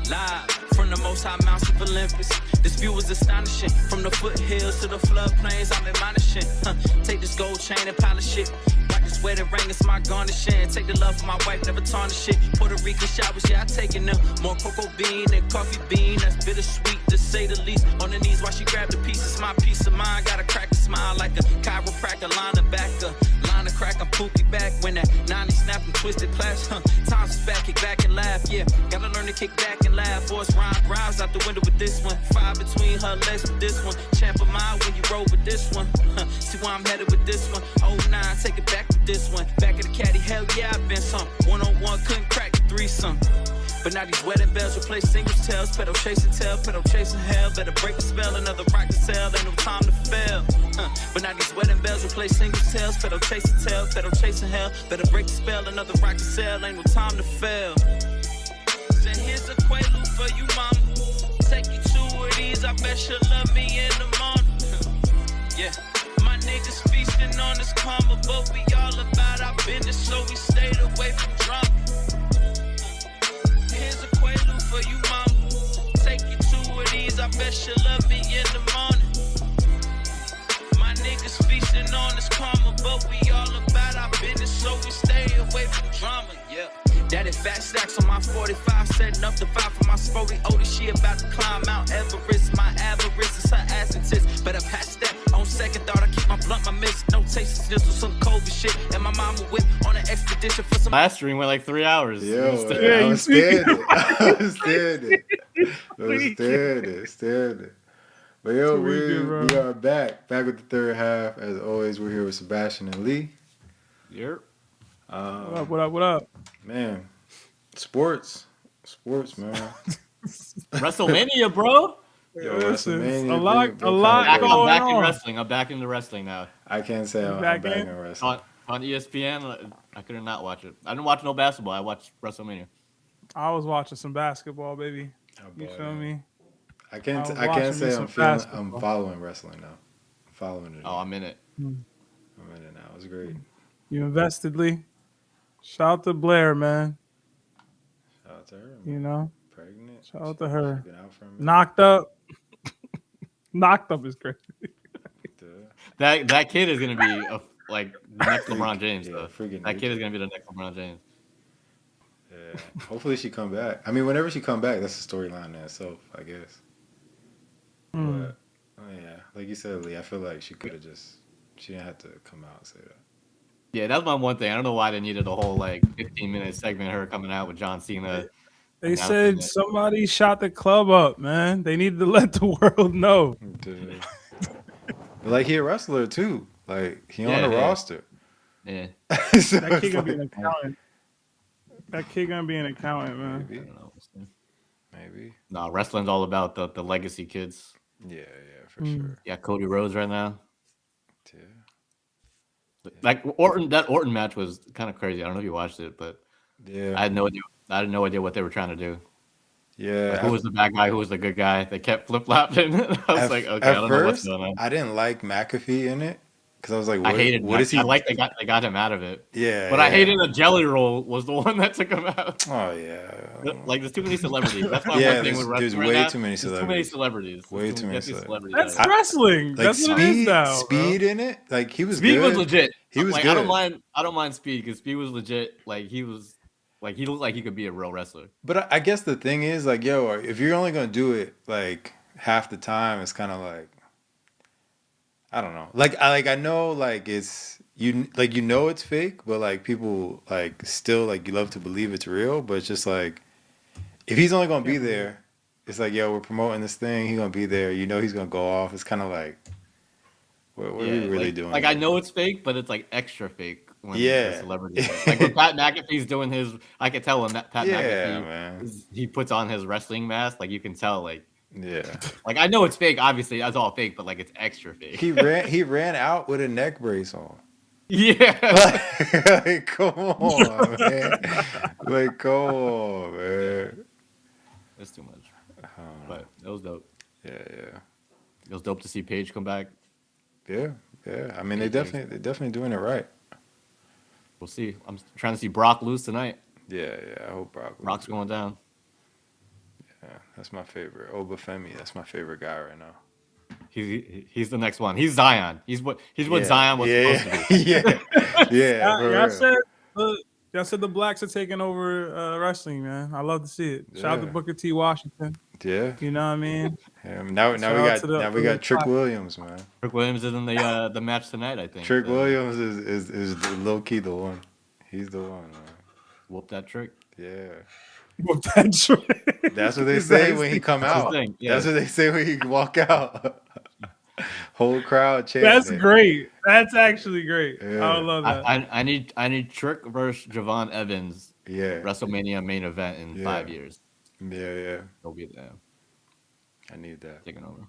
Live from the most high mountains of Olympus. This view is astonishing. From the foothills to the floodplains, I'm admonishing. Take this gold chain and polish it. Rock this wedding ring, it's my garnishing. Take the love for my wife, never tarnish it. Puerto Rican showers, yeah, I taking them. More cocoa bean than coffee bean. That's bittersweet to say the least. On the knees while she grabbed the pieces. My peace of mind got a crack smile like a chiropractor. Linebacker, line of crack, I'm pookie back. When that 90 snap and twisted claps, times is back, kick back and laugh, yeah. Gotta learn to kick back and laugh. Force rhyme browse out the window with this one. Fire between her legs with this one. Champ of mine when you roll with this one. See where I'm headed with this one. 09, take it back with this one. Back of the caddy, hell yeah, I've been some. One-on-one, couldn't crack the threesome. But now these wedding bells replace singles tails. Pedo chasing tail, pedo chasing hell. Better break the spell, another rock to sell. Ain't no time to fail. But now these wedding bells replace singles tails. Pedo chasing tail, pedo chasing hell. Better break the spell, another rock to sell. Ain't no time to fail. So here's a quaalude for you, mama. Take you 2 of these, I bet she'll love me in the morning. Yeah. My niggas feasting on this karma, but we all about our business, so we stayed away from drama. Here's a quaalude for you, mama. Take you 2 of these, I bet she'll love me in the morning. My niggas feasting on this karma, but we all about our business, so we stay away from drama, yeah. Daddy fat stacks on my 45, setting up the vibe for my sporty oldie. She about to climb Mount Everest. My avarice is her ass and tits. Better pass that. On second thought, I keep my blunt, my mix. No taste, just with some COVID shit. And my mama whip on an expedition for some. Last stream went like 3 hours. Yo, I was standing. But yo, we are back with the third half. As always, we're here with Sebastian and Lee. Yep. What up? Man, sports, man. WrestleMania, bro. Yo, WrestleMania. A lot I'm going back in on. wrestling. I'm back into wrestling now. I can't say I'm back back in? in wrestling. On ESPN, I couldn't not watch it. I didn't watch no basketball. I watched WrestleMania. I was watching some basketball, baby. You feel me? I can't watching say some I'm basketball. following wrestling now. I'm following it. Oh, I'm in it. I'm in it now. It was great. You invested, Lee. Shout out to Blair, man. Shout out to her. Man. You know, Pregnant. shout out to her. She's been out for a minute. Knocked up. Knocked up is crazy. That kid is gonna be like the next LeBron James. Though. That kid is gonna be the next LeBron James. Yeah. Hopefully she come back. I mean, whenever she come back, that's a storyline in itself, I guess. But yeah, like you said, Lee, I feel like she didn't have to come out and say that. Yeah, that's my one thing. I don't know why they needed a whole like 15-minute segment of her coming out with John Cena. They said somebody shot the club up, man. They needed to let the world know. But like he a wrestler too. Like he on the roster. Yeah. So That kid gonna be an accountant. That kid gonna be an accountant, man. Maybe. I don't know. Maybe. No, wrestling's all about the legacy kids. Yeah, for sure. Yeah, Cody Rhodes right now. Yeah. Like that Orton match was kind of crazy. I don't know if you watched it, but yeah, I had no idea what they were trying to do. Yeah, like, who was the bad guy? Who was the good guy? They kept flip flopping. I was like, okay, I don't know what's going on. I didn't like McAfee in it because I was like, I hated. What is he? I like they got him out of it. Yeah, but I hated a Jelly Roll was the one that took him out. Oh yeah, like there's too many celebrities. That's my one thing with wrestling. There's way too many celebrities. Way too many celebrities. That's wrestling. Like that's what it is now. Speed in it, like he was. Speed good. was legit. He was like, good. I don't mind Speed because Speed was legit. Like he was. Like he looked like he could be a real wrestler. But I guess the thing is, like, yo, if you're only gonna do it like half the time, it's kind of like, I don't know. Like I know, like it's it's fake, but like people like still like you love to believe it's real. But it's just like if he's only gonna be there, it's like, yo, we're promoting this thing. He's gonna be there. You know, he's gonna go off. It's kind of like, what are we really doing? Like I know it's fake, but it's like extra fake. When celebrity. Like when Pat McAfee's doing his, I could tell when that Pat McAfee he puts on his wrestling mask, like you can tell, like like I know it's fake, obviously that's all fake, but like it's extra fake. He ran out with a neck brace on. Yeah, like come on, man. Like come on, man. It's too much, but it was dope. Yeah. It was dope to see Paige come back. Yeah. I mean, they're definitely doing it right. We'll see. I'm trying to see Brock lose tonight. Yeah. I hope Brock's going down. that's my favorite. Obafemi, that's my favorite guy right now. He's the next one. He's Zion. He's what Zion was supposed to be. Y'all said the blacks are taking over wrestling, man. I love to see it. Shout out to Booker T. Washington. Yeah, you know what I mean. Now we got Trick Williams, man. Trick Williams is in the match tonight, I think. Trick Williams is low key the one. He's the one, man. Whoop that trick. Yeah. Whoop that trick. That's what they say when he come out. Yeah. That's what they say when he walk out. Whole crowd chanting. That's great. That's actually great. Yeah. I love that. I need Trick versus Javon Evans. Yeah. WrestleMania main event in 5 years. Yeah. He'll be there. I need that. Taking over.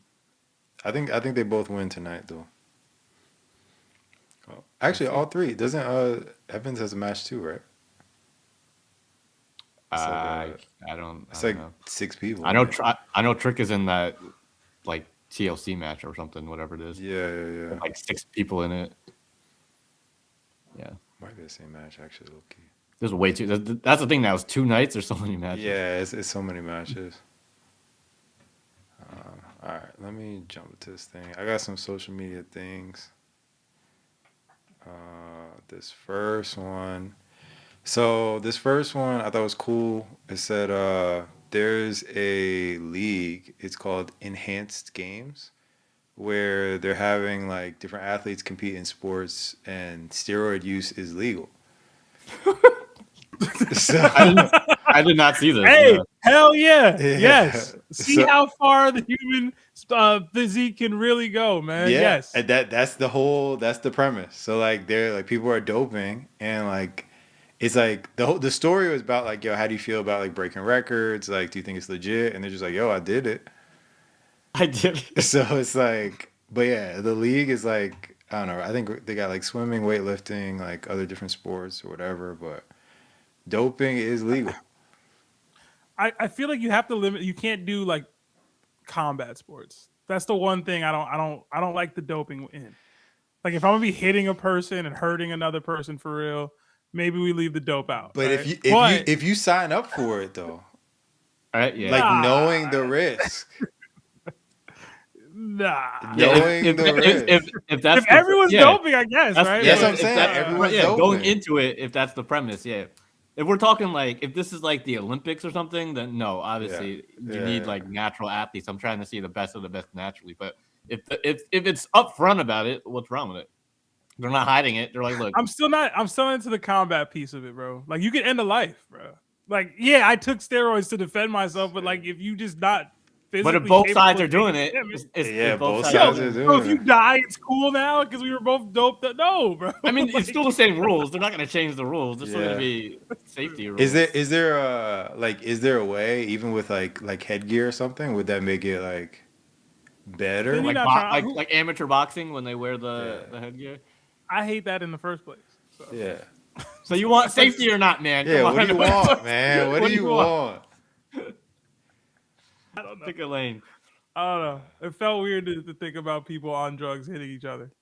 I think they both win tonight though. Oh, actually, all three. Doesn't Evans has a match too, right? I don't. It's like 6 people. I know. I know Trick is in that like TLC match or something, whatever it is. Yeah. Like 6 people in it. Yeah. Might be the same match actually. Okay. There's way too. That's the thing now. It's 2 nights. There's so many matches. Yeah, it's so many matches. All right, let me jump to this thing. I got some social media things. This first one. So this first one I thought was cool. It said there's a league. It's called Enhanced Games, where they're having like different athletes compete in sports, and steroid use is legal. So, I did not see this. Hey, hell yeah. Yes. See how far the human physique can really go, man. Yeah, yes. And that's the premise. So like they're like people are doping, and like it's like the story was about like, yo, how do you feel about like breaking records? Like, do you think it's legit? And they're just like, yo, I did it. So it's like, but yeah, the league is like, I don't know. I think they got like swimming, weightlifting, like other different sports or whatever, but doping is legal. I feel like you have to limit. You can't do like combat sports. That's the one thing I don't like the doping in. Like if I'm gonna be hitting a person and hurting another person for real, maybe we leave the dope out. But right? if you sign up for it though, right? Yeah. Like knowing the risk. Knowing the risk. If everyone's doping, I guess, right? That's what I'm saying. Everyone's doping. Going into it, if that's the premise, yeah. If we're talking like if this is like the Olympics or something, then no, obviously you need like natural athletes. I'm trying to see the best of the best naturally. But if it's upfront about it, what's wrong with it? They're not hiding it. They're like, look, I'm still into the combat piece of it, bro. Like you can end a life, bro. Like, yeah, I took steroids to defend myself, but like if you just not but if both sides are doing it, both sides are doing it. So if you die, it's cool now because we were both doped. No, bro. I mean, it's still the same rules. They're not going to change the rules. There's still going to be safety rules. Is there a way, even with like headgear or something, would that make it like better? Like amateur boxing when they wear the headgear. I hate that in the first place. So. Yeah. So you want safety or not, man? Yeah. What do you want, man? What do you want? I don't know. Pick a lane. I don't know. It felt weird to think about people on drugs hitting each other.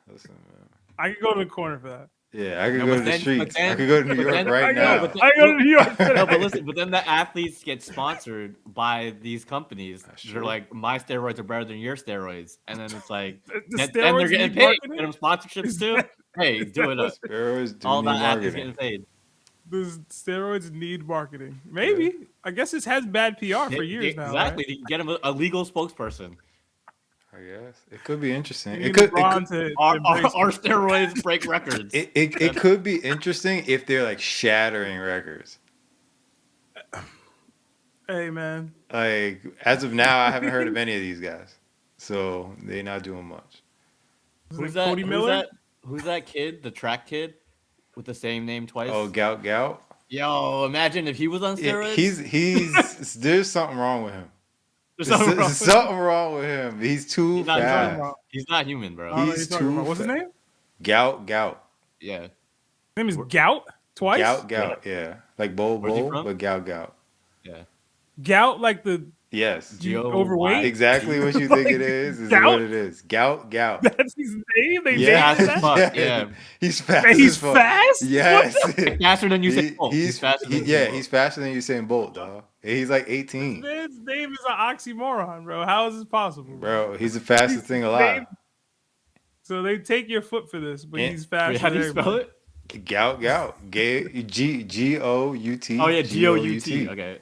Listen, man. I could go to the corner for that. Yeah, I could go to the streets. I could go to New York right now. I go to New York. No, but listen. But then the athletes get sponsored by these companies. They're like, my steroids are better than your steroids, and then it's like, then they're getting paid. Get them sponsorships too. Hey, do it up. All that athletes getting paid. Does steroids need marketing? Maybe. Yeah. I guess it has bad PR for years now. Exactly. Right? You get them a legal spokesperson. I guess it could be interesting. Our steroids break records. It could be interesting if they're like shattering records. Hey man. Like as of now, I haven't heard of any of these guys, so they're not doing much. Who's that? Cody Miller? Who's that kid? The track kid with the same name twice? Oh, Gout. Yo, imagine if he was on steroids. Yeah, he's there's something wrong with him. There's something wrong with him. He's too fast. He's not human, bro. He's too. What's his name? Gout. Yeah. His name is Gout. Twice. Gout. Yeah. Like bowl, but Gout. Yeah. Gout, like the Yes. Overweight? Exactly what you think it is what it is. Gout. That's his name? They Yeah. named that? Fuck, yeah. He's fast And he's as fuck. fast? Yes. Faster than Usain Bolt. He's faster than yeah, Usain Bolt. he's faster than Usain Bolt, dog. He's like 18. His name is an oxymoron, bro. How is this possible? Bro, he's the fastest thing alive. So they take your foot for this, but he's faster. How do you spell it? Gout. Gout. G-O-U-T. Oh, yeah, G-O-U-T. Okay.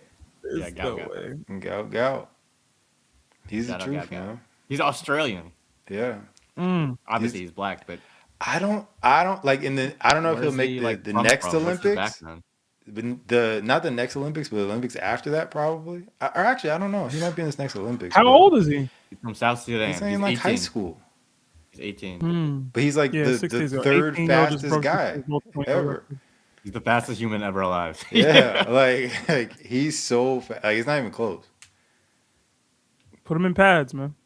Yeah, gout. Gout. He's the truth, man. He's Australian. Yeah. Obviously, he's black, but I don't like I don't know if he'll make the next Olympics. But not the next Olympics, but the Olympics after that probably. Or actually, I don't know. He might be in this next Olympics. How old is he? He's from South Sudan. He's in like 18. High school. He's 18. But he's like the third fastest guy ever. He's the fastest human ever alive. Yeah, like he's so fast. Like, he's not even close. Put him in pads, man.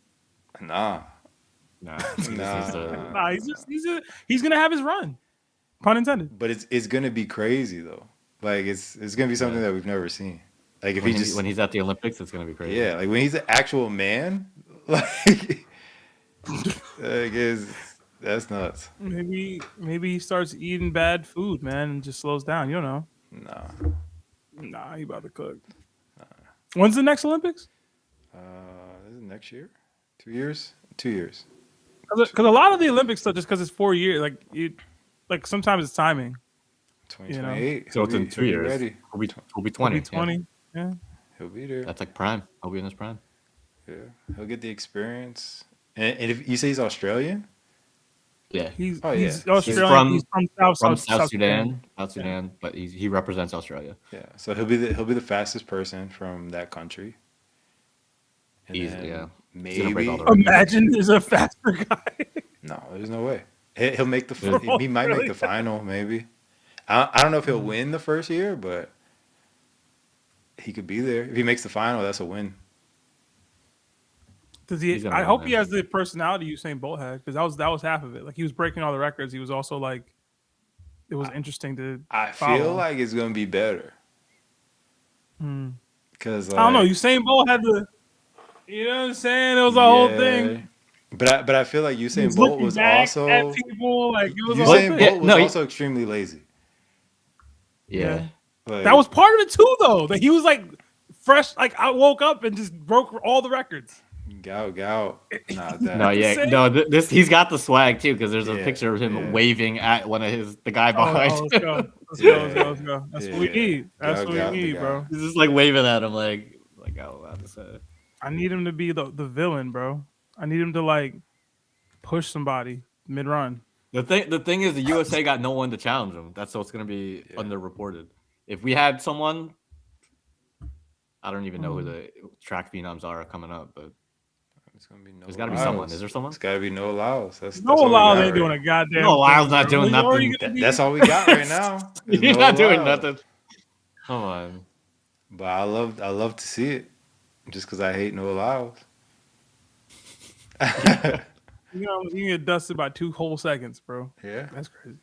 Nah. He's gonna have his run. Pun intended. But it's gonna be crazy though. Like it's gonna be something that we've never seen. Like if when he's at the Olympics, it's gonna be crazy. Yeah, like when he's an actual man, that's nuts. Maybe he starts eating bad food, man, and just slows down. You don't know. Nah, he about to cook. When's the next Olympics? Is it next year? 2 years? 2 years. Because a lot of the Olympics stuff, just because it's 4 years, like sometimes it's timing. 2028. So it's in 2 years. Ready. He'll be 20. 20. Yeah. He'll be there. That's like prime. He'll be in his prime. Yeah. He'll get the experience. And if you say he's Australian? Yeah. He's Australian. He's from South Sudan. South Sudan, but he represents Australia. Yeah. So he'll be the fastest person from that country. And easily, yeah. Maybe. Imagine there's a faster guy. No, there's no way. He'll make he might make the final, maybe. I don't know if he'll win the first year, but he could be there. If he makes the final, that's a win. I hope he has the personality Usain Bolt had, because that was half of it. Like he was breaking all the records. He was also like, it was interesting to. I feel like it's gonna be better. Because I don't know. Usain Bolt had the. You know what I'm saying? It was a whole thing. But I feel like Usain Bolt was also at people, like, it was Usain Bolt was also extremely lazy. Yeah. Like, that was part of it too, though. That he was like fresh. Like I woke up and just broke all the records. Gout. Nah, this he's got the swag too, because there's a picture of him waving at the guy behind. Let's go. That's what we need. That's what we need, bro. He's just like waving at him, like I to say. I need him to be the villain, bro. I need him to like push somebody mid run. The thing is, the USA got no one to challenge him. That's what's gonna be underreported. If we had someone, I don't even know who the track phenoms are coming up, but it's gonna be there's got to be someone. Is there someone? It's got to be Noah Lyles. Noah Lyles ain't doing a goddamn. Noah Lyles not doing nothing. That's all we got right now. He's not doing nothing. Come on. But I love to see it, just because I hate Noah Lyles. You can get dusted by 2 whole seconds, bro. Yeah, that's crazy.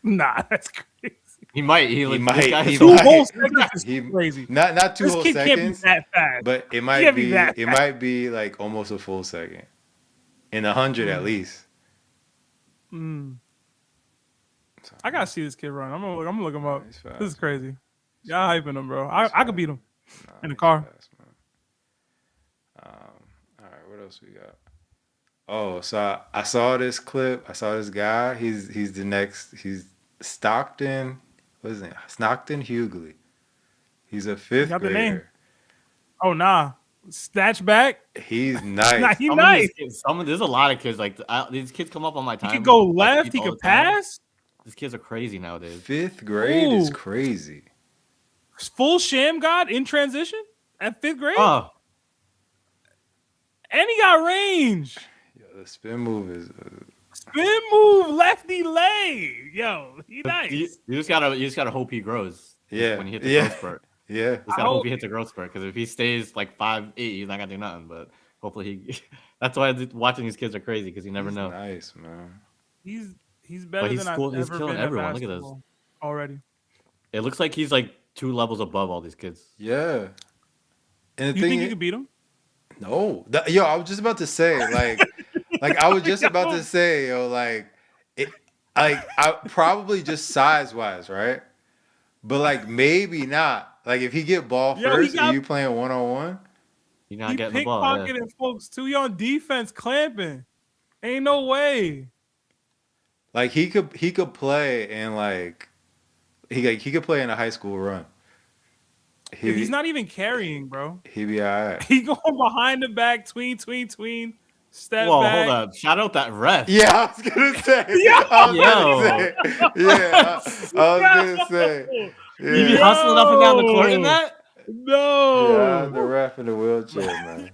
Nah, that's crazy. He might. He 2 whole seconds is crazy. Not 2 this whole kid seconds. Can't be that fast. But it might be. It might be like almost a full second, in 100 at least. I gotta see this kid run. I'm gonna look him up. Fast, this is crazy. Y'all hyping him, bro. I could beat him in the car. Fast, all right, what else we got? Oh, so I saw this clip. I saw this guy. He's the next. He's Stockton. What is it? Stockton Hughley. He's a 5th grader. The name. Oh nah, snatch back. He's nice. Nah, he's nice. There's a lot of kids like these kids come up on my time. He could go left. He could pass. These kids are crazy nowadays. 5th grade is crazy. Full sham god in transition at 5th grade. Oh. And he got range. Yo, the spin move is. Spin move, lefty leg. Yo, he nice. You just gotta hope he grows. Yeah. When he hits the growth spurt. Yeah. You just gotta hope he hits a growth spurt, because if he stays like 5'8", he's not gonna do nothing. But hopefully he. That's why watching these kids are crazy, because you never know. Nice, man. He's better than I've ever killing been everyone. At Look at this already. It looks like he's like 2 levels above all these kids. Yeah. And you think you could beat him? No, yo, I was just about to say, like I was just about to say, yo, like it, like I probably just size wise, right? But like maybe not. Like if he get ball Yo, he first and got you playing 1-on-1, You're not he getting the ball. Yeah. pickpocketing folks too. He on defense clamping. Ain't no way. like he could play and like he could play in a high school run. Yo, he's He not even carrying, bro. he be alright. He going behind the back, tween, step Whoa, back. hold up! Shout out that ref. Yeah, I was gonna say. Yo! I was gonna say. Yeah, I was gonna say. You be Yeah, hustling up and down the court in that? yeah, No. the ref in the wheelchair, man.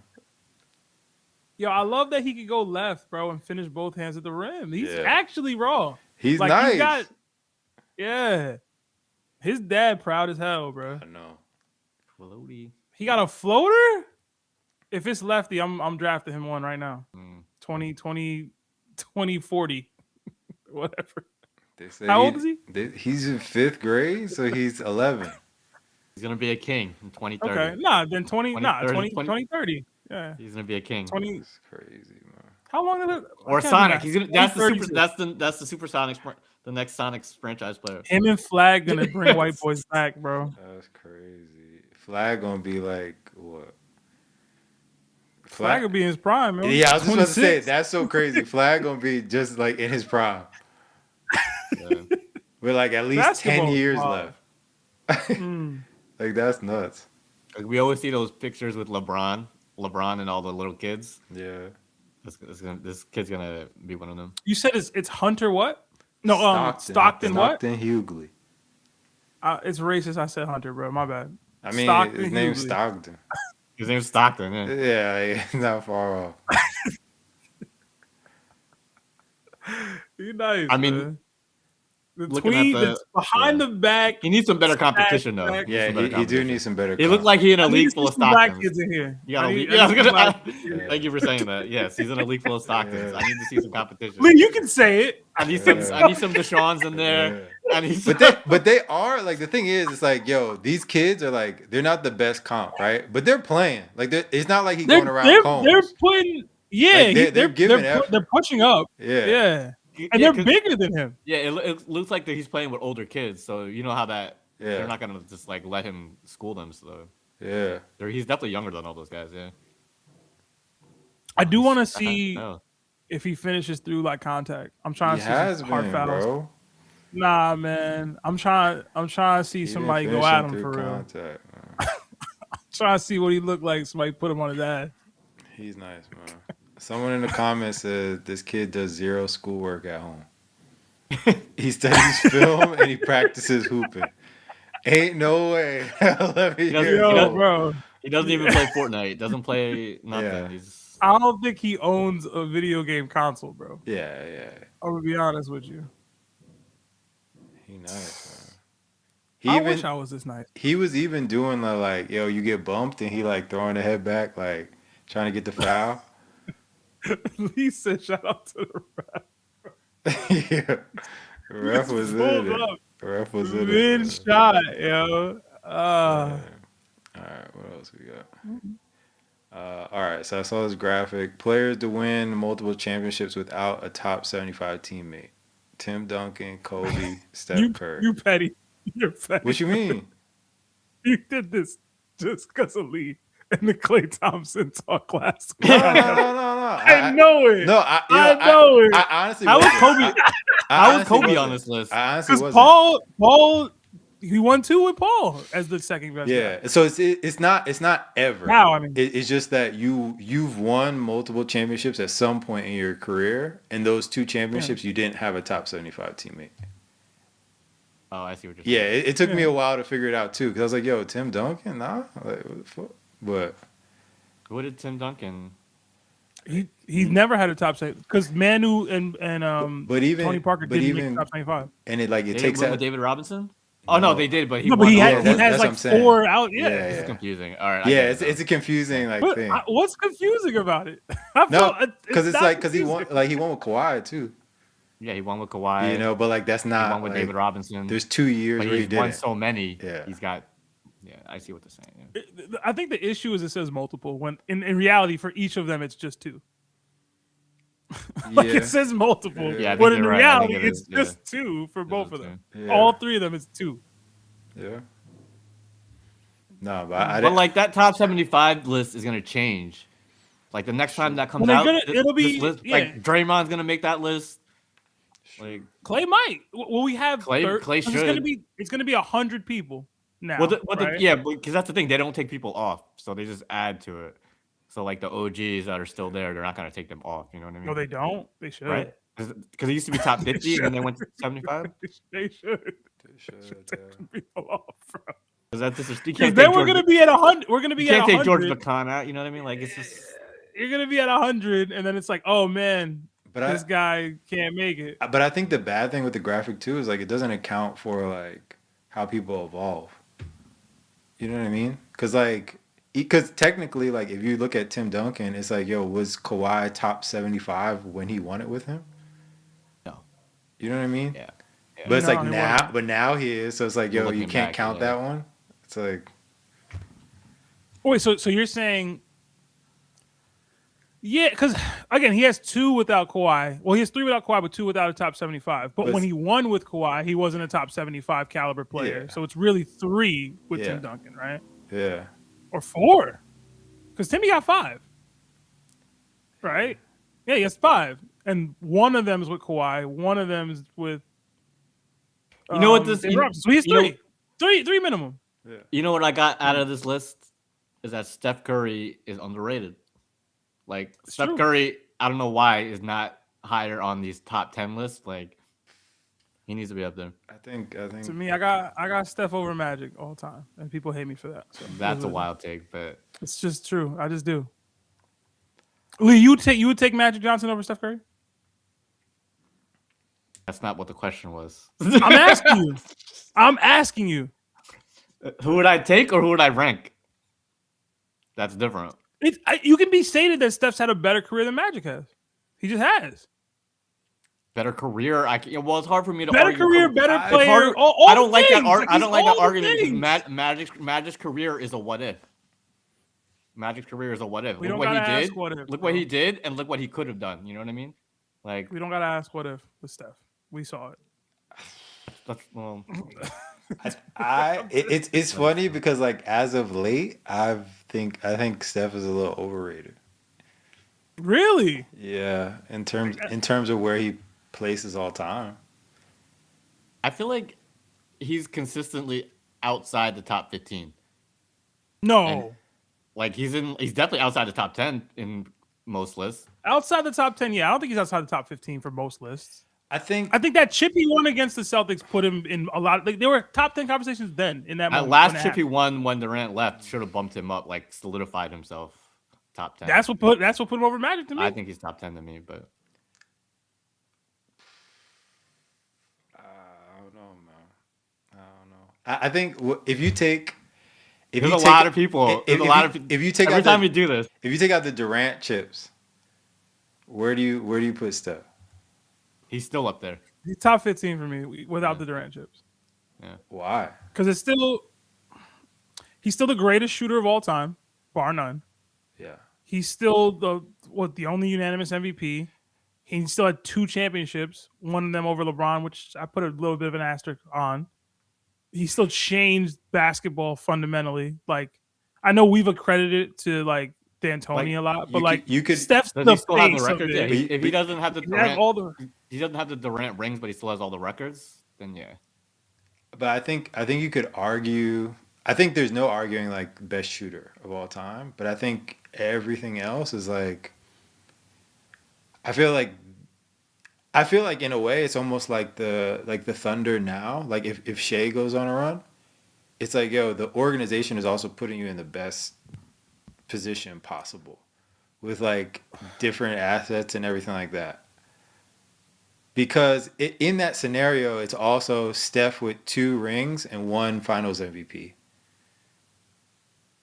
Yo, I love that he could go left, bro, and finish both hands at the rim. He's Yeah. actually raw. He's Like, nice. Yeah. His dad proud as hell, bro. I know. Floaty. He got a floater? If it's lefty, I'm drafting him one right now. 2040. Whatever. They say How old is he? He's in 5th grade, so he's 11. He's gonna be a king in 2030. Okay. Nah, then 2030. 2030. Yeah. He's gonna be a king. 20. That's crazy, man. How long did it? Or I can't do Sonic. math. He's gonna. That's the super. 2032. That's the Supersonics. The next Sonic's franchise player. Him and Flag gonna bring white boys back, bro. That's crazy. Flag gonna be like what? Flag will be in his prime, man. Yeah, I was just about to say 26. that's so crazy. Flag gonna be just like in his prime. Yeah. With like at least Basketball 10 is years wild. left. Mm. Like that's nuts. Like, we always see those pictures with LeBron and all the little kids. Yeah. This kid's gonna be one of them. You said it's Hunter what? No, Stockton what? Stockton Hughley. It's racist. I said Hunter, bro. My bad. I mean, Stockton his name's Hughley. Stockton. His name's Stockton. Yeah. Yeah, like, not far off. You nice. I mean, man. The looking tweet at the- that's behind the back. He needs some better competition, though. Back. Yeah, he do need some better. He looked like he in a I need league to see full of some black Stocktons. kids in here. You got a I league. need- Yeah, I I was need some gonna. black kids in here. Thank you for saying that. Yes, he's in a league full of Stocktons. Yeah. I need to see some competition. Lee, you can say it. I need some Deshaun's in there. I need some, But they are like the thing is, it's like yo, these kids are like they're not the best comp, right? But they're playing. Like it's not like he's going around Combs. They're putting. Yeah, Like, they're giving effort. they're pushing up. Yeah. Yeah. And Yeah, they're 'cause- bigger than him. Yeah, it looks like that he's playing with older kids, so you know how that Yeah. they're not gonna just like let him school them. So Yeah. he's definitely younger than all those guys. Yeah, I do want to see No. if he finishes through like contact. I'm trying He to see has some hard been, fouls. bro. Nah, man. I'm trying to see He been somebody go finishing at him through for real. contact, man. Trying to see what he looked like. Somebody put him on his ass. He's nice, man. Someone in the comments said this kid does zero schoolwork at home. He studies film and he practices hooping. Ain't no way. 11 He doesn't- years he doesn't- old. Bro. He doesn't even play Fortnite. Doesn't play nothing. Yeah. He's I don't think he owns a video game console, bro. Yeah, yeah. I'm gonna be honest with you. He nice, I man. wish I was this nice. He was even doing the like, yo, you get bumped and he like throwing the head back, like trying to get the foul. Lee said, "Shout out to the ref." Yeah. The ref was in Pulled it. up. The ref was in it. Mid man. shot, yo. All right, what else we got? All right, so I saw this graphic. Players to win multiple championships without a top 75 teammate. Tim Duncan, Kobe, Steph Curry. You petty. You're petty. What you mean? You did this just because of Lee and the Klay Thompson talk last week. No. I know it. No, I know it. I honestly How was wasn't. Kobe? I How was honestly Kobe wasn't. on this list? I honestly Because wasn't. Paul, he won 2 with Paul as the second best. Yeah, guy. so it's not ever. Now, I mean, It's just that you've won multiple championships at some point in your career, and those 2 championships you didn't have a top 75 teammate. Oh, I see what you're Yeah, saying. it took me a while to figure it out too, because I was like, "Yo, Tim Duncan, nah." Like, what the fuck? But What did Tim Duncan? he's never had a top 7 because Manu and but even Tony Parker but didn't even make top 25. and it like They it didn't takes win that. with David Robinson. Oh no, they did, but he No, but won he over- has that's like what I'm saying. 4 out. Yeah. Yeah, This yeah. is confusing. All right. I Yeah, get it, it's a confusing like But thing. what's confusing about it? I No, feel- because it's not like because he won confusing. like he won with Kawhi too. Yeah, he won with Kawhi. You know, but like that's he not won with like, David Robinson. There's 2 years but where he he's won didn't. so many. Yeah. He's got Yeah, I see what they're saying. Yeah. I think the issue is it says multiple when in reality for each of them it's just 2. Like it says multiple, Yeah, I think but in you're right. reality It it's is, just 2 for both of them. Yeah. All 3 of them is 2. Yeah. No, but but like that top 75 list is gonna change. Like the next time that comes out, it'll be list, like Draymond's gonna make that list. Like Clay might. Well, we have Clay should. It's gonna be 100 people now. Yeah, because that's the thing. They don't take people off, so they just add to it. So like the OGs that are still there, they're not gonna take them off. You know what I mean? No, they don't. They should. Right? Because it used to be top 50, and then they went to 75. They should. They should take people off, bro. Because then we're gonna be at 100. We're gonna be at 100. You can't take George McCon out. You know what I mean? Like it's just you're gonna be at 100, and then it's like, oh man, this guy can't make it. But I think the bad thing with the graphic too is like it doesn't account for like how people evolve. You know what I mean? Because technically, like if you look at Tim Duncan, it's like, yo, was Kawhi top 75 when he won it with him? No. You know what I mean? Yeah. But it's like now, but now he is. So it's like, yo, you can't count that one. It's like. Wait, so you're saying? Yeah, because again, he has 2 without Kawhi. Well, he has 3 without Kawhi, but 2 without a top 75. But when he won with Kawhi, he wasn't a top 75 caliber player. Yeah. So it's really 3 with Tim Duncan, right? Yeah. Or 4, because Timmy got 5. Right? Yeah, he has 5, and one of them is with Kawhi. One of them is with. You know what this? So he's 3, 3 minimum. Yeah. You know what I got out of this list is that Steph Curry is underrated. Like Steph Curry, I don't know why is not higher on these top 10 lists. Like he needs to be up there. I think. To me, I got Steph over Magic all the time, and people hate me for that. So that's a wild take, but it's just true. I just do. Lee, you would take Magic Johnson over Steph Curry? That's not what the question was. I'm asking you. Who would I take or who would I rank? That's different. You can be stated that Steph's had a better career than Magic has. He just has. Better career. Well, it's hard for me to better argue. career, better player. I don't like that. I don't like that argument because Magic's career is a what if. Magic's career is a what if. Look what he did. Look what he did, and look what he could have done. You know what I mean? Like we don't gotta ask what if with Steph. We saw it. That's well. It's funny because like as of late, I think Steph is a little overrated. Really? Yeah, in terms of where he places all time. I feel like he's consistently outside the top 15. No. And, like he's definitely outside the top 10 in most lists. Outside the top 10, yeah. I don't think he's outside the top 15 for most lists. I think that chip he won against the Celtics put him in a lot. Like there were top 10 conversations then in that moment. Last chip he won when Durant left should have bumped him up, like solidified himself top 10. That's what put him over Magic to me. I think he's top 10 to me, but I don't know, man. I don't know. I think if you take there's a lot of people. If you take every time we do this, if you take out the Durant chips, where do you put Steph? He's still up there. He's top 15 for me without the Durant chips. Yeah. Why? Because he's still the greatest shooter of all time, bar none. Yeah. He's still the only unanimous MVP. He still had 2 championships, one of them over LeBron, which I put a little bit of an asterisk on. He still changed basketball fundamentally. Like I know we've accredited it to like D'Antoni a lot, but Steph's the face of it. Yeah, if he doesn't have the Durant, he doesn't have the Durant rings, but he still has all the records. Then yeah. But I think you could argue. I think there's no arguing like best shooter of all time. But I think everything else is like. I feel like in a way it's almost like the Thunder now. Like if Shea goes on a run, it's like yo, the organization is also putting you in the best position possible with like different assets and everything like that. Because in that scenario, it's also Steph with 2 rings and 1 Finals MVP.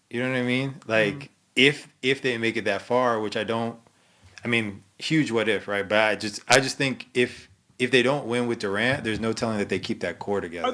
You know what I mean? Like if they make it that far, which I mean, huge what if, right? But I just think if if they don't win with Durant, there's no telling that they keep that core together. Are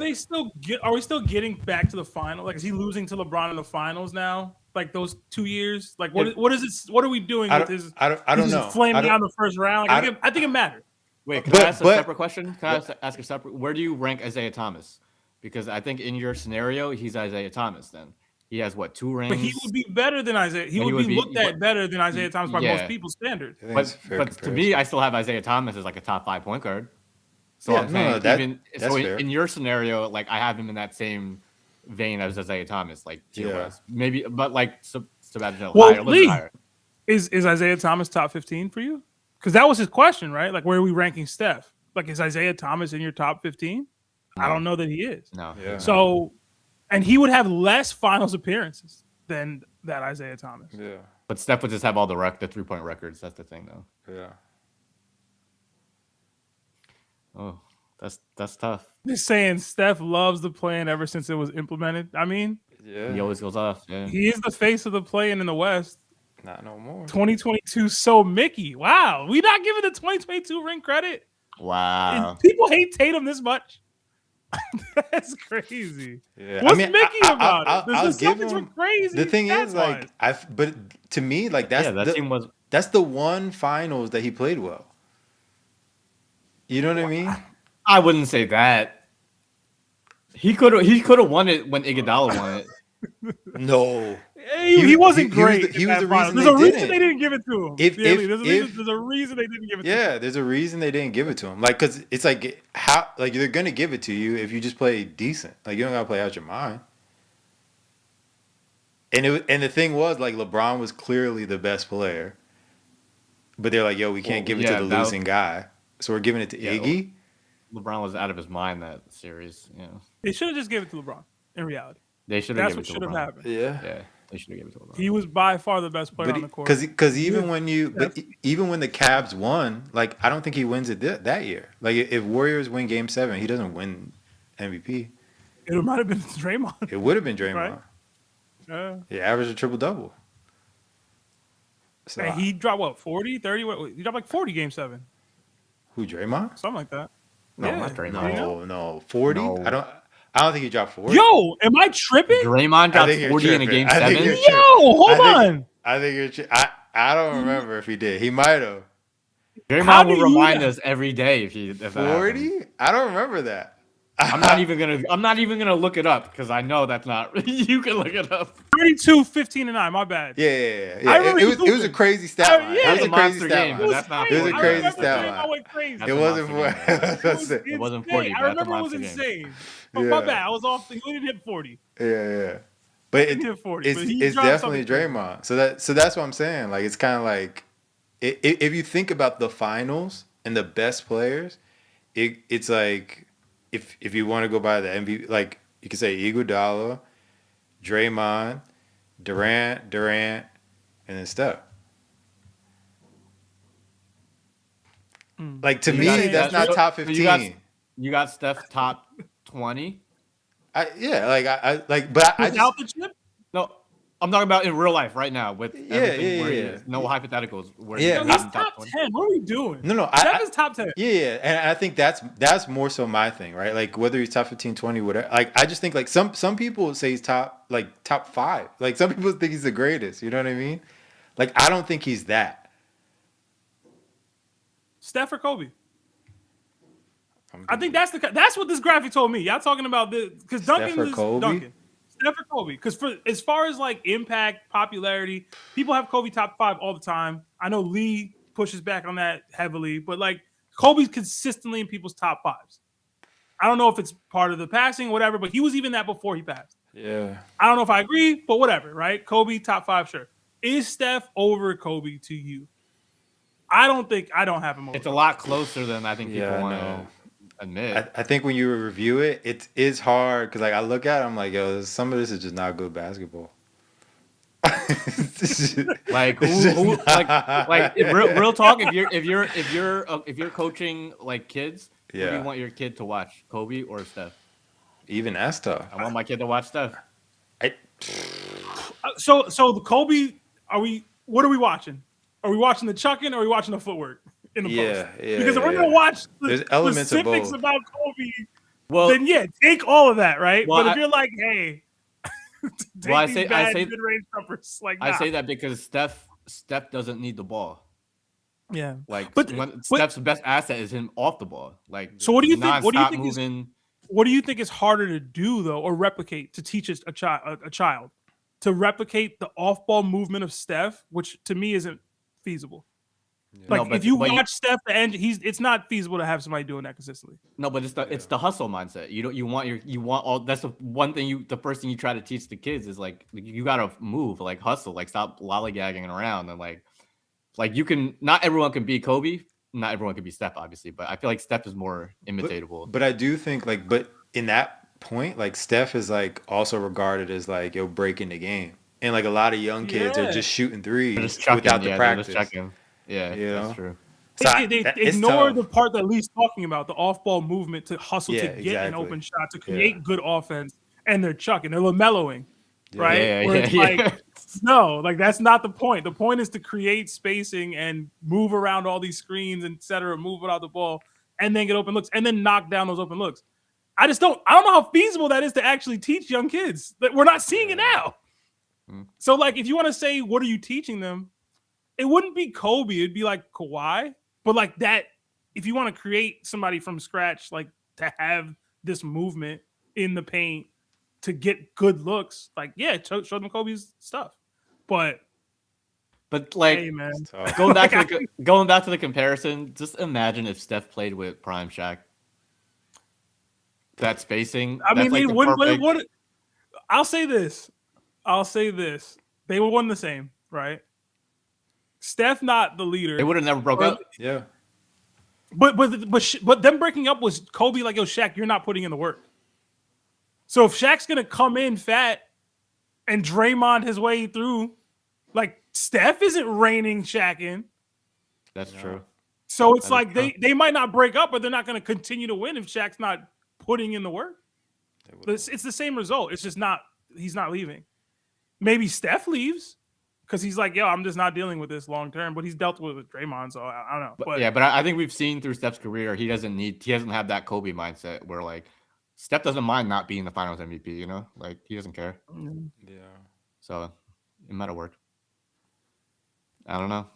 we still getting back to the final? Like, is he losing to LeBron in the finals now? Like those 2 years? Like, what is it? What are we doing with his? I don't know. Flaming out in the first round. Like, I think it matters. Wait, can I ask a separate question? Can I ask a separate? Where do you rank Isaiah Thomas? Because I think in your scenario, he's Isaiah Thomas. Then he has what, 2 rings? But he would be better than Isaiah. He would be looked at better than Isaiah Thomas by most people's standards. But to me, I still have Isaiah Thomas as like a top 5 point guard. So I'm saying, in your scenario, like I have him in that same vein as Isaiah Thomas, like maybe, but like Sebastian higher. Is Isaiah Thomas top 15 for you? Because that was his question, right? Like, where are we ranking Steph? Like, is Isaiah Thomas in your top 15? No. I don't know that he is. No. Yeah. So, and he would have less finals appearances than that Isaiah Thomas. Yeah. But Steph would just have all the 3-point records. That's the thing, though. Yeah. Oh, that's tough. Just saying, Steph loves the plan ever since it was implemented. I mean, he always goes off. Yeah, he is the face of the play-in in the West. Not no more. 2022, so Mickey. Wow, we not giving the 2022 ring credit. Wow, and people hate Tatum this much. That's crazy. Yeah. What's Mickey about it? I'll give him crazy. The thing is, like, but to me, like that's the one finals that he played well. You know what I mean? I wouldn't say that. He could have won it when Iguodala won it. No, he wasn't great. He was the reason. There's a reason they didn't give it to him. There's a reason they didn't give it to him. Yeah, there's a reason they didn't give it to him. Like, because it's like how, like, they're gonna give it to you if you just play decent. Like, you don't gotta play out your mind. And the thing was, like, LeBron was clearly the best player, but they're like, yo, we can't give it to the losing guy, so we're giving it to Iggy. LeBron was out of his mind that series. Yeah, they should have just given it to LeBron. In reality, they should have. That's what should have happened. Yeah, they should have given it to LeBron. He was by far the best player on the court. Because even when the Cavs won, like, I don't think he wins it that year. Like, if Warriors win Game 7, he doesn't win MVP. It might have been Draymond. It would have been Draymond. Right? He averaged a triple-double. So, and he dropped, what, 40, 30? He dropped like 40 Game 7. Who, Draymond? Something like that. No, not Draymond. No. 40? No. I don't think he dropped 40. Yo, am I tripping? Draymond dropped 40 in a Game 7? Yo, hold on. I think you're I don't remember if he did. He might have. Draymond will remind us every day if 40? I don't remember that. I'm not even gonna look it up because I know that's not. You can look it up. 32, 15, and 9. My bad. Yeah. It was a crazy stat line. It was a crazy stat line. It was a crazy stat line. It wasn't. It wasn't 40. I remember it was insane. But my bad. I was off. He didn't hit 40. Yeah. But it's definitely Draymond. So that's what I'm saying. Like, it's kind of like if you think about the finals and the best players, it's like. If you want to go by the MVP, like, you could say Iguodala, Draymond, Durant, and then Steph. Like, to me, that's not top 15. You got Steph top 20. But I Without the chip? No, I'm talking about in real life right now with everything where he is. No hypotheticals. He's top 10. What are we doing? No. Steph is top 10. Yeah. And I think that's more so my thing, right? Like, whether he's top 15, 20, whatever. Like, I just think, like, some people say he's top 5. Like, some people think he's the greatest. You know what I mean? Like, I don't think he's that. Steph or Kobe? I think that's what this graphic told me. Y'all talking about this because Duncan is Duncan. Steph or Kobe? Because as far as like impact, popularity, people have Kobe top 5 all the time. I know Lee pushes back on that heavily, but like Kobe's consistently in people's top 5s. I don't know if it's part of the passing, whatever, but he was even that before he passed. Yeah. I don't know if I agree, but whatever, right? Kobe top 5, sure. Is Steph over Kobe to you? I don't have him over. It's a lot closer than I think people want to admit. I think when you review it, it is hard because, like, I look at it, I'm like, yo, some of this is just not good basketball. Like, real talk. If you're coaching like kids, who do you want your kid to watch, Kobe or Steph? Even that's tough. I want my kid to watch Steph. So the Kobe, what are we watching? Are we watching the chucking or are we watching the footwork? in the post. Yeah. Because if we're gonna watch the elements specifics of both. about Kobe, then yeah, take all of that, right? Well, but if you're like, hey, take these bad mid-range jumpers, like nah. I say that because Steph doesn't need the ball. Yeah, like Steph's best asset is him off the ball. Like, so what do you think? What do you think moving? What do you think is harder to do though, or replicate to teach a child to replicate the off-ball movement of Steph, which to me isn't feasible. Yeah. Like, if you watch Steph, it's not feasible to have somebody doing that consistently. No, but it's the hustle mindset. You want all. That's the one thing the first thing you try to teach the kids is like you gotta move, like hustle, like stop lollygagging around, and like you can. Not everyone can be Kobe. Not everyone can be Steph, obviously, but I feel like Steph is more imitatable. But I do think but in that point, like Steph is like also regarded as like breaking the game, and like a lot of young kids are just shooting threes without the practice. Yeah, that's true. They ignore the part that Lee's talking about, the off-ball movement to hustle to get an open shot, to create good offense, and they're chucking, they're LaMeloing, right? Where it's like, no, like that's not the point. The point is to create spacing and move around all these screens, etc., move without the ball, and then get open looks, and then knock down those open looks. I don't know how feasible that is to actually teach young kids. That we're not seeing it now. So, like, if you want to say, what are you teaching them? It wouldn't be Kobe. It'd be like Kawhi. But like that, if you want to create somebody from scratch, like to have this movement in the paint to get good looks, like, yeah, show them Kobe's stuff. But like, hey, man. going back to the comparison, just imagine if Steph played with Prime Shaq. That spacing. I mean, they wouldn't. I'll say this. They would won the same, right? Steph not the leader. They would have never broke up. Yeah. But them breaking up was Kobe like, yo, Shaq, you're not putting in the work. So if Shaq's gonna come in fat and Draymond his way through, like Steph isn't reining Shaq in. That's true. So it's like they might not break up, but they're not gonna continue to win if Shaq's not putting in the work. It's the same result. It's just he's not leaving. Maybe Steph leaves because he's like, yo, I'm just not dealing with this long term. But he's dealt with Draymond, so I don't know. But I think we've seen through Steph's career, he doesn't have that Kobe mindset where like Steph doesn't mind not being the Finals MVP. You know, like he doesn't care. Yeah. So it might have worked. I don't know.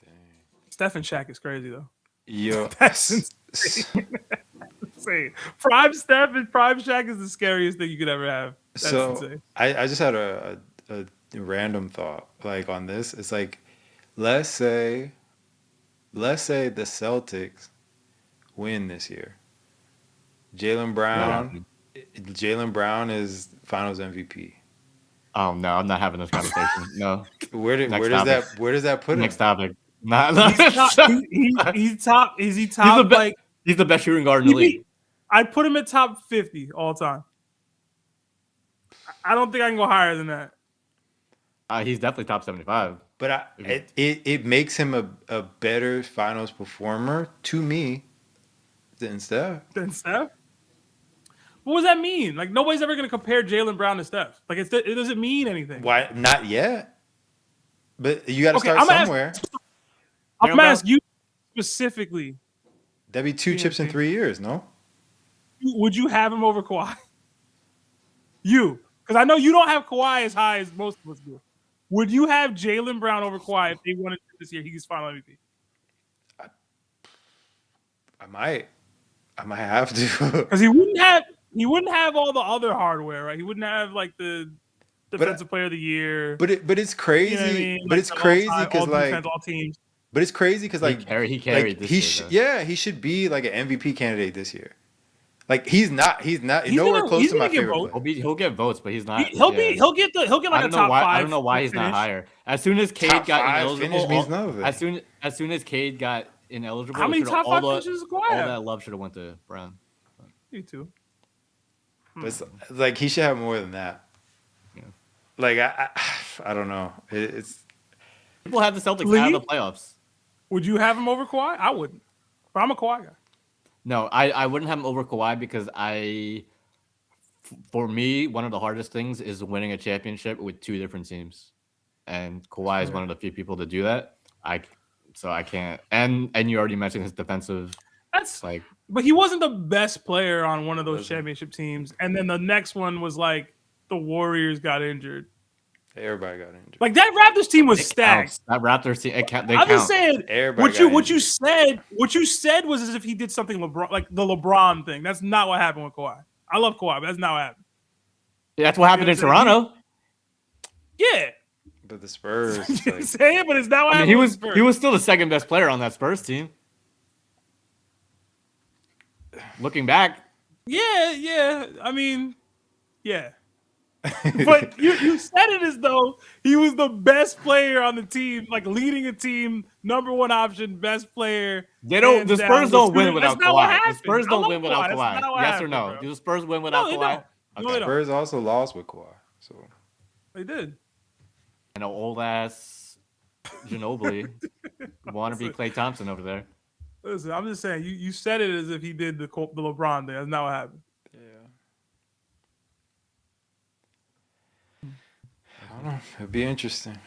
Dang. Steph and Shaq is crazy though. Yo, that's insane. Insane. Prime Steph and Prime Shaq is the scariest thing you could ever have. That's insane. I just had a random thought like on this. It's like, let's say the Celtics win this year. Jaylen Brown is Finals MVP. Oh no, I'm not having this conversation. No. Where does that put him? Next topic. He's top. Is he top? He's the best shooting guard in the league. I'd put him at top 50 all time. I don't think I can go higher than that. He's definitely top 75. But it makes him a better Finals performer to me than Steph. What does that mean? Like nobody's ever going to compare Jaylen Brown to Steph. Like it doesn't mean anything. Why not yet? But you got to start somewhere. I'm going to ask you specifically. That'd be 2 chips in 3 years, no? Would you have him over Kawhi? Because I know you don't have Kawhi as high as most of us do. Would you have Jaylen Brown over Kawhi if they wanted this year? He's final MVP. I might have to. Because he wouldn't have all the other hardware, right? He wouldn't have like the defensive player of the year. But it's crazy. You know what I mean? But it's crazy because like all teams. But it's crazy because like he carried this year. He should be like an MVP candidate this year. Like he's nowhere close to my favorite. He'll get votes, but he's not. He'll get like a top 5. I don't know why he's not higher. As soon as Cade got ineligible, means none of it. As soon as Cade got ineligible, how many top 5 finishes does Kawhi have? All that love should have went to Brown. Me too. But it's like he should have more than that. Yeah. Like I don't know. It's people have the Celtics out of the playoffs. Would you have him over Kawhi? I wouldn't. But I'm a Kawhi guy. No, I wouldn't have him over Kawhi because for me, one of the hardest things is winning a championship with 2 different teams. And Kawhi is one of the few people to do that. So I can't. And you already mentioned his defensive. That's like, but he wasn't the best player on one of those championship teams. And then the next one was like the Warriors got injured. Everybody got injured. Like that Raptors team was stacked. That Raptors team, I'm just saying. Everybody what you said was as if he did something LeBron, like the LeBron thing. That's not what happened with Kawhi. I love Kawhi, but that's not what happened. Yeah, that's what happened in Toronto. Yeah. But the Spurs. Like, saying, but it's not what happened. He was still the second best player on that Spurs team. Looking back. Yeah. I mean, yeah. But you said it as though he was the best player on the team, like leading a team, number one option, best player. The Spurs don't win without Kawhi. The Spurs don't win without Kawhi. Kawhi. Yes or no? Do the Spurs win without Kawhi? Okay. No, the Spurs also lost with Kawhi. So they did. And an old ass Ginobili want to be Klay Thompson over there. Listen, I'm just saying you said it as if he did the LeBron thing. That's not what happened. I don't know. It'd be interesting.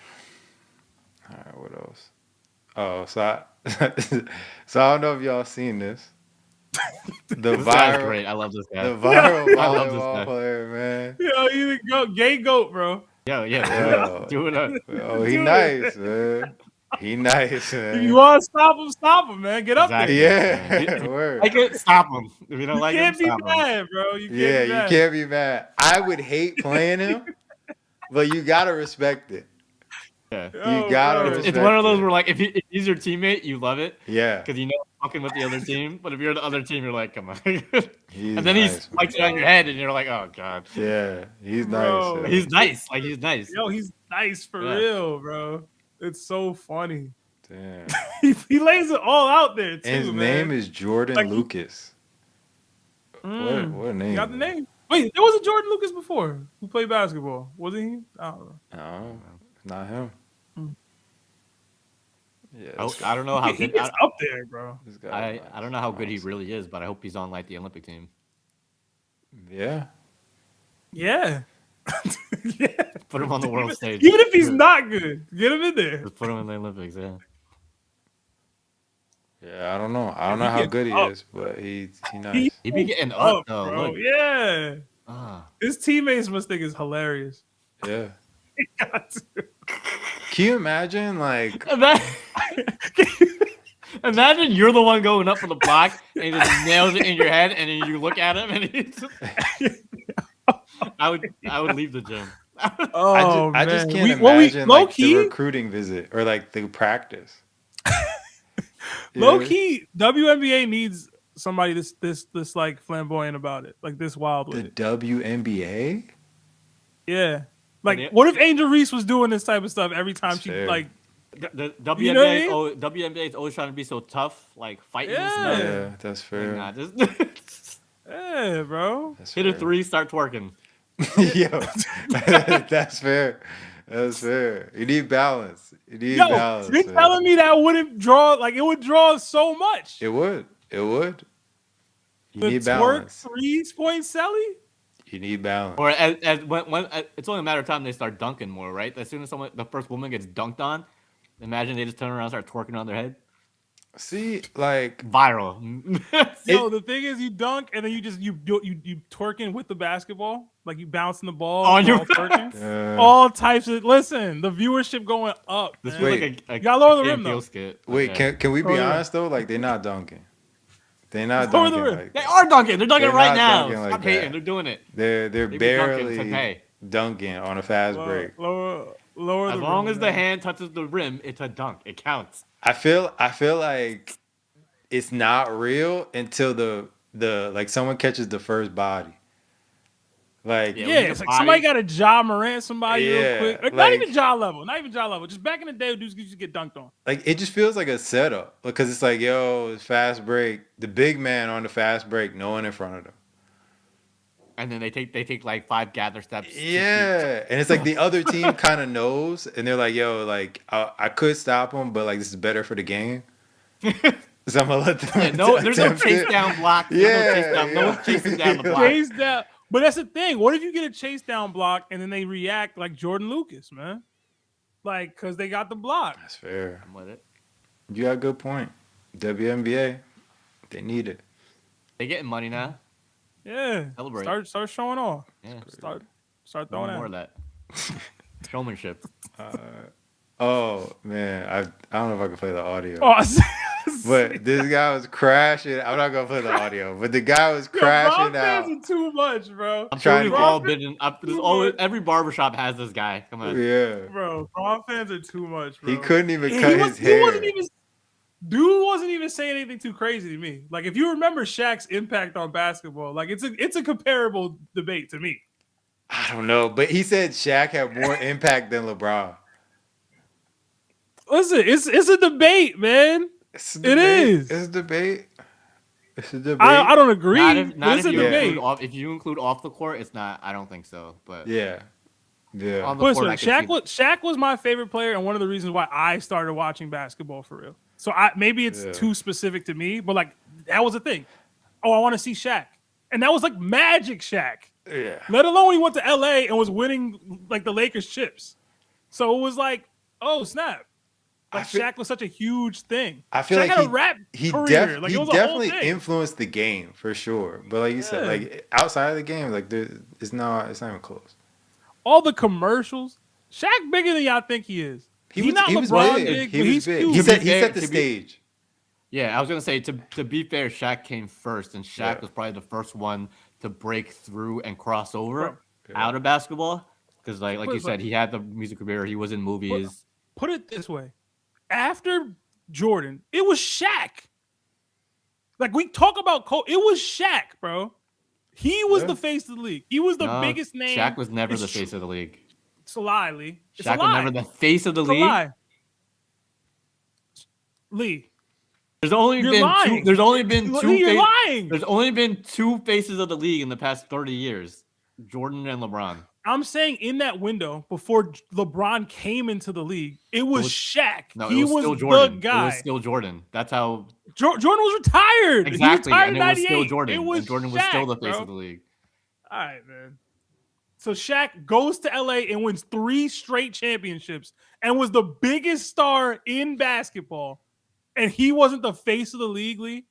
All right, what else? Oh, so I don't know if y'all seen this. This guy's great. I love this guy. The viral volleyball player, man. Yo, you the gay goat, bro. Yeah. Do it. Oh, he nice, man. He nice, man. If you want to stop him, man. Get up there. Yeah, word. I can't stop him. If you don't like him, stop him. You can't be mad, bro. You can't be mad. I would hate playing him, but you gotta respect it. Yeah, you gotta respect it's one of those where like if he's your teammate, you love it. Yeah, because you know fucking with the other team. But if you're the other team, you're like, come on. And then he spikes it on your head, and you're like, oh god. Yeah, he's nice. Yeah. He's nice. Like he's nice. Yo, he's nice for real, bro. It's so funny. Damn. he lays it all out there too. And his name is Jordan Lucas. What a name? You got the name. Wait, there was a Jordan Lucas before who played basketball, wasn't he? I don't know. No, not him. Yeah, I don't know how he gets up there, bro. I don't know how good he really is, but I hope he's on like the Olympic team. Yeah. Yeah. Put him on the world stage. Even if he's not good, get him in there. Just put him in the Olympics, yeah. Yeah, I don't know. I don't know how good he is, but he's nice. He be getting up, though. Bro. Look. Yeah. His teammates must think it's hilarious. Yeah. He got to. Can you imagine, like... Imagine you're the one going up for the block, and he just nails it in your head, and then you look at him, and he's just... I would leave the gym. I just can't imagine like the recruiting visit or like the practice. Low key, WNBA needs somebody this like flamboyant about it, like this wild with it. The WNBA? Yeah. Like, what if Angel Reese was doing this type of stuff every time she like? The WNBA, you know WNBA is always trying to be so tough, like fighting. Yeah, that's fair. Like, nah, yeah, bro. Hit a three, start twerking. Yo, that's fair. That's fair. You need balance. You need balance. You're telling me that wouldn't draw, like it would draw so much. It would. You need Twerk balance. 3-point Sally? You need balance. Or when it's only a matter of time they start dunking more, right? As soon as the first woman gets dunked on, imagine they just turn around and start twerking on their head. See, like viral. Yo, the thing is, you dunk and then you twerking with the basketball, like you bouncing the ball, twerking. All types of. Listen, the viewership going up. This feels like a you gotta lower the rim though. Wait, can we be honest though? Like they're not dunking. They're not dunking. Like, they are dunking. They're dunking right now. Stop hating. They're doing it. They're barely dunking on a fast break. Lower as long as the hand touches the rim, it's a dunk. It counts. I feel like it's not real until the like someone catches the first body. Like it's like somebody got a Ja Morant, somebody real quick. Like, not even Ja level. Just back in the day, dudes used to get dunked on. Like it just feels like a setup because it's like, yo, it's fast break. The big man on the fast break, no one in front of them. And then they take like 5 gather steps. Yeah, and it's like the other team kind of knows, and they're like, "Yo, like I could stop them, but like this is better for the game." So I'm gonna let them. There's no chase down block. No one's chasing down the block. Chase down, but that's the thing. What if you get a chase down block and then they react like Jordan Lucas, man? Like, cause they got the block. That's fair. I'm with it. You got a good point. WNBA, they need it. They getting money now. Yeah. Celebrate. Start showing off. Yeah. Start throwing more out. of that. Showmanship. Oh man, I don't know if I can play the audio. Oh, but this guy was crashing. I'm not gonna play the audio, but the guy was Yo, crashing Bron out. fans are too much, bro. I'm sure Trying we've to all get, been in. There's always every barbershop has this guy. Come on. yeah, Bro, Bron fans are too much, bro. he couldn't even cut his hair. Dude wasn't even saying anything too crazy to me. Like, if you remember Shaq's impact on basketball, like it's a comparable debate to me. I don't know, but he said Shaq had more impact than LeBron. Listen, it's a debate, man. It's a It debate. is. It's a debate. It's a debate. I don't agree. Not it's if a you debate. if you include off the court, it's not. I don't think so. But yeah. On the court, Shaq was my favorite player and one of the reasons why I started watching basketball for real. So maybe it's too specific to me, but like that was the thing. Oh, I want to see Shaq, and that was like magic Shaq. Yeah. Let alone he went to LA and was winning like the Lakers chips. So it was like, oh snap! Like Shaq was such a huge thing. I feel Shaq like had a rap career. Like, he it was definitely a whole thing. influenced the game for sure. But like you said, like outside of the game, like it's not even close. All the commercials. Shaq bigger than y'all think he is. He was big. He was big. Huge. He set the stage. Yeah, I was gonna say to be fair, Shaq came first, and Shaq was probably the first one to break through and cross over out of basketball. Because like you said, he had the music career. He was in movies. Put it this way: after Jordan, it was Shaq. Like we talk about Kobe, it was Shaq, bro. He was the face of the league. He was the biggest name. Shaq was never the face of the league. It's a lie, Lee. Shaq was never the face of the league. A lie. Lee. There's only been two. You're lying. There's only been two faces of the league in the past 30 years: Jordan and LeBron. I'm saying in that window before LeBron came into the league, it was Shaq. No, he was still Jordan. The guy. It was still Jordan. That's how Jordan was retired. Exactly, he retired and in it was 98. still Jordan. It was and Jordan Shaq, was still the face bro. of the league. All right, man. So Shaq goes to LA and wins 3 straight championships and was the biggest star in basketball. And he wasn't the face of the league, Lee.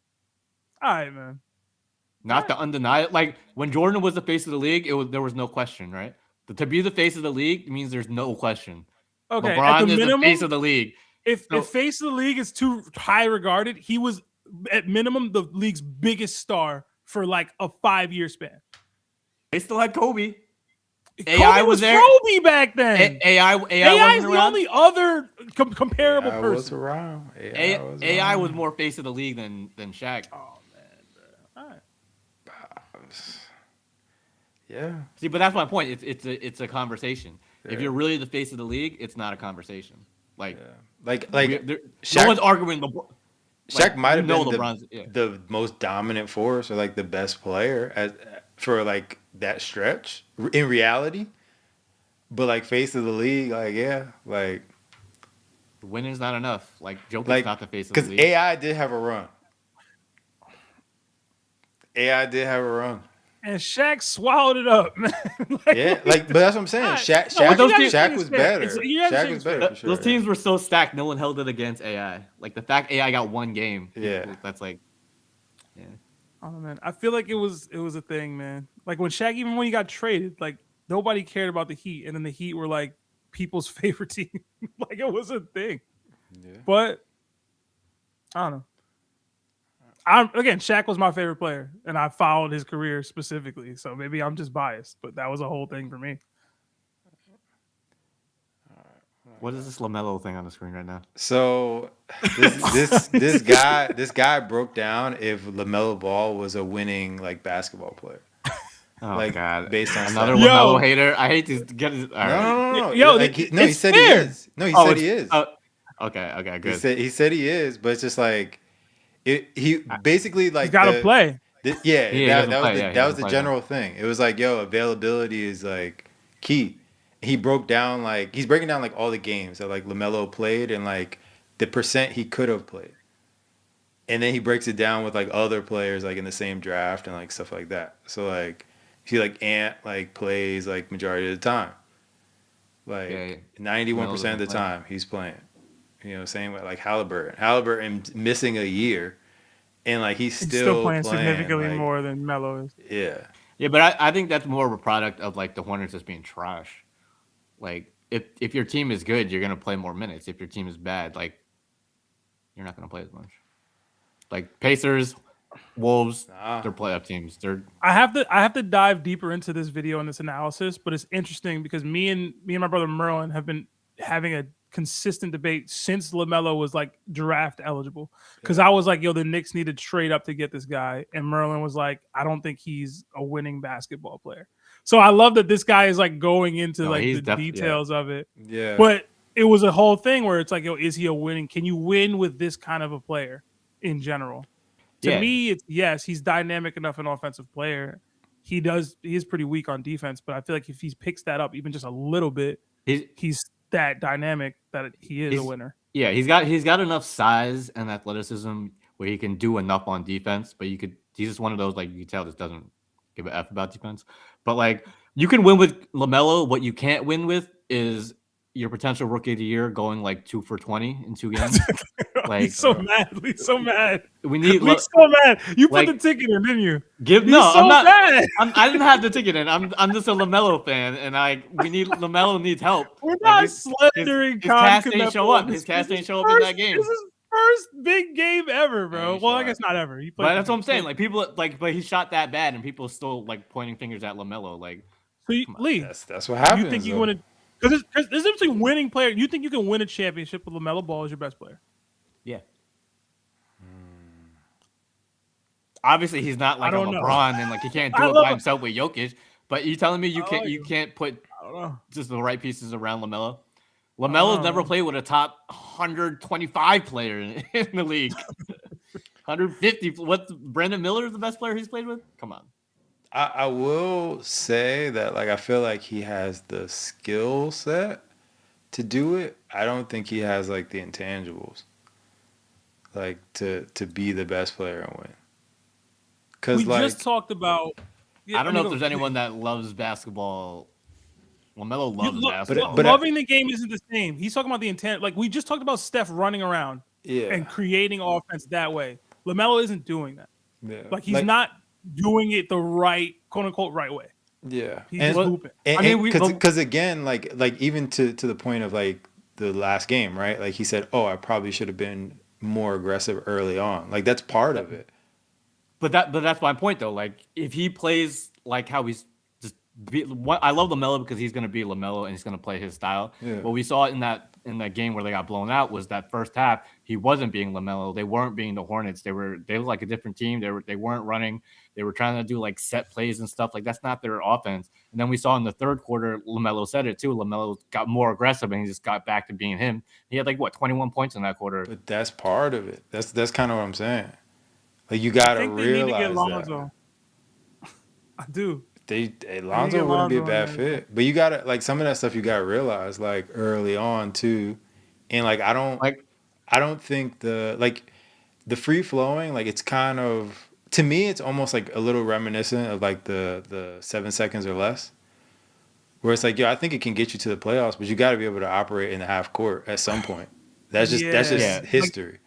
All right, man. Not the undeniable. Like when Jordan was the face of the league, there was no question, right? To be the face of the league means there's no question. Okay, LeBron is the face of the league. If face of the league is too high regarded, he was at minimum the league's biggest star for like a 5-year span. They still had Kobe. AI was there. Kobe back then. AI is the only other comparable AI person. Was around. AI was more face of the league than Shaq. Oh man, all right. Yeah. See, but that's my point. It's a conversation. Yeah. If you're really the face of the league, it's not a conversation. Like Shaq, no one's arguing. Shaq might have been the most dominant force or like the best player for like that stretch in reality. But like face of the league, like winning's not enough. Like Jokic's not the face of the league. Because AI did have a run. And Shaq swallowed it up, man. But that's what I'm saying. Shaq was better. Shaq was better for sure. Those teams were so stacked, no one held it against AI. Like the fact AI got one game. That's like, yeah. Oh man, I feel like it was a thing, man. Like when Shaq, even when he got traded, like nobody cared about the Heat, and then the Heat were like people's favorite team. Like it was a thing. Yeah. But I don't know. Again, Shaq was my favorite player, and I followed his career specifically. So maybe I'm just biased, but that was a whole thing for me. What is this LaMelo thing on the screen right now? So this guy broke down if LaMelo Ball was a winning like basketball player. Oh God! Based on another LaMelo hater. I hate to get it. No. Yo, he said fair. He is. No, he said he is. Okay, good. He said he is, but it's just like. He basically like he's got to play. That was the general thing. It was like, availability is like key. He's breaking down like all the games that like LaMelo played and like the percent he could have played. And then he breaks it down with like other players like in the same draft and like stuff like that. So like see like Ant like plays like majority of the time. Like 91% of the time he's playing. You know, same way like Halliburton missing a year, and like he's still still playing significantly like, more than Melo is. Yeah. Yeah, but I think that's more of a product of like the Hornets just being trash. Like if your team is good, you're gonna play more minutes. If your team is bad, like you're not gonna play as much. Like Pacers, Wolves, they're playoff teams. I have to dive deeper into this video and this analysis, but it's interesting because me and my brother Merlin have been having a consistent debate since LaMelo was like draft eligible. Because I was like, yo, the Knicks need to trade up to get this guy, and Merlin was like, I don't think he's a winning basketball player. So I love that this guy is like going into like the details of it. Yeah. But it was a whole thing where it's like, yo, is he a winning? Can you win with this kind of a player in general? To me, it's yes, he's dynamic enough an offensive player. He is pretty weak on defense, but I feel like if he picks that up even just a little bit, he's that dynamic that he is a winner. Yeah, he's got enough size and athleticism where he can do enough on defense, but he's just one of those like you can tell just doesn't give a F about defense. But like you can win with LaMelo. What you can't win with is your potential rookie of the year going like 2 for 20 in 2 games. Like he's so mad. He's so mad. We need. He's so mad. You put the ticket in, didn't you? I'm not. Mad. I didn't have the ticket in. I'm just a LaMelo fan, and LaMelo needs help. We're not slandering. His cast ain't show up. His cast ain't show up in that game. This is first big game ever, bro. Well, I guess not ever. But that's what I'm saying. Like people but he shot that bad, and people are still like pointing fingers at LaMelo. Like, so Lee, that's what happens. You think you want to? Because there's between winning player. You think you can win a championship with LaMelo Ball as your best player? Yeah. Obviously, he's not like a LeBron and like he can't do it by himself with Jokic. But you telling me you can't put just the right pieces around LaMelo? LaMelo's never played with a top 125 player in the league. 150. What's Brandon Miller is the best player he's played with? Come on. I will say that like I feel like he has the skill set to do it. I don't think he has like the intangibles like to be the best player and win. We just talked about. I don't know if there's anyone that loves basketball. LaMelo loves basketball. But loving the game isn't the same. He's talking about the intent. Like we just talked about Steph running around and creating offense that way. LaMelo isn't doing that. Yeah. Like he's not doing it the right, quote unquote, right way. Yeah. He's just hooping. Because again, like even to the point of like the last game, right? Like he said, "Oh, I probably should have been more aggressive early on." Like that's part of it. But that's my point though. Like if he plays like how he's I love LaMelo because he's going to be LaMelo and he's going to play his style. Yeah. What we saw in that game where they got blown out was that first half he wasn't being LaMelo. They weren't being the Hornets. They were like a different team. They weren't running. They were trying to do like set plays and stuff. Like that's not their offense. And then we saw in the third quarter, LaMelo said it too. LaMelo got more aggressive and he just got back to being him. He had like 21 points in that quarter. But that's part of it. That's kind of what I'm saying. Like you got to realize need to get Lonzo. I do. Lonzo wouldn't be a bad fit, but you gotta like some of that stuff you gotta realize like early on too, and like I don't think the free flowing like it's kind of to me it's almost like a little reminiscent of like the 7 seconds or less, where it's like I think it can get you to the playoffs, but you got to be able to operate in the half court at some point. That's just history.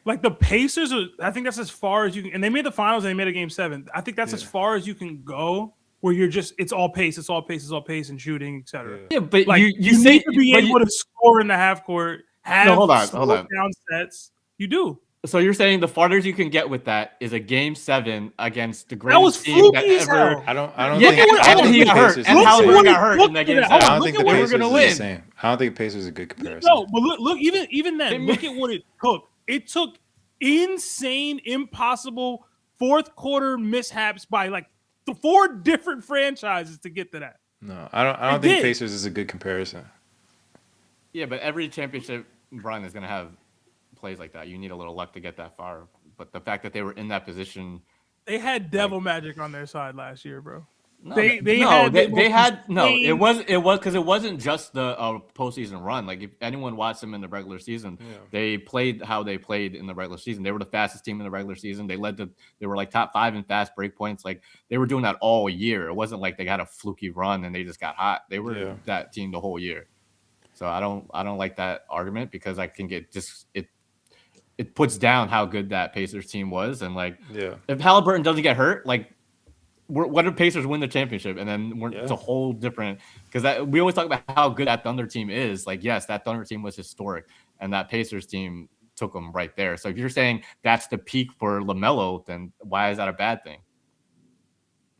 Like the Pacers, I think that's as far as you can. And they made the finals and they made a game 7. I think that's as far as you can go where you're just, it's all pace and shooting, etc. Yeah, but like, you need to be able to score in the half court, hold on. Down sets. You do. So you're saying the farthest you can get with that is a game 7 against the greatest team that ever. I don't think he got hurt. And Halliburton got hurt in that game 7. I don't think the Pacers are the same. I don't think Pacers is a good comparison. No, but look, even then, look at what it took. It took insane, impossible fourth quarter mishaps by like 4 different franchises to get to that. No, I don't think Pacers is a good comparison. Yeah, but every championship run is going to have plays like that. You need a little luck to get that far. But the fact that they were in that position, they had devil magic on their side last year, bro. No, it was because it wasn't just the postseason run. Like if anyone watched them in the regular season, they played how they played in the regular season. They were the fastest team in the regular season. They were like top 5 in fast break points. Like they were doing that all year. It wasn't like they got a fluky run and they just got hot. They were that team the whole year. So I don't like that argument because I think it puts down how good that Pacers team was, and like if Halliburton doesn't get hurt, like what if Pacers win the championship, and then it's a whole different because we always talk about how good that Thunder team is. Like yes, that Thunder team was historic, and that Pacers team took them right there. So if you're saying that's the peak for LaMelo, then why is that a bad thing?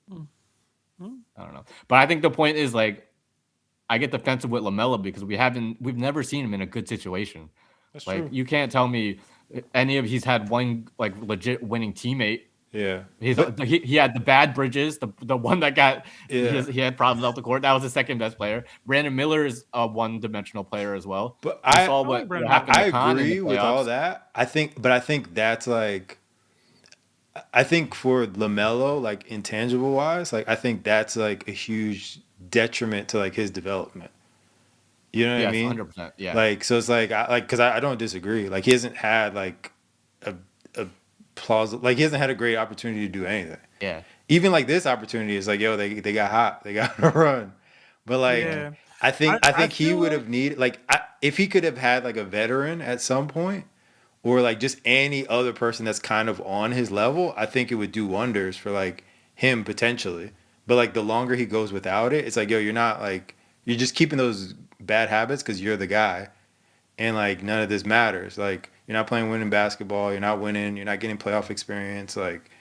I don't know, but I think the point is like I get defensive with LaMelo because we've never seen him in a good situation. That's like true. You can't tell me he's had one like legit winning teammate. Yeah, he had the bad Bridges, the one that got he had problems off the court. That was the second best player. Brandon Miller is a one-dimensional player as well. But I saw what happened. I agree with all that. I think that's like. I think for LaMelo, like intangible wise, like I think that's like a huge detriment to like his development. You know what I mean? 100%. Yeah. Like so, it's like because I don't disagree. Like he hasn't had like a plausible, like he hasn't had a great opportunity to do anything. Yeah. Even like this opportunity is like, yo, they got hot, they got to run. But like, I think he would have needed like if he could have had like a veteran at some point. Or like just any other person that's kind of on his level, I think it would do wonders for like him potentially. But like the longer he goes without it, it's like, yo, you're not like, you're just keeping those bad habits because you're the guy. And like none of this matters. Like you're not playing winning basketball, you're not winning, you're not getting playoff experience. Like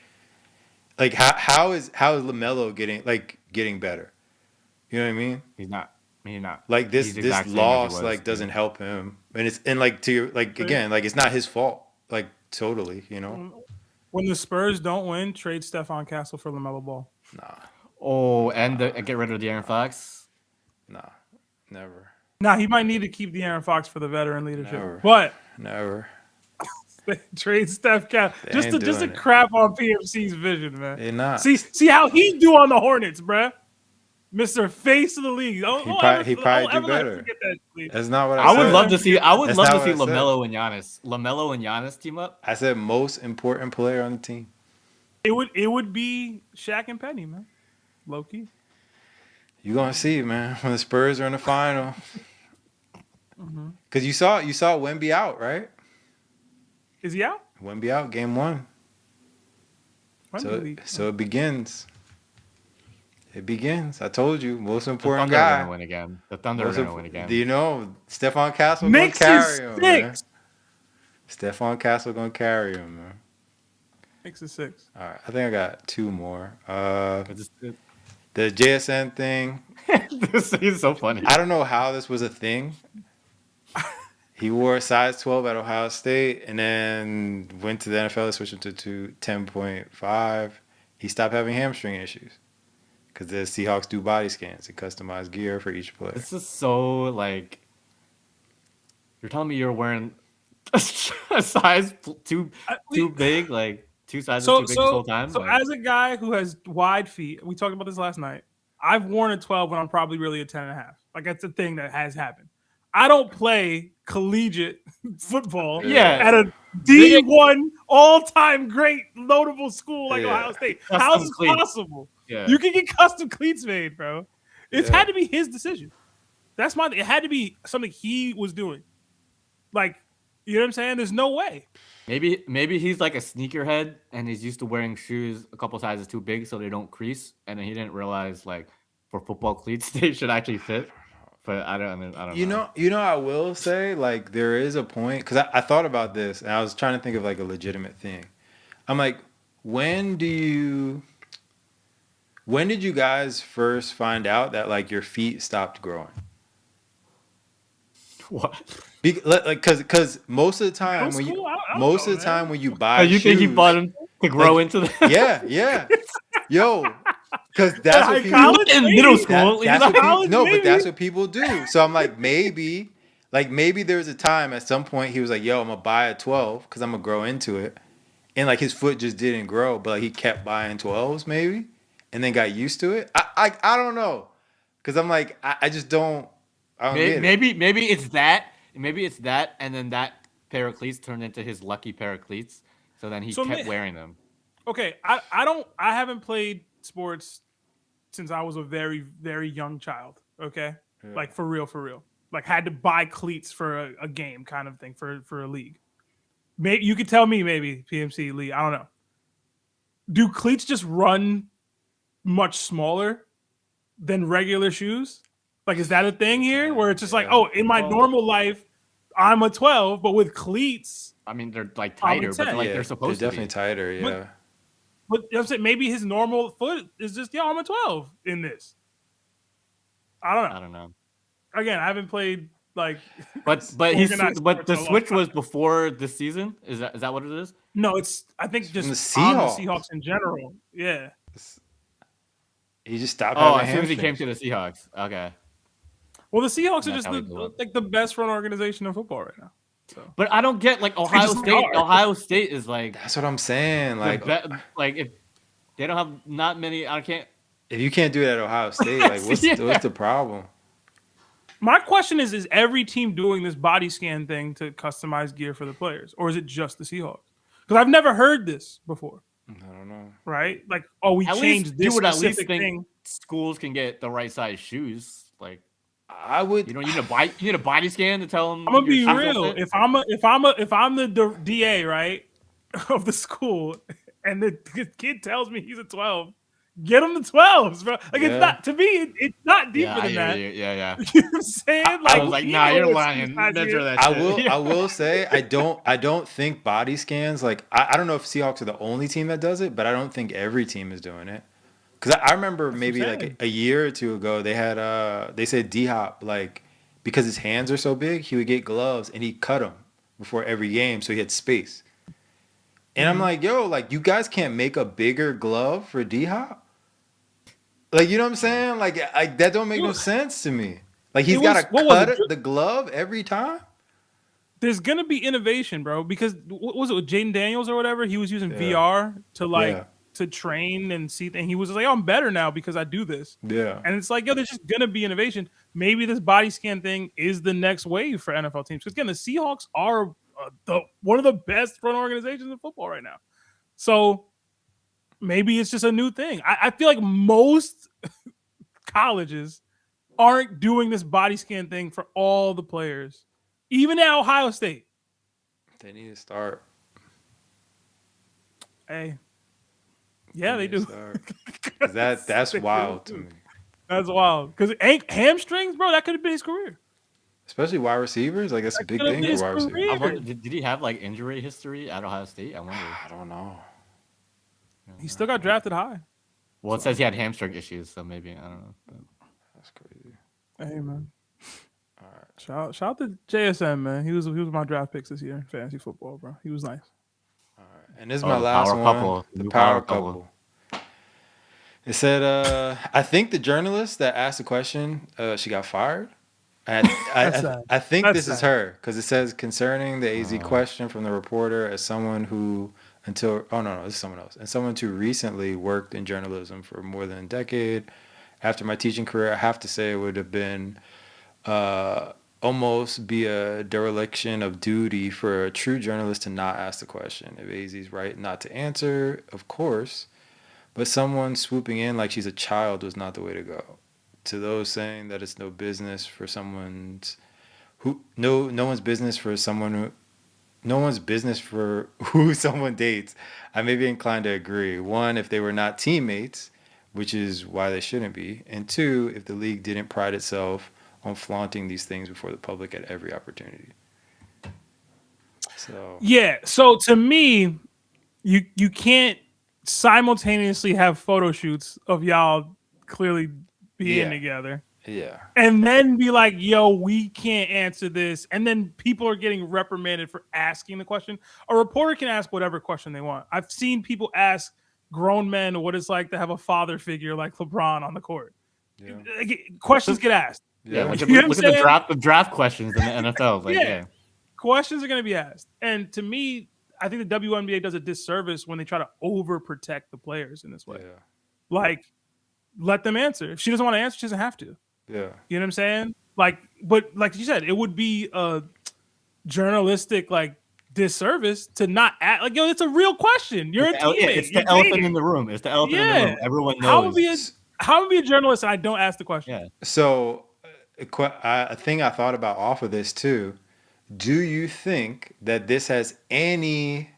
how is LaMelo getting better? You know what I mean? He's not. Like this loss like doesn't help him, and like to your like again like it's not his fault like totally, you know. When the Spurs don't win, trade Stephon Castle for LaMelo Ball. Nah. Oh, and get rid of De'Aaron Fox. Nah, never. Nah, he might need to keep De'Aaron Fox for the veteran leadership, but never. Trade Steph Castle just to crap on PFC's vision, man. They're not. See how he do on the Hornets, bruh. Mr. Face of the league. He probably do better. That's not what I said. I would love to see LaMelo and Giannis team up. I said most important player on the team. It would be Shaq and Penny, man. Low key. You gonna see, man, when the Spurs are in the final. Because you saw Wemby out, right? Is he out? Wemby out, game 1. So it begins. It begins. I told you, most important guy. The Thunder are gonna win again. Do you know Stephon Castle gonna carry him, man? Stephon Castle gonna carry him, man. Knicks is 6. All right, I think I got 2 more. The JSN thing. This is so funny. I don't know how this was a thing. He wore a size 12 at Ohio State and then went to the NFL, switched him to 10.5. He stopped having hamstring issues. Because the Seahawks do body scans and customized gear for each player. This is so like you're telling me you're wearing a size too big, like 2 sizes too big this whole time. So as a guy who has wide feet, we talked about this last night. I've worn a 12 when I'm probably really a 10.5. Like that's a thing that has happened. I don't play collegiate football at a D1 all-time great notable school like Ohio State. How is this possible? Yeah. You can get custom cleats made, bro. It's had to be his decision. It had to be something he was doing. Like, you know what I'm saying? There's no way. Maybe he's like a sneakerhead and he's used to wearing shoes a couple sizes too big so they don't crease, and then he didn't realize like for football cleats they should actually fit. But I don't know. You know, I will say like there is a point because I thought about this and I was trying to think of like a legitimate thing. I'm like, when did you guys first find out that like your feet stopped growing? What? Because most of the time when you buy you shoes, think he bought them to grow into them? Yeah. Yo. Because that's what people in middle school. But that's what people do. So I'm like, maybe there was a time at some point he was like, "Yo, I'm gonna buy a 12 because I'm gonna grow into it," and like his foot just didn't grow, but like, he kept buying 12s maybe, and then got used to it. I don't know, because I'm like, I just don't. I don't get it. Maybe it's that. Maybe it's that, and then that pair of cleats turned into his lucky pair of cleats. So then he kept wearing them. Okay, I haven't played sports since I was a very, very young child. Okay, like for real. like had to buy cleats for a game kind of thing for a league. Maybe you could tell me, maybe PMC league. I don't know. Do cleats just run much smaller than regular shoes? Like, is that a thing here where it's just like, oh, in my normal life, I'm a 12, but with cleats, I mean, they're like tighter, but they're supposed to be. They're definitely tighter, yeah. But I'm saying maybe his normal foot is just, I'm a 12 in this. I don't know. Again, I haven't played but the switch was before this season. Is that what it is? No, it's I think just the Seahawks in general. Yeah. He just stopped. As soon as he came to the Seahawks. Okay. Well, the Seahawks are just the best run organization in football right now. So. But I don't get Ohio State. Ohio State is that's what I'm saying. If they don't have not many, If you can't do it at Ohio State, what's the problem? My question is every team doing this body scan thing to customize gear for the players, or is it just the Seahawks? Because I've never heard this before. I don't know. Right? We changed this specific thing. Schools can get the right size shoes. I would. You need a body scan to tell them. I'm gonna be real. If I'm the DA, right, of the school, and the kid tells me he's a 12, get him the 12s, bro. It's not, to me, it's not deeper than that. Yeah. You know what I'm saying? I was nah, you're lying. Measure that shit. I will say I don't think body scans, I don't know if Seahawks are the only team that does it, but I don't think every team is doing it. Because I remember maybe a year or two ago, they had they said D-Hop, because his hands are so big, he would get gloves and he'd cut them before every game so he had space. And I'm like, yo, you guys can't make a bigger glove for D-Hop? You know what I'm saying? That don't make no sense to me. He's got to cut the glove every time? There's going to be innovation, bro, because what was it with Jaden Daniels or whatever? He was using VR to train and see, and he was like, I'm better now because I do this. Yeah. And it's there's just going to be innovation. Maybe this body scan thing is the next wave for NFL teams. Because again, the Seahawks are one of the best front organizations in football right now. So maybe it's just a new thing. I feel like most colleges aren't doing this body scan thing for all the players. Even at Ohio State. They need to start. Hey. Yeah, they do. That's wild to me. That's wild. Because hamstrings, bro, that could have been his career. Especially wide receivers. That's a big thing for wide receivers. Did he have injury history at Ohio State? I wonder. I don't know. He still got drafted high. Well, it says he had hamstring issues, so maybe I don't know. But. That's crazy. Hey, man. All right. Shout out to JSN, man. He was my draft picks this year in fantasy football, bro. He was nice. All right. And this is my last one. The power couple. It said, I think the journalist that asked the question, she got fired. I think this is her because it says concerning the AZ question from the reporter as someone who this is someone else. And someone who recently worked in journalism for more than a decade. After my teaching career, I have to say it would have been almost be a dereliction of duty for a true journalist to not ask the question. If AZ's right not to answer, of course, but someone swooping in like she's a child was not the way to go. To those saying that it's no business for who someone dates, I may be inclined to agree. One, if they were not teammates, which is why they shouldn't be, and two, if the league didn't pride itself on flaunting these things before the public at every opportunity. So to me, you can't simultaneously have photo shoots of y'all clearly being together. Yeah. And then be like, yo, we can't answer this. And then people are getting reprimanded for asking the question. A reporter can ask whatever question they want. I've seen people ask grown men what it's like to have a father figure like LeBron on the court. Yeah. Questions get asked. Yeah, look at the draft questions in the NFL. Questions are going to be asked. And to me, I think the WNBA does a disservice when they try to overprotect the players in this way. Yeah. Let them answer. If she doesn't want to answer, she doesn't have to. Yeah. You know what I'm saying? But like you said, it would be a journalistic disservice to not ask. It's a real question. You're a teammate. It's the elephant in the room. It's the elephant in the room. Everyone knows. How would be a journalist and I don't ask the question? Yeah. So a thing I thought about off of this too. Do you think that this has any?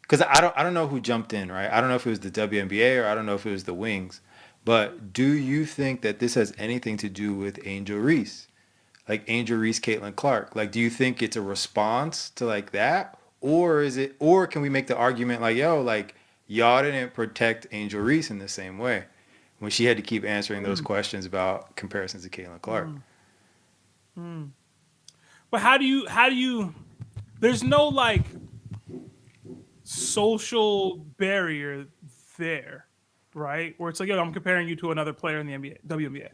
Because I don't know who jumped in, right? I don't know if it was the WNBA or I don't know if it was the Wings, but do you think that this has anything to do with Angel Reese, like Angel Reese, Caitlin Clark? Like, do you think it's a response to like that, or is it, or can we make the argument like, yo, like y'all didn't protect Angel Reese in the same way when she had to keep answering those questions about comparisons to Caitlin Clark? But how do you? There's no like social barrier there, right? Where it's like, yo, I'm comparing you to another player in the NBA, WNBA,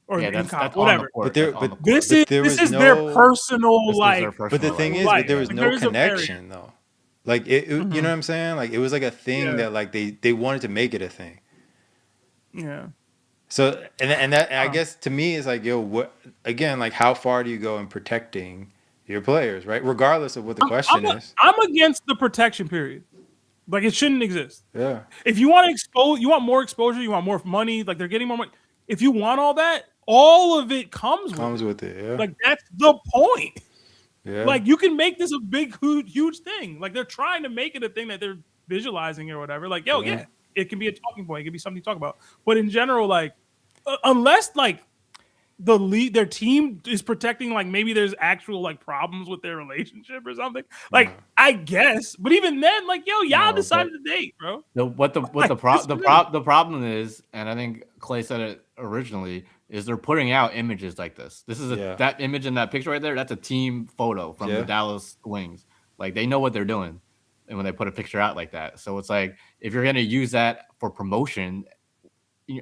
or that's whatever. This is their personal like. But the thing is, but there was no connection though. Like it, you know what I'm saying? Like it was like a thing that like they wanted to make it a thing. Yeah. So and that I guess to me is like, yo, what again? Like how far do you go in protecting your players, right? Regardless of what the question is. I'm against the protection period. Like it shouldn't exist. Yeah. If you want to expose, you want more exposure, you want more money. Like they're getting more money. If you want all that, all of it comes with it. Yeah. Like that's the point. Yeah. Like you can make this a big, huge thing. Like they're trying to make it a thing that they're visualizing or whatever. Like, yo, yeah, it can be a talking point. It can be something to talk about. But in general, like, unless like their team is protecting, like maybe there's actual like problems with their relationship or something. Like I guess, but even then, like, yo, y'all decided to date, bro. The problem is, and I think Clay said it originally, is they're putting out images like this. This is that image in that picture right there. That's a team photo from the Dallas Wings. Like they know what they're doing, and when they put a picture out like that, so it's like if you're gonna use that for promotion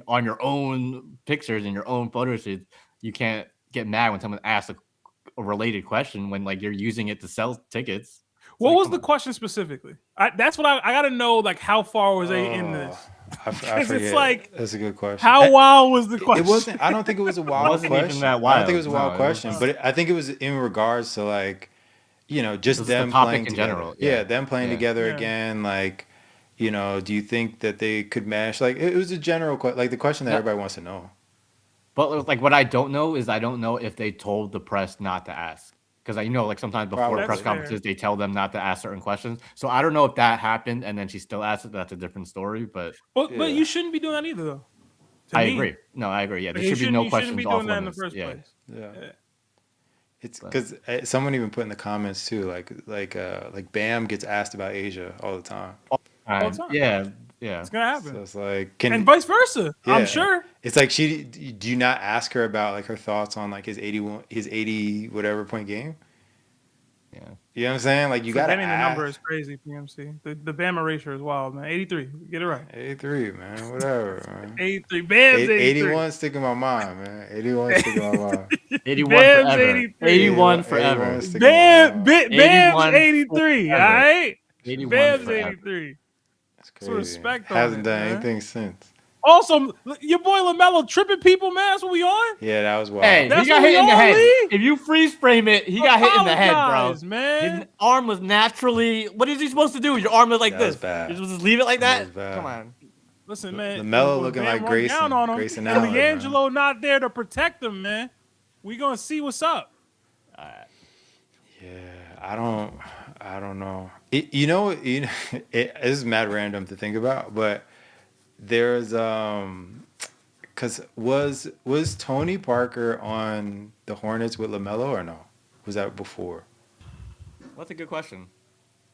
on your own pictures and your own photo shoots, you can't get mad when someone asks a related question when like you're using it to sell tickets. What was the question specifically? That's what I got to know. Like, how far was they in this? I forget. It's like, that's a good question. How wild was the question? It wasn't. I don't think it was a wild question. Even that wild. I don't think it was a wild question, but I think it was in regards to like, you know, just them playing together. General. Yeah, them playing together again. Like, you know, do you think that they could mesh? Like, it was a general question, like the question that everybody wants to know. But like what I don't know is I don't know if they told the press not to ask. Because you know, like sometimes before press conferences, they tell them not to ask certain questions. So I don't know if that happened and then she still asked it. That's a different story. But you shouldn't be doing that either, though. I agree. No, I agree. Yeah, there should be no questions. You shouldn't be doing that in the first place. Yeah. It's because someone even put in the comments too, like Bam gets asked about Asia all the time. All the time. Yeah. It's gonna happen. So it's like, and vice versa. Yeah. I'm sure. It's like do you not ask her about like her thoughts on like his 80 whatever point game? Yeah, you know what I'm saying? Like you got to. The number is crazy. PMC. The Bama ratio is wild, man. 83. Get it right. 83, man. Whatever, man. 83. Bam's 83. 81 sticking in my mind, man. 81 sticking in my mind. 81 forever. 83. 81 forever. Bam's 83. All right. Bam's 83. Crazy. Respect hasn't done anything since. Also, your boy LaMelo tripping people, man. That's what we on. Yeah, that was wild. Hey, he got hit in the head. If you freeze frame it, he got hit in the head, bro. Man. His arm was naturally. What is he supposed to do? Your arm is like that this. Was bad. You're supposed to just leave it like that. Come on. Listen, man. LaMelo looking like Grayson. Grayson Allen. D'Angelo not there to protect him, man. We gonna see what's up. Yeah, I don't know. This is mad random to think about, but there's because was Tony Parker on the Hornets with LaMelo or no? Was that before? That's a good question.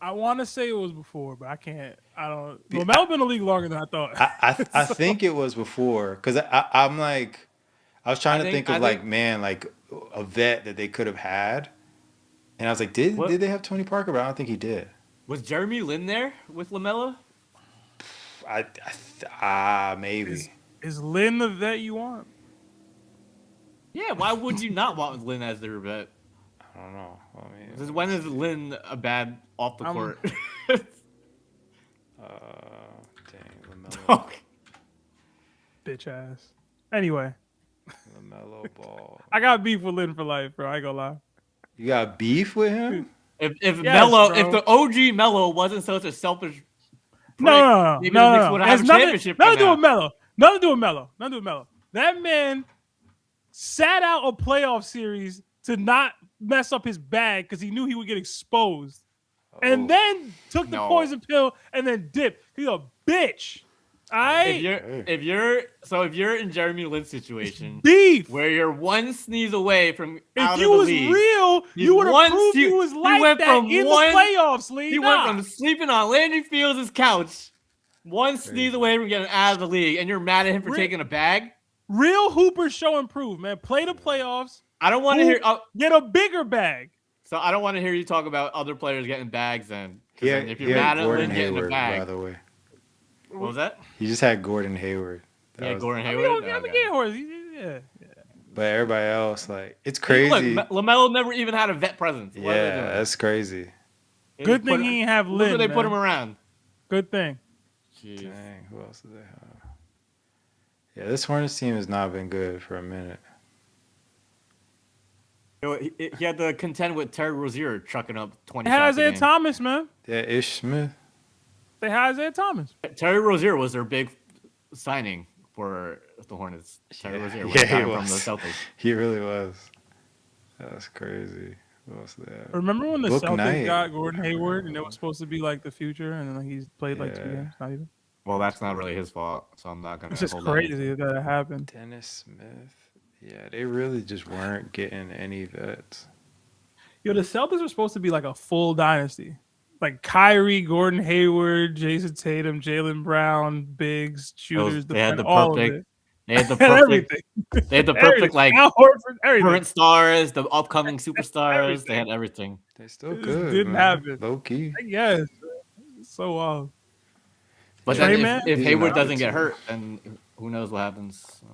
I want to say it was before, but I can't. I don't. LaMelo been in the league longer than I thought. I think it was before because I'm like I was trying to think of like a vet that they could have had. And I was like, did they have Tony Parker? But I don't think he did. Was Jeremy Lin there with LaMelo? Maybe. Is Lin the vet you want? Yeah, why would you not want Lin as their vet? I don't know. I mean, when is Lin a bad off the court? Dang, LaMelo. Bitch ass. Anyway. LaMelo Ball. I got beef with Lin for life, bro. I ain't gonna lie. You got beef with him? If Melo, if the OG Melo wasn't such a selfish prick, no. maybe the Knicks would have a championship. Nothing to do with Melo. Nothing to do with Melo. That man sat out a playoff series to not mess up his bag because he knew he would get exposed, and then took the poison pill and then dipped. He's a bitch. If you're in Jeremy Lin's situation, beef, where you're one sneeze away from out of the league. If you was real, you would have proved you was like that in the playoffs, Lee. He went from sleeping on Landry Fields' couch, one sneeze away from getting out of the league, and you're mad at him for taking a bag? Real hoopers show and prove, man. Play the playoffs. I don't want to hear get a bigger bag. So I don't want to hear you talk about other players getting bags then. Then if you're mad at Lynn getting a bag. By the way. What was that? He just had Gordon Hayward. Gordon Hayward. Yeah. But everybody else, like, it's crazy. Look, LaMelo never even had a vet presence. Yeah, that's crazy. Good thing he ain't have Lynn. Look where they put him around. Good thing. Jeez. Dang, who else did they have? Yeah, this Hornets team has not been good for a minute. He had to contend with Terry Rozier chucking up 20 shots. Isaiah Thomas, man. Yeah, Ish Smith. They had Isaiah Thomas. Terry Rozier was their big signing for the Hornets. Terry Rozier he was. From the Celtics. He really was. That's crazy. Who else did they have? Remember when the Celtics got Gordon Hayward and it was supposed to be like the future, and then he's played like 2 games? Not even. Well, that's not really his fault, so I'm not gonna. It's just crazy that it happened. Dennis Smith. Yeah, they really just weren't getting any vets. Yo, the Celtics were supposed to be like a full dynasty. Like Kyrie, Gordon Hayward, Jason Tatum, Jaylen Brown, bigs, shooters. They had the all perfect. Of it. They had the perfect. They had the perfect like current stars, the upcoming superstars. They had everything. They still good. Didn't happen. Low key. Yes. So wild. But then if Hayward doesn't get hurt, then who knows what happens? So.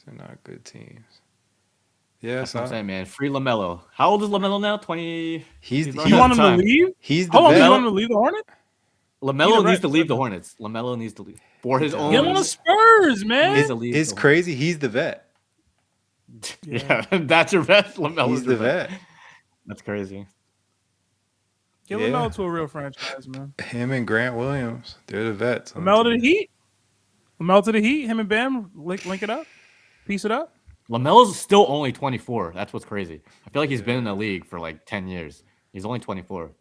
They're not good teams. Yeah, that's what I'm saying, man. Free LaMelo. How old is LaMelo now? 20. You want him to leave? He's the vet. You want him to leave the Hornets? LaMelo needs to leave the Hornets. LaMelo needs to leave for his own. Get him on the Spurs, man. It's crazy. He's the vet. Yeah, that's your vet. LaMelo's the vet. That's crazy. Get LaMelo to a real franchise, man. Him and Grant Williams, they're the vets. LaMelo to the Heat. LaMelo to the Heat. Him and Bam link it up, piece it up. LaMelo's still only 24. That's what's crazy. I feel like he's been in the league for like 10 years. He's only 24.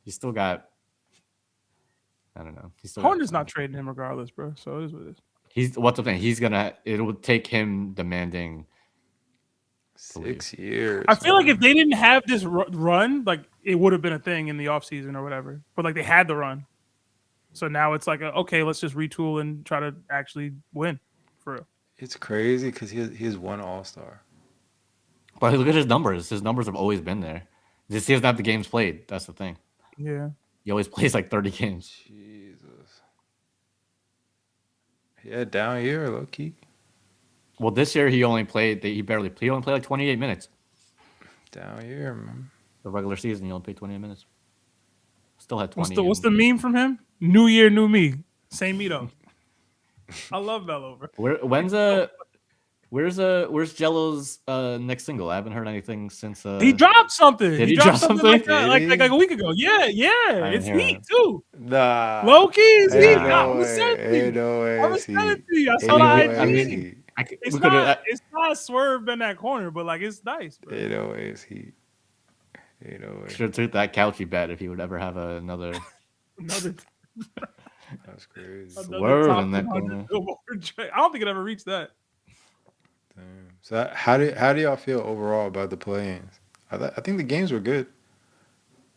He's still got. I don't know. Hornets not trading him regardless, bro. So it is what it is. What's the thing? It would take him demanding 6 years. I feel like if they didn't have this run, like it would have been a thing in the offseason or whatever. But like they had the run. So now it's like, okay, let's just retool and try to actually win for real. It's crazy because he's one All-Star. But look at his numbers. His numbers have always been there. Just he doesn't have the games played. That's the thing. Yeah. He always plays like 30 games. Jesus. Yeah, down year, low key. Well, this year he only played like 28 minutes. Down year, man. The regular season, he only played 28 minutes. Still had 20. What's the meme from him? New year, new me. Same me though. I love Melo, bro. Where's Jello's next single? I haven't heard anything since. He dropped something. Did he drop something like a week ago? Yeah. It's Heat too. Nah. Low key, it's Heat. No way. I was telling to you. I saw the IG. It's not swerved in that corner, but like it's nice, bro. Ain't no way it's Heat. Ain't no way. Should have took that couchy bet if he would ever have another. That's crazy. Swerve in that corner. I don't think it ever reached that. Damn. So how do y'all feel overall about the play-ins? I think the games were good.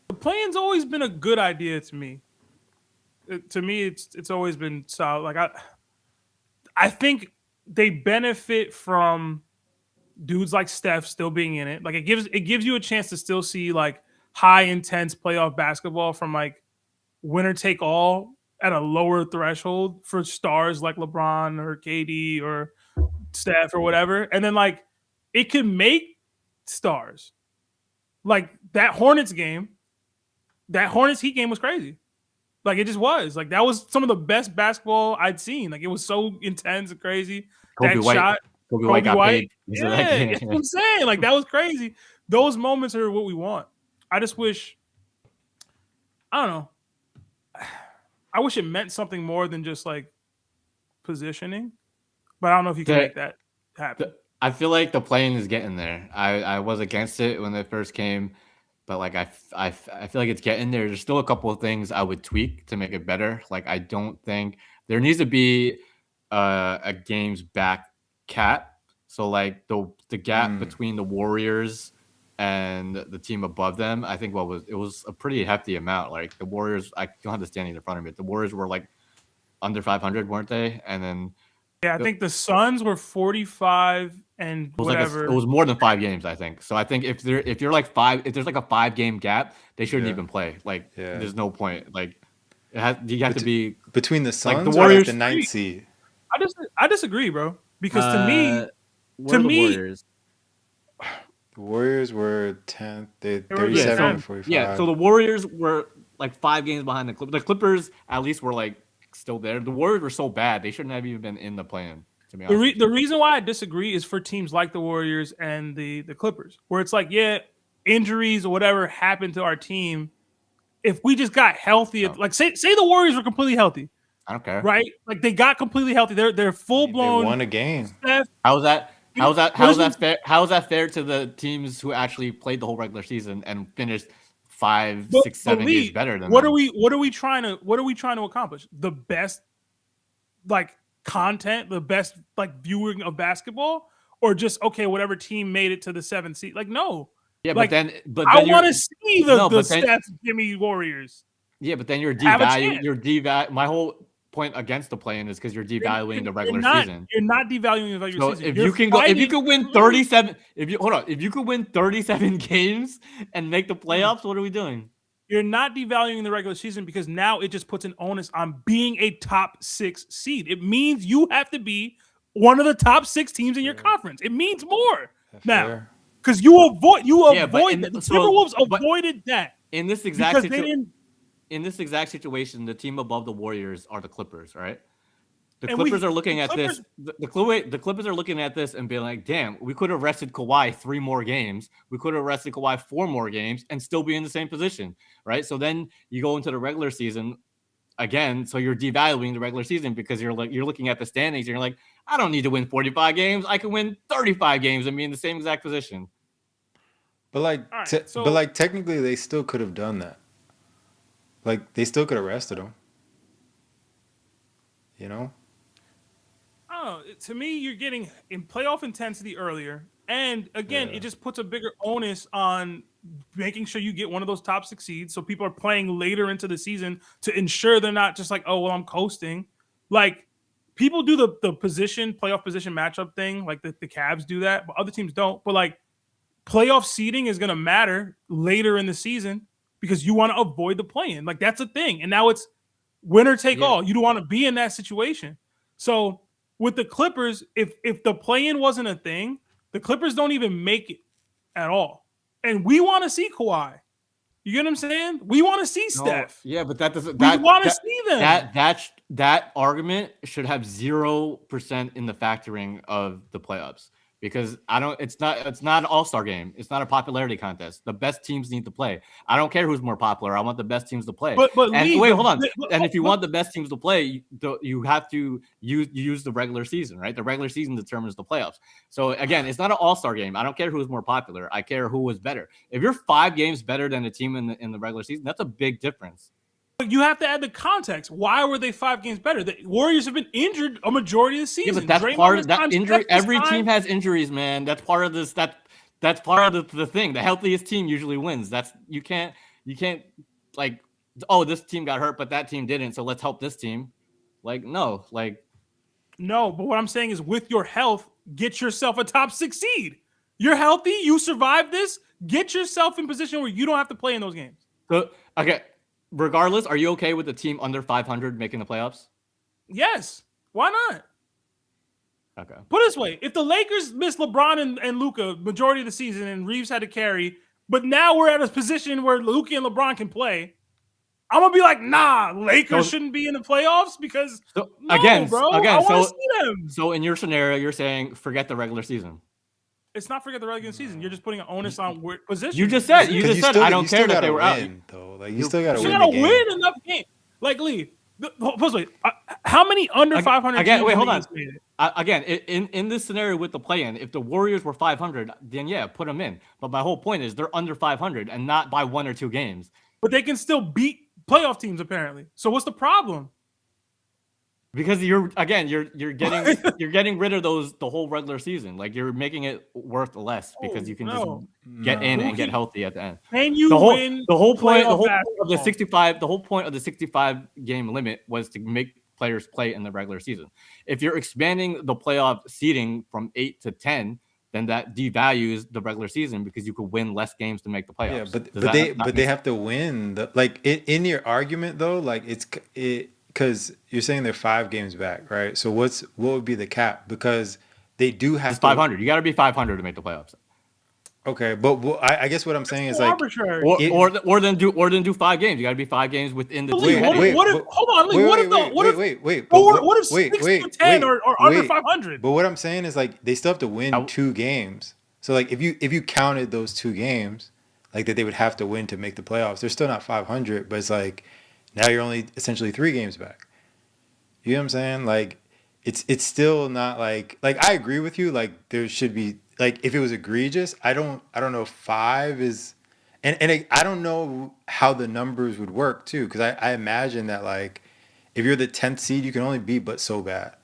The play-in's always been a good idea to me. It's always been solid. Like I think they benefit from dudes like Steph still being in it. Like it gives you a chance to still see like high intense playoff basketball from like winner take all at a lower threshold for stars like LeBron or KD or Steph or whatever. And then like it can make stars. Like that Hornets Heat game was crazy. Like it just was. Like that was some of the best basketball I'd seen. Like it was so intense and crazy. Kobe White got paid. Yeah, that's what I'm saying. Like that was crazy. Those moments are what we want. I just wish, I don't know. I wish it meant something more than just like positioning. But I don't know if you can make that. happen. I feel like the play-in is getting there. I was against it when it first came, but like I feel like it's getting there. There's still a couple of things I would tweak to make it better. Like I don't think there needs to be a games back cap. So like the gap between the Warriors and the team above them, I think it was a pretty hefty amount. Like the Warriors, I don't have the standings in front of me. The Warriors were like under 500, weren't they? And then I think the Suns were 45 and whatever. It was more than 5 games, I think. So I think if there's like a 5-game gap, they shouldn't even play. Like there's no point. Like you have to be between the Suns, like the Warriors, or the 9th seed. I disagree, bro. Because to me, Warriors. The Warriors were 10th. They 37 and 45. Yeah, so the Warriors were like 5 games behind the Clippers. The Clippers at least were like still there. The Warriors were so bad they shouldn't have even been in the play-in. To be honest, the reason why I disagree is for teams like the Warriors and the Clippers, where it's like, injuries or whatever happened to our team. If we just got healthy, like say the Warriors were completely healthy, I don't care. Right? Like they got completely healthy. They're full blown. They won a game. How's that fair to the teams who actually played the whole regular season and finished 5, 6, 7 games better than what them? What are we trying to accomplish? The best like content, the best like viewing of basketball, or just whatever team made it to the 7th seed? Like no. Yeah, like, but then I want to see the Steph Jimmy Warriors. Yeah, but then you're devaluing. My whole point against the play-in is because you're devaluing the regular season. You're not devaluing the regular season. If you could win 37, if you could win 37 games and make the playoffs, what are we doing? You're not devaluing the regular season because now it just puts an onus on being a top 6 seed. It means you have to be one of the top 6 teams in your conference. It means more now because you avoid the Timberwolves avoided that in this exact situation. In this exact situation, the team above the Warriors are the Clippers, right? The Clippers are looking at this. The Clippers are looking at this and being like, "Damn, we could have rested Kawhi 3 more games. We could have rested Kawhi 4 more games and still be in the same position, right?" So then you go into the regular season again. So you're devaluing the regular season because you're looking at the standings and you're like, "I don't need to win 45 games. I can win 35 games and be in the same exact position." But technically, they still could have done that. Like, they still could have rested him. You know? Oh, to me, you're getting in playoff intensity earlier. And again, it just puts a bigger onus on making sure you get one of those top 6 seeds. So people are playing later into the season to ensure they're not just like, oh, well, I'm coasting. Like, people do the playoff position matchup thing. Like, the Cavs do that, but other teams don't. But, like, playoff seeding is going to matter later in the season because you want to avoid the play-in. Like, that's a thing. And now it's winner take all. You don't want to be in that situation. So with the Clippers, if the play-in wasn't a thing, the Clippers don't even make it at all. And we want to see Kawhi. You get what I'm saying? We want to see Steph. Yeah, but that doesn't. We want to see them. That argument should have 0% in the factoring of the playoffs. Because it's not an all-star game. It's not a popularity contest. The best teams need to play. I don't care who's more popular. I want the best teams to play. Hold on. And if you want the best teams to play, you have to use the regular season, right? The regular season determines the playoffs. So again, it's not an all-star game. I don't care who's more popular. I care who was better. If you're 5 games better than a team in the regular season, that's a big difference. You have to add the context. Why were they 5 games better? The Warriors have been injured a majority of the season. Yeah, but that's part of that injury. Every team has injuries, man. That's part of this. That's part of the thing. The healthiest team usually wins. That's you can't like, oh, this team got hurt, but that team didn't. So let's help this team. No. But what I'm saying is, with your health, get yourself a top 6 seed. You're healthy. You survive this. Get yourself in position where you don't have to play in those games. So okay. Regardless, are you okay with the team under 500 making the playoffs? Yes. Why not? Okay. Put it this way. If the Lakers missed LeBron and Luka majority of the season and Reeves had to carry, but now we're at a position where Luka and LeBron can play, I'm going to be like, nah, Lakers shouldn't be in the playoffs because I want to see them. So in your scenario, you're saying forget the regular season. It's not forget the regular season. You're just putting an onus on position. You just said I don't care that they were out. Though. Like, you still got to win. You got to win enough games. Like, Lee, How many under 500 again? teams Wait, in hold the on. East made it? Again, in this scenario with the play-in, if the Warriors were 500, then yeah, put them in. But my whole point is they're under 500 and not by 1 or 2 games. But they can still beat playoff teams apparently. So what's the problem? Because you're getting rid of the whole regular season. Like you're making it worth less because you can just get in and get healthy at the end. Can you win the whole point of the 65 game limit was to make players play in the regular season. If you're expanding the playoff seeding from 8 to 10, then that devalues the regular season because you could win less games to make the playoffs. Yeah, but they have to win in your argument though, like it because you're saying they're 5 games back, right? So what would be the cap? Because they do have 500. You got to be 500 to make the playoffs. Okay, but I guess what I'm saying is like arbitrary. Or then do 5 games. You got to be 5 games within the. What if 6 to 10 are under 500? But what I'm saying is like they still have to win 2 games. So like if you counted those 2 games, like that they would have to win to make the playoffs. They're still not 500, but it's like now you're only essentially 3 games back. You know what I'm saying? Like it's still not like I agree with you. Like there should be like if it was egregious, I don't know if 5 is, and I don't know how the numbers would work too because I imagine that like if you're the 10th seed, you can only beat but so bad.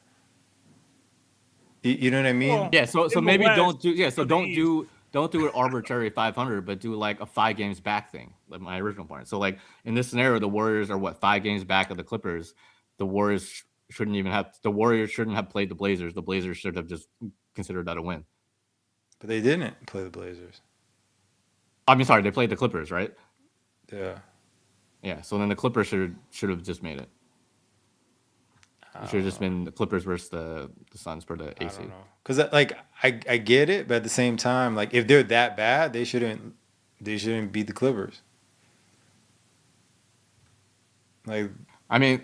You know what I mean? Well, yeah. So maybe don't do an arbitrary 500, but do like a 5 games back thing. Like my original point. So like in this scenario, the Warriors are 5 games back of the Clippers. The Warriors shouldn't have played the Blazers. The Blazers should have just considered that a win. But they didn't play the Blazers. I mean, sorry, they played the Clippers, right? Yeah. Yeah. So then the Clippers should have just made it. It should have just been the Clippers versus the Suns for the AC. I don't know. Because like I get it, but at the same time, like if they're that bad, they shouldn't beat the Clippers. Like I mean,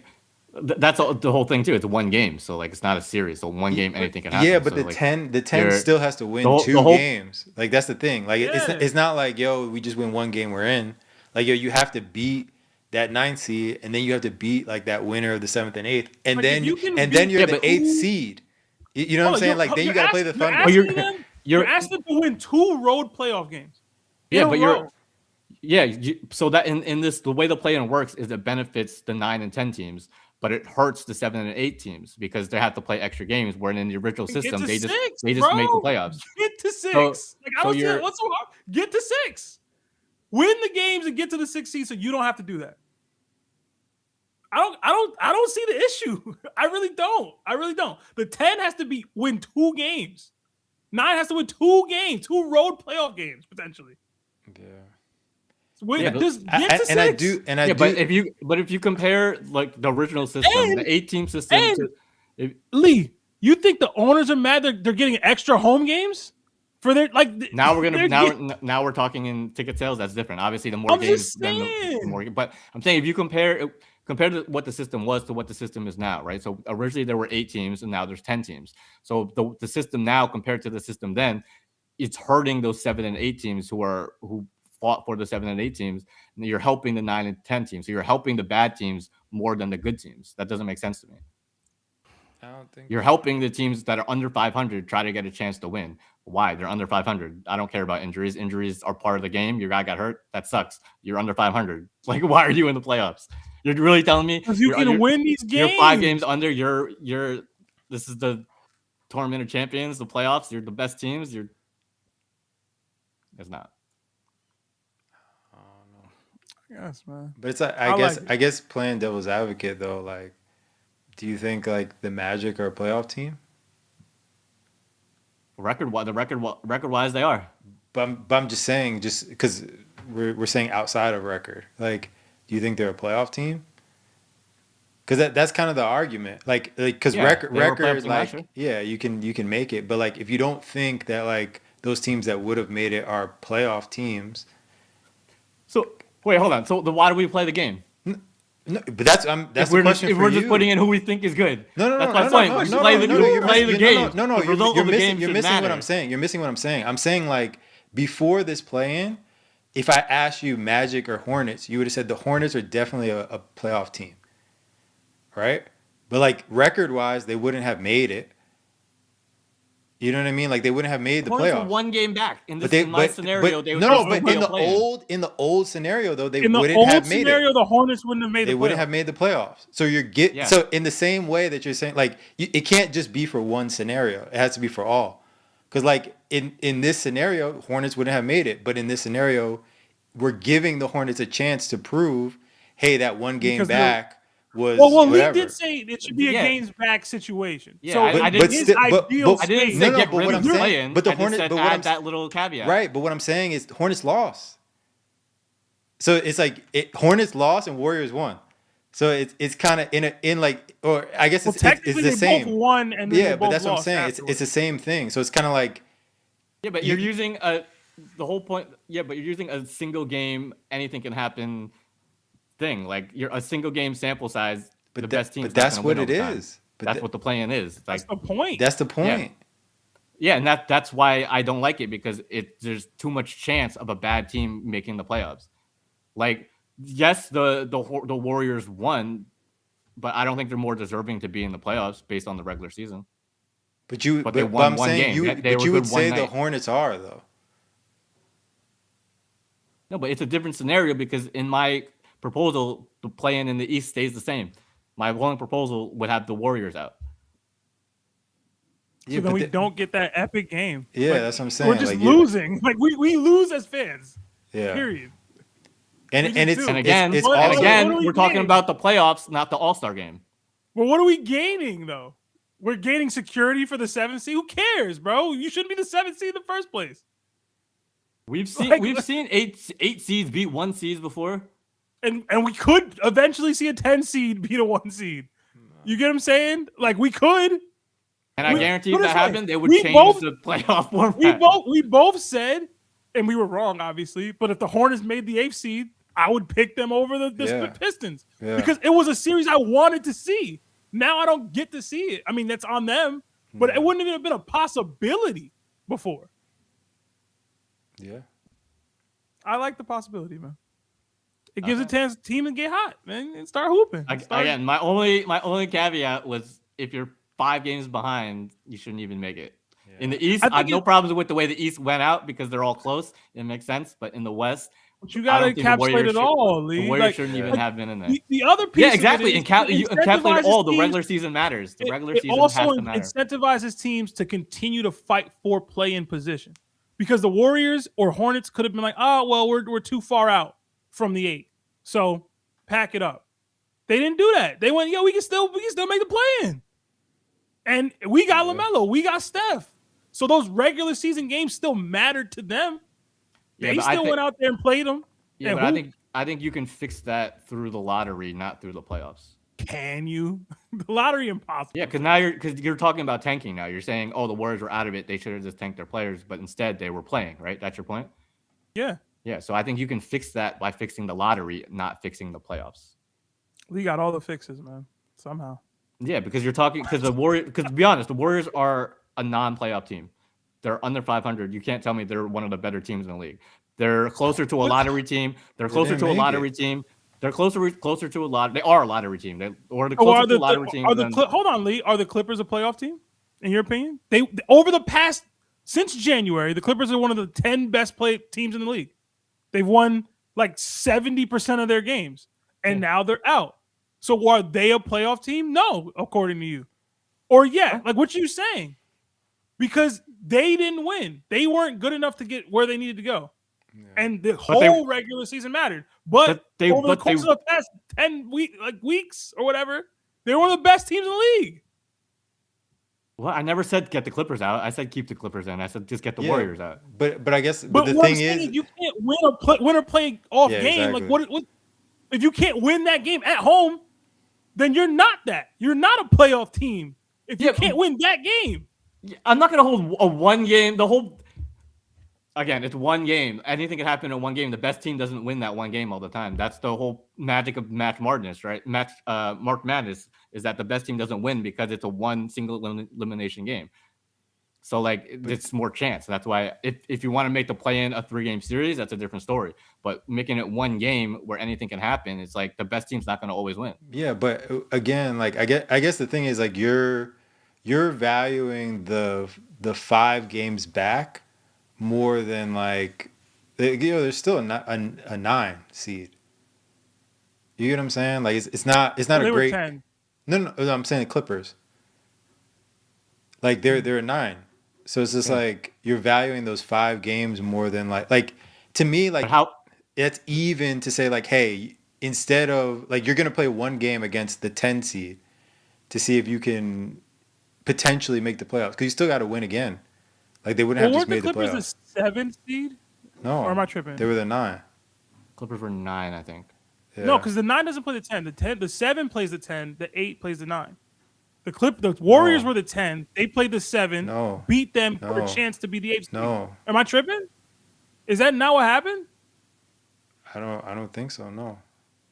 that's the whole thing too. It's 1 game, so like it's not a series. So 1 game, anything can happen. Yeah, but so, the 10 still has to win 2 games. Like that's the thing. Like it's not like we just win 1 game, we're in. Like you have to beat that 9th seed, and then you have to beat like that winner of the 7th and 8th, and like then you're the 8th seed. You know what I'm saying? Like then you got to play the Thunder. You're asking them to win 2 road playoff games. Yeah, but so that in this the way the play-in works is it benefits the 9 and 10 teams, but it hurts the 7 and 8 teams because they have to play extra games. Where in the original system they just make the playoffs. Get to 6. I don't see what's so hard. Get to 6. Win the games and get to the 6th seed, so you don't have to do that. I don't see the issue. I really don't. The 10 has to win 2 games. 9 has to win 2 games, 2 road playoff games potentially. Yeah. Just get to 6. But if you compare like the original system, the 8-team system, Lee, you think the owners are mad they're getting extra home games for their like? Now we're talking in ticket sales. That's different. Obviously, the more games, then the more. But I'm saying if you compare to what the system was to what the system is now, right? So originally there were 8 teams and now there's 10 teams. So the system now compared to the system then, it's hurting those 7 and 8 teams who fought for the 7 and 8 teams. And you're helping the 9 and 10 teams. So you're helping the bad teams more than the good teams. That doesn't make sense to me. I don't think you're helping the teams that are under 500 try to get a chance to win. Why? They're under 500. I don't care about injuries. Injuries are part of the game. Your guy got hurt. That sucks. You're under 500. Like, why are you in the playoffs? You're really telling me because you can win these games. You're 5 games under. This is the tournament of champions, the playoffs. You're the best teams. It's not. Yes, man. But it's I guess playing devil's advocate though, like, do you think like the Magic are a playoff team? Record wise, they are. But I'm just saying, just because we're saying outside of record, like, do you think they're a playoff team? Because that's kind of the argument, like because record like you can make it, but like if you don't think that like those teams that would have made it are playoff teams. So wait, hold on. So why do we play the game? No, but that's the question if for we're you. Just putting in who we think is good. No. That's my point. Play the game. No. You're missing what I'm saying. You're missing what I'm saying. I'm saying like before this play-in, if I asked you Magic or Hornets, you would have said the Hornets are definitely a playoff team, right? But like record-wise, they wouldn't have made it. You know what I mean? Like they wouldn't have made the Hornets were playoffs. one game back in this. But In my scenario, they would no, but play in the old scenario though, they wouldn't have made it. The Hornets wouldn't have made They wouldn't have made the playoffs. So so in the same way that you're saying, like it can't just be for one scenario. It has to be for all. Because like in this scenario, Hornets wouldn't have made it. But in this scenario, we're giving the Hornets a chance to prove, hey, that one game back was Lee did say it should be a games back situation. Yeah, so I didn't say get rid of saying, play-in. but the I Hornets just said add that little caveat. Right, but what I'm saying is Hornets lost. So it's like Hornets lost and Warriors won. So it's kind of in like, or I guess it's the same. Both won and then but that's what I'm saying. It's the same thing. So it's kind of like. Yeah, but you're using the whole point. Yeah, but you're using a single game, anything can happen thing. Like you're a single game sample size. But the best team. But that's what it is. But that's what the play-in is. Like, that's the point. That's the point. Yeah, and that's why I don't like it, because there's too much chance of a bad team making the playoffs. Like, yes, the Warriors won, but I don't think they're more deserving to be in the playoffs based on the regular season. But they won one game. You would say the Hornets are, though. No, but it's a different scenario, because in my proposal, the play-in in the East stays the same. My one proposal would have the Warriors out. So then we don't get that epic game. Yeah, that's what I'm saying. We're just losing. Like we lose as fans. Yeah. Period. And again, we're talking about the playoffs, not the All-Star game. Well, what are we gaining though? We're gaining security for the 7th seed. Who cares, bro? You shouldn't be the 7th seed in the first place. We've seen eight seeds beat 1 seeds before. And we could eventually see a 10 seed beat a 1 seed. You get what I'm saying? Like we could. And I guarantee if that happened, they would change the playoff format. We both said, and we were wrong, obviously, but if the Hornets made the 8th seed, I would pick them over the Pistons. Yeah. Because it was a series I wanted to see. Now I don't get to see it. I mean, that's on them, but it wouldn't even have been a possibility before. Yeah. I like the possibility, man. It gives a chance team to get hot, man, and start hooping. Again, my only caveat was if you're 5 games behind, you shouldn't even make it. Yeah. In the East, I have no problems with the way the East went out because they're all close. It makes sense. But in the West, but you got to encapsulate it all, Lee. The Warriors shouldn't even have been in there. The other piece, yeah, exactly. Encapsulate all. The regular season matters. The regular season has to matter. It also incentivizes teams to continue to fight for play-in position, because the Warriors or Hornets could have been like, oh well, we're too far out from the 8, so pack it up. They didn't do that. They went, we can still make the play-in. And we got LaMelo, we got Steph. So those regular season games still mattered to them. They still went out there and played them. Yeah, but I think you can fix that through the lottery, not through the playoffs. Can you? The lottery impossible. Yeah, because you're talking about tanking now. You're saying, oh, the Warriors were out of it. They should have just tanked their players, but instead they were playing, right? That's your point? Yeah. Yeah, so I think you can fix that by fixing the lottery, not fixing the playoffs. We got all the fixes, man. Somehow. Yeah, because because to be honest, the Warriors are a non-playoff team. They're under 500. You can't tell me they're one of the better teams in the league. They're closer to a lottery team. They're closer to a lottery team. They're closer to a lot. They are a lottery team. Hold on, Lee. Are the Clippers a playoff team? In your opinion, since January, the Clippers are one of the 10 best teams in the league. They've won like 70% of their games, and now they're out. So are they a playoff team? No, according to you. Or like what you saying? Because they didn't win. They weren't good enough to get where they needed to go. Yeah. And the whole regular season mattered. But over the course of the past 10 weeks or whatever, they're one of the best teams in the league. Well, I never said get the Clippers out. I said keep the Clippers in. I said just get the Warriors out. But I guess the thing is, you can't win or play off game. Exactly. Like what if you can't win that game at home? Then you're not that. You're not a playoff team if you can't win that game. I'm not going to hold a one game. Again, it's one game. Anything can happen in one game. The best team doesn't win that one game all the time. That's the whole magic of March Madness, right? March Madness is that the best team doesn't win because it's a one single elimination game. So like it's more chance. That's why if you want to make the play-in a 3-game series, that's a different story. But making it 1 game where anything can happen, it's like the best team's not going to always win. Yeah, but again, like I guess the thing is like you're valuing the 5 games back more than like there's still a 9 seed. You get what I'm saying? Like it's not Well, a they were great 10. No, I'm saying the Clippers. Like they're a 9. So it's just like you're valuing those 5 games more than like to me like it's even to say like, hey, instead of like you're gonna play 1 game against the 10 seed to see if you can potentially make the playoffs because you still got to win again. Like they wouldn't have just made the playoffs. Weren't the Clippers the 7th seed? No, or am I tripping? They were the 9. Clippers were 9, I think. Yeah. No, because the 9 doesn't play the 10. The 7 plays the 10. The 8 plays the 9. The Warriors were the 10. They played the 7. No. Beat them for a chance to be the 8th seed. No. Am I tripping? Is that not what happened? I don't think so. No,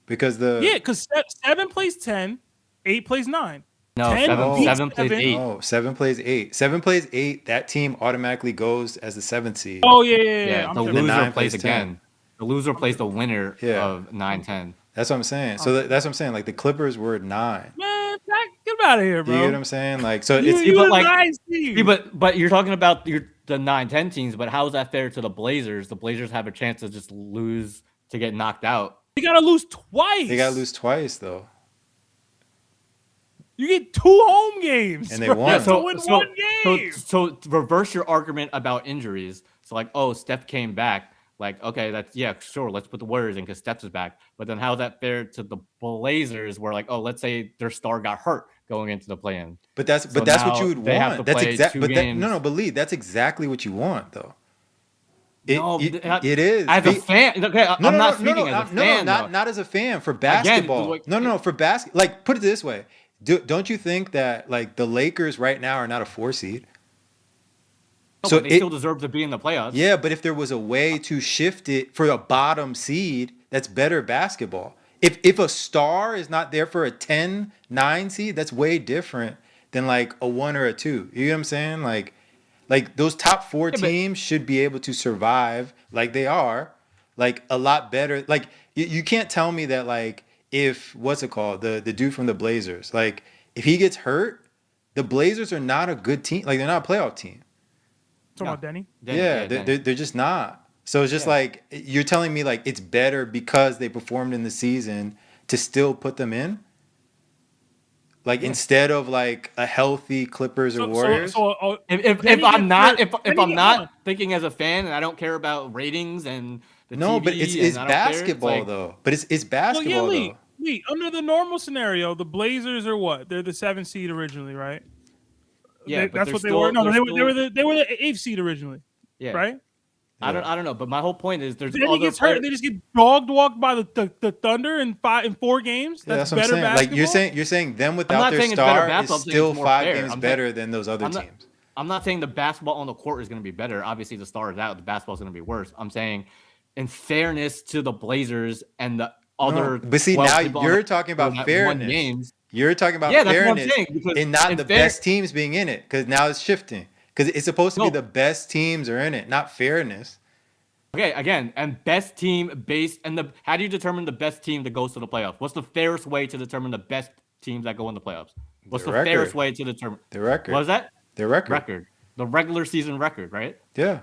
because 7 plays 10, 8 plays 9. No, 7 plays 8. No, 7 plays 8. 7 plays 8. That team automatically goes as the 7th seed. Oh yeah. The loser plays again. The loser plays the winner of 9-10. That's what I'm saying. So that's what I'm saying. Like the Clippers were 9. Man, get out of here, bro. You get what I'm saying? Like so, but you're talking about the 9-10 teams. But how is that fair to the Blazers? The Blazers have a chance to just lose to get knocked out. They gotta lose twice. They gotta lose twice though. You get 2 home games, and they won. To win 1 game. So to reverse your argument about injuries. So like, oh, Steph came back. Like, okay, sure. Let's put the Warriors in because Steph is back. But then how's that fair to the Blazers? Where like, oh, let's say their star got hurt going into the play-in. But that's what you would want. That's exactly. But Lee, that's exactly what you want though. It is. As a fan, okay, I'm not speaking as a fan. Not as a fan for basketball. Again, for basketball. Like, put it this way: don't you think that like the Lakers right now are not a 4 seed? So they still deserve to be in the playoffs. Yeah, but if there was a way to shift it for a bottom seed, that's better basketball. If a star is not there for a 10-9 seed, that's way different than like a 1 or a 2. You know what I'm saying? Like those top 4 teams should be able to survive like they are, like a lot better. Like you can't tell me that like if the dude from the Blazers, like if he gets hurt, the Blazers are not a good team. Like they're not a playoff team. Talking about Denny? Yeah, they're just not. So it's just like you're telling me like it's better because they performed in the season to still put them in? Like instead of like a healthy Clippers or Warriors? If I'm not thinking as a fan and I don't care about ratings and the TV, but it's basketball though. But it's basketball though. Lee, under the normal scenario, the Blazers are what? They're the 7th seed originally, right? Yeah, that's what they were. No, they were the 8th seed originally. Yeah, right. I don't know, but my whole point is there's then he gets hurt. They just get walked by the Thunder in 4 games. That's better what basketball. Like you're saying them without their star is still 5 games better than those other teams. I'm not saying the basketball on the court is going to be better. Obviously, the star is out. The basketball is going to be worse. I'm saying, in fairness to the Blazers and the other. But see, now you're talking about fairness. You're talking about fairness and not the best teams being in it because now it's shifting. Because it's supposed to be the best teams are in it, not fairness. Okay, again, and best team based and how do you determine the best team that goes to the playoffs? What's the fairest way to determine the best teams that go in the playoffs? What's the fairest way to determine their record? What is that? Their record. The regular season record, right? Yeah.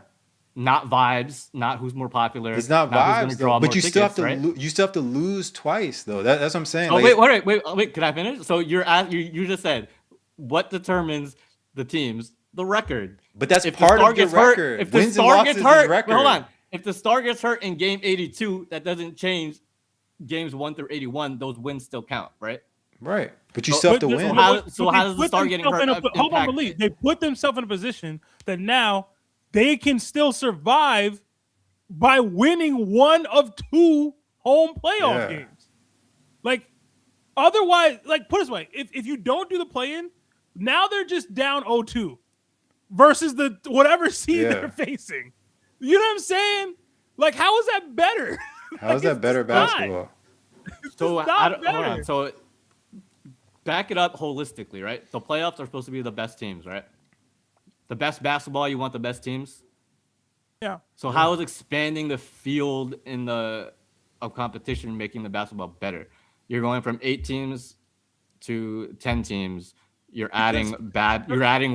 Not vibes, not who's more popular. It's not vibes, though, but you still have to you still have to lose twice, though. That's what I'm saying. Oh, wait. Can I finish? So you just said what determines the teams? The record. But that's part of your record. If the star gets hurt, hold on. If the star gets hurt in game 82, that doesn't change games 1 through 81. Those wins still count, right? Right. But you still have to win. So how does the star getting hurt? Hold on, believe they put themselves in a position that now they can still survive by winning 1 of 2 home playoff games. Like, otherwise, like, put it this way, if you don't do the play-in, now they're just down 0-2 versus the whatever seed they're facing. You know what I'm saying? Like, how is that better? How is that better basketball? So hold on. So back it up holistically, right? The playoffs are supposed to be the best teams, right? the best basketball, you want the best teams. Yeah. So how is expanding the field of competition making the basketball better? You're going from 8 teams to 10 teams. You're adding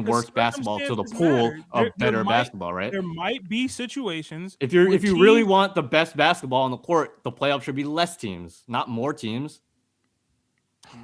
worse basketball to the pool of better basketball, right? There might be situations if you really want the best basketball on the court, the playoffs should be less teams, not more teams. No,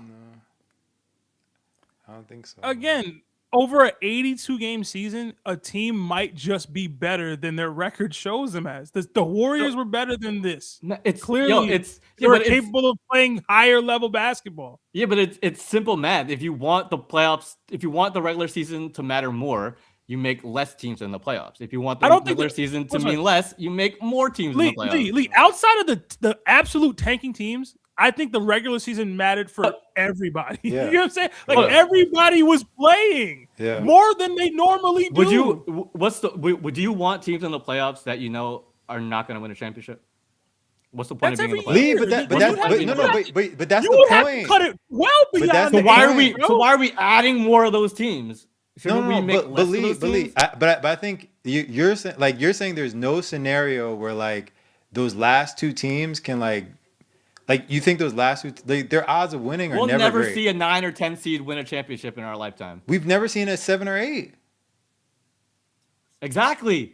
I don't think so. Again, over an 82-game season, a team might just be better than their record shows them as. The Warriors were better than this. It's clearly they were capable of playing higher level basketball. Yeah, but it's simple math. If you want the playoffs, if you want the regular season to matter more, you make less teams in the playoffs. If you want the regular season to mean less, you make more teams in the playoffs. Lee, outside of the absolute tanking teams, I think the regular season mattered for everybody. Yeah. You know what I'm saying? Like everybody was playing more than they normally do. Do you want teams in the playoffs that you know are not going to win a championship? What's the point of being in the playoffs? Lee, but that's the point. Cut it well beyond. So why are we adding more of those teams? But I think you're saying there's no scenario where like those last 2 teams can like you think those last 2 their odds of winning are never great. We'll never see a 9 or 10 seed win a championship in our lifetime. We've never seen a 7 or 8. Exactly.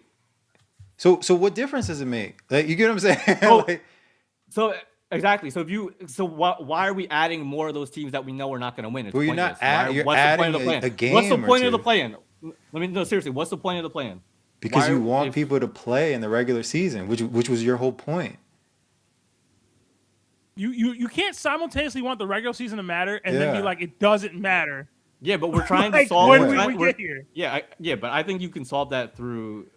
So what difference does it make? Like, you get what I'm saying? Exactly. So why are we adding more of those teams that we know we're not going to win? Well, you're not adding a game. What's the point of the play-in? Seriously, what's the point of the play-in? Because you want people to play in the regular season, which was your whole point. You can't simultaneously want the regular season to matter and then be like, it doesn't matter. Yeah, but we're trying to solve. We get here? But I think you can solve that through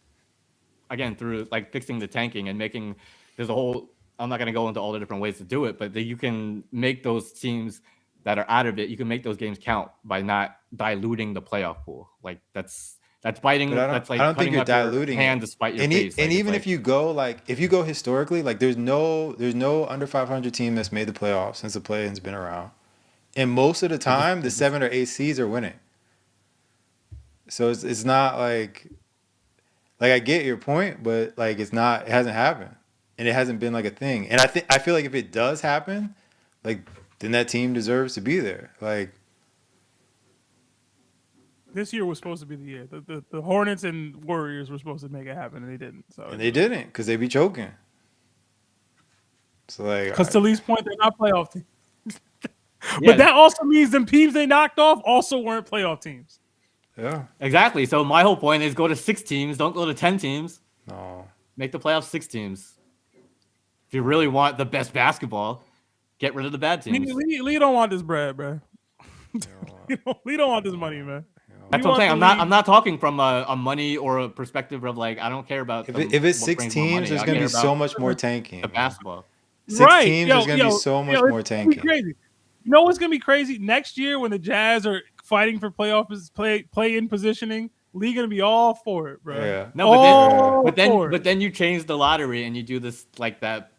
like fixing the tanking and making. There's a whole. I'm not going to go into all the different ways to do it, but you can make those teams that are out of it. You can make those games count by not diluting the playoff pool. Like that's biting. That's like I don't think you're diluting hand despite your face. And even if you go historically, like there's no under 500 team that's made the playoffs since the play-in's been around, and most of the time the 7 or 8 seeds are winning. So it's not like I get your point, but like it hasn't happened. And it hasn't been like a thing. And I feel like if it does happen, like then that team deserves to be there. Like this year was supposed to be the year. The Hornets and Warriors were supposed to make it happen, and they didn't. They didn't because they be choking. So like, because to Lee's point, they're not playoff teams. But that also means them teams they knocked off also weren't playoff teams. Yeah, exactly. So my whole point is go to 6 teams. Don't go to 10 teams. No, make the playoffs 6 teams. If you really want the best basketball, get rid of the bad teams. Lee don't want this bread, bro. Lee don't want this money, man. That's what I'm saying. I'm not talking from a money or a perspective of like I don't care about. If it's 6 teams, there's gonna be so much more tanking. The basketball. 6 teams, there's gonna be so much more tanking. Crazy. You know what's gonna be crazy next year when the Jazz are fighting for play-in positioning? Lee gonna be all for it, bro. Yeah. No, but then you change the lottery and you do this like that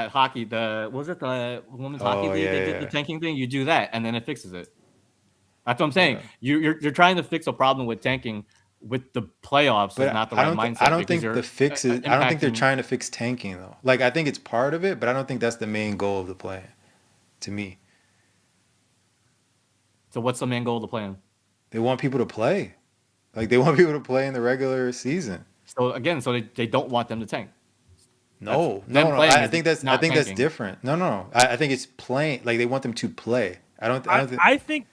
hockey. The women's hockey league? They did the tanking thing. You do that, and then it fixes it. That's what I'm saying. Yeah. You're trying to fix a problem with tanking with the playoffs, but not the right mindset. I don't think the fix is. I don't think they're trying to fix tanking though. Like I think it's part of it, but I don't think that's the main goal of the plan. To me. So what's the main goal of the plan? They want people to play. Like they want people to play in the regular season. So again, they don't want them to tank. No. I think that's different. No. I think it's playing. Like they want them to play. I think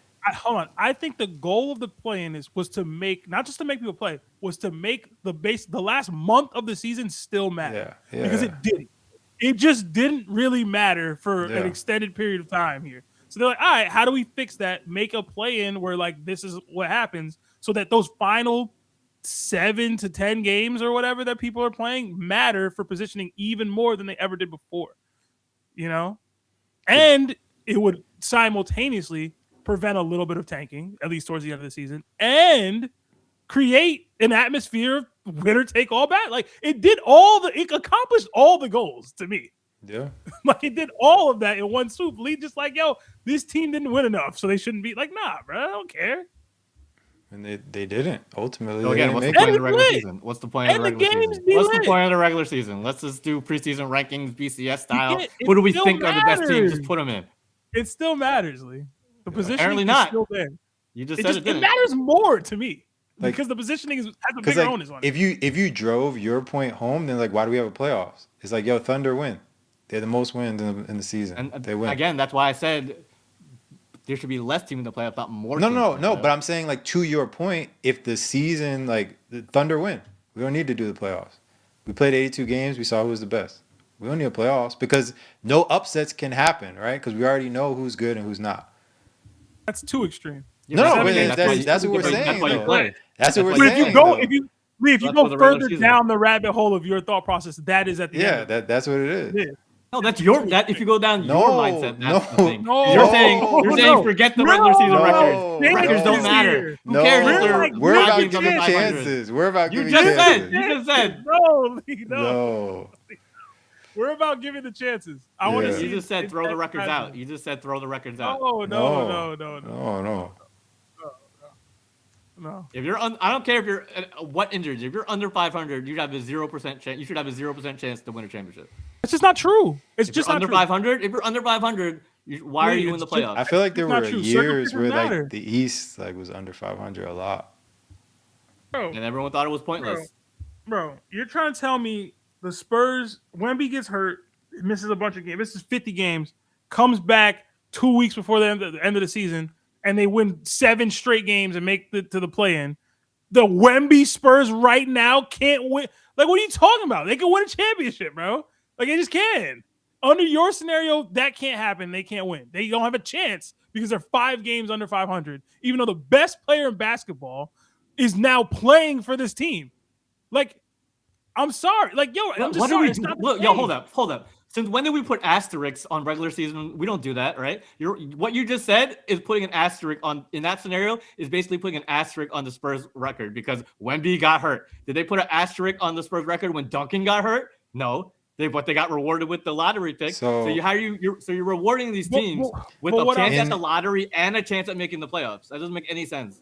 the goal of the play-in was to make not just to make people play, was to make the last month of the season still matter. Yeah. Because it didn't. It just didn't really matter for an extended period of time here. So they're like, all right, how do we fix that? Make a play-in where like this is what happens, so that those final 7 to 10 games or whatever that people are playing matter for positioning even more than they ever did before. You know? And it would simultaneously prevent a little bit of tanking, at least towards the end of the season, and create an atmosphere of winner take all bad. Like it accomplished all the goals to me. Yeah. Like it did all of that in one swoop. Lee just like, yo, this team didn't win enough, so they shouldn't be like, nah, bro, I don't care. And they didn't. Ultimately, so again, what's the it. point of the regular Lit. season? What's the point of And the the regular games season? be What's the lit. point of the regular season? Let's just do preseason rankings, BCS style. It What do we still think are the best teams? Just matters. put them in. It still matters, Lee. The positioning Apparently is not. still there. You just said it didn't. matters more to me Like- because the positioning has a bigger onus on it. If you drove your point home, then like why do we have a playoffs? It's like, yo, Thunder win. They're the most wins in the season. And they win. Again, that's why I said there should be less teams in the playoffs, not more. No. But I'm saying, like, to your point, if the season, like, the Thunder win, we don't need to do the playoffs. We played 82 games. We saw who was the best. We don't need a playoffs because no upsets can happen, right? Because we already know who's good and who's not. That's too extreme. No, but that's what we're saying. That's what we're saying. If you go further down the rabbit hole of your thought process, that is at the end. Yeah, that's what it is. Yeah. No, that's if you go down your mindset, that's the thing. No, you're saying forget the regular season records. Records don't matter. Who cares if they're we're about giving giving chances. We're about giving chances. You just said. No. We're about giving the chances. I want to see. You just said throw the records out. You just said throw the records out. No. If you're I don't care if you're what injuries. If you're under 500, you have a 0% chance. You should have a 0% chance to win a championship. It's just not true. It's just under 500. If you're under 500, why are you in the playoffs? I feel like there were years where like the East like was under 500 a lot. Bro, and everyone thought it was pointless. Bro, you're trying to tell me the Spurs, Wemby gets hurt, misses a bunch of games. This is 50 games, comes back 2 weeks before the end of the season, and they win 7 straight games and make it to the play-in. The Wemby Spurs right now can't win. Like, what are you talking about? They can win a championship, bro. Like, they just can. Under your scenario, that can't happen. They can't win. They don't have a chance because they're 5 games under 500, even though the best player in basketball is now playing for this team. Like, I'm sorry. Like, yo, I'm just sorry. Hold up. Since when did we put asterisks on regular season? We don't do that, right? What you just said is putting an asterisk on, in that scenario, is basically putting an asterisk on the Spurs record because Wemby got hurt. Did they put an asterisk on the Spurs record when Duncan got hurt? No. But they got rewarded with the lottery pick. So you're rewarding these teams with a chance at the lottery and a chance at making the playoffs. That doesn't make any sense.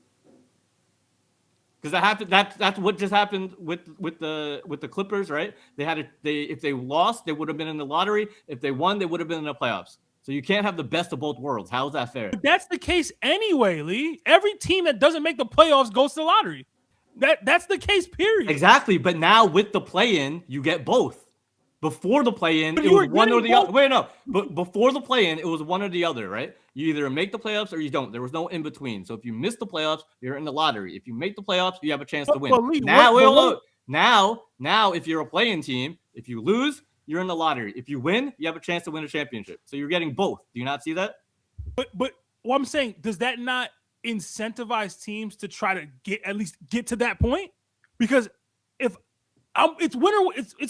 Because that's what just happened with the Clippers, right? If they lost, they would have been in the lottery. If they won, they would have been in the playoffs. So you can't have the best of both worlds. How is that fair? But that's the case anyway, Lee. Every team that doesn't make the playoffs goes to the lottery. That's the case, period. Exactly. But now with the play-in, you get both. Before the play-in, it was one or the other. Wait, no. But before the play-in, it was one or the other, right? You either make the playoffs or you don't. There was no in between. So if you miss the playoffs, you're in the lottery. If you make the playoffs, you have a chance to win. Now, if you're a play-in team, if you lose, you're in the lottery. If you win, you have a chance to win a championship. So you're getting both. Do you not see that? But what I'm saying, does that not incentivize teams to try to get to that point? Because if it's a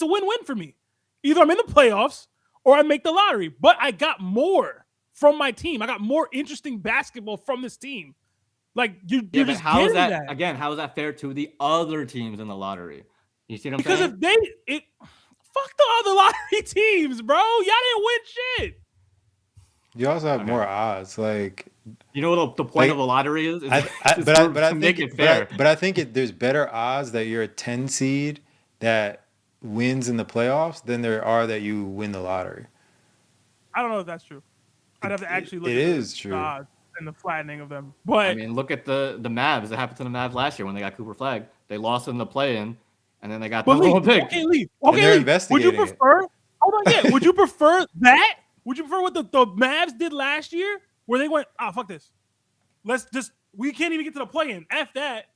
win-win for me. Either I'm in the playoffs or I make the lottery, but I got more from my team. I got more interesting basketball from this team. Like you're just getting that. Again, how is that fair to the other teams in the lottery? You see what I'm because saying? Because fuck the other lottery teams, bro. Y'all didn't win shit. You also have more odds. Like, you know what the point of a lottery is? But I think there's better odds that you're a 10 seed that wins in the playoffs than there are that you win the lottery. I don't know if that's true. I'd have to actually look at the odds and the flattening of them. But I mean, look at the Mavs. It happened to the Mavs last year when they got Cooper Flag. They lost in the play-in, and then they got the whole pick. Okay, Lee. Would you prefer? Hold on, yeah. Would you prefer that? Would you prefer what the Mavs did last year, where they went, fuck this. We can't even get to the play-in. F that.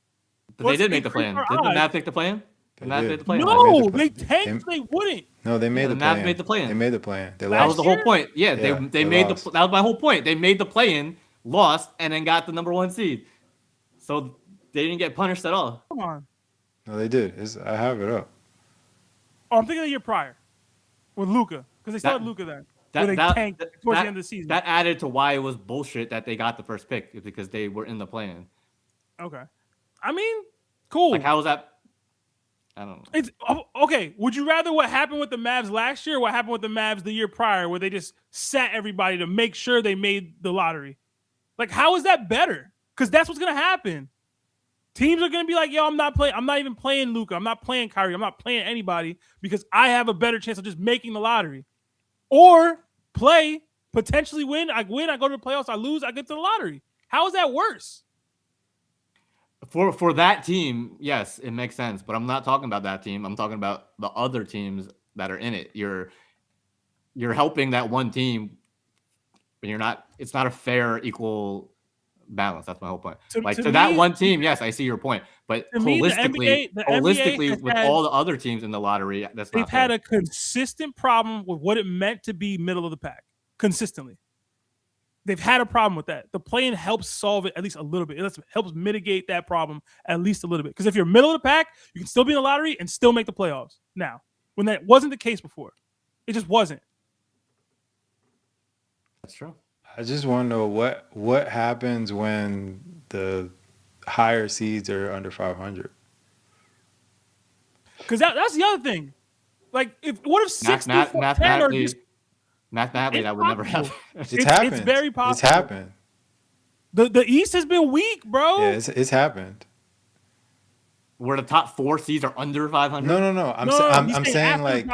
But they did make the play-in. Did the Mavs make the play-in? No, they tanked. They wouldn't. No, they made the Mavs made the play-in. They made the play-in. That was the whole point. Yeah, they made that was my whole point. They made the play-in, lost, and then got the number 1 seed. So they didn't get punished at all. Come on. No, they did. I have it up. Oh, I'm thinking of the year prior with Luka because they started Luka then. They tanked towards the end of the season. That added to why it was bullshit that they got the first pick because they were in the play-in. Okay, I mean, cool. Like, how was that? I don't know. It's okay. Would you rather what happened with the Mavs last year or what happened with the Mavs the year prior where they just sat everybody to make sure they made the lottery? Like, how is that better? Because that's what's going to happen. Teams are going to be like, yo, I'm not even playing Luka. I'm not playing Kyrie. I'm not playing anybody because I have a better chance of just making the lottery. Or play, potentially win. I win, I go to the playoffs. I lose, I get to the lottery. How is that worse? For that team, yes, it makes sense. But I'm not talking about that team. I'm talking about the other teams that are in it. You're helping that one team, but you're not. It's not a fair, equal balance. That's my whole point. To that one team, yes, I see your point. But holistically, with all the other teams in the lottery, that's not they've had a consistent problem with what it meant to be middle of the pack. Consistently. They've had a problem with that. The play-in helps solve it at least a little bit. It helps mitigate that problem at least a little bit. Because if you're middle of the pack, you can still be in the lottery and still make the playoffs now. When that wasn't the case before. It just wasn't. That's true. I just want to know what happens when the higher seeds are under 500. Because that's the other thing. Like, what if 6 through 10 are just... Mathematically, that would never happen. It's happened. It's very possible. It's happened. The East has been weak, bro. Yeah, it's happened. Where the top 4 seeds are under 500. No. I'm saying like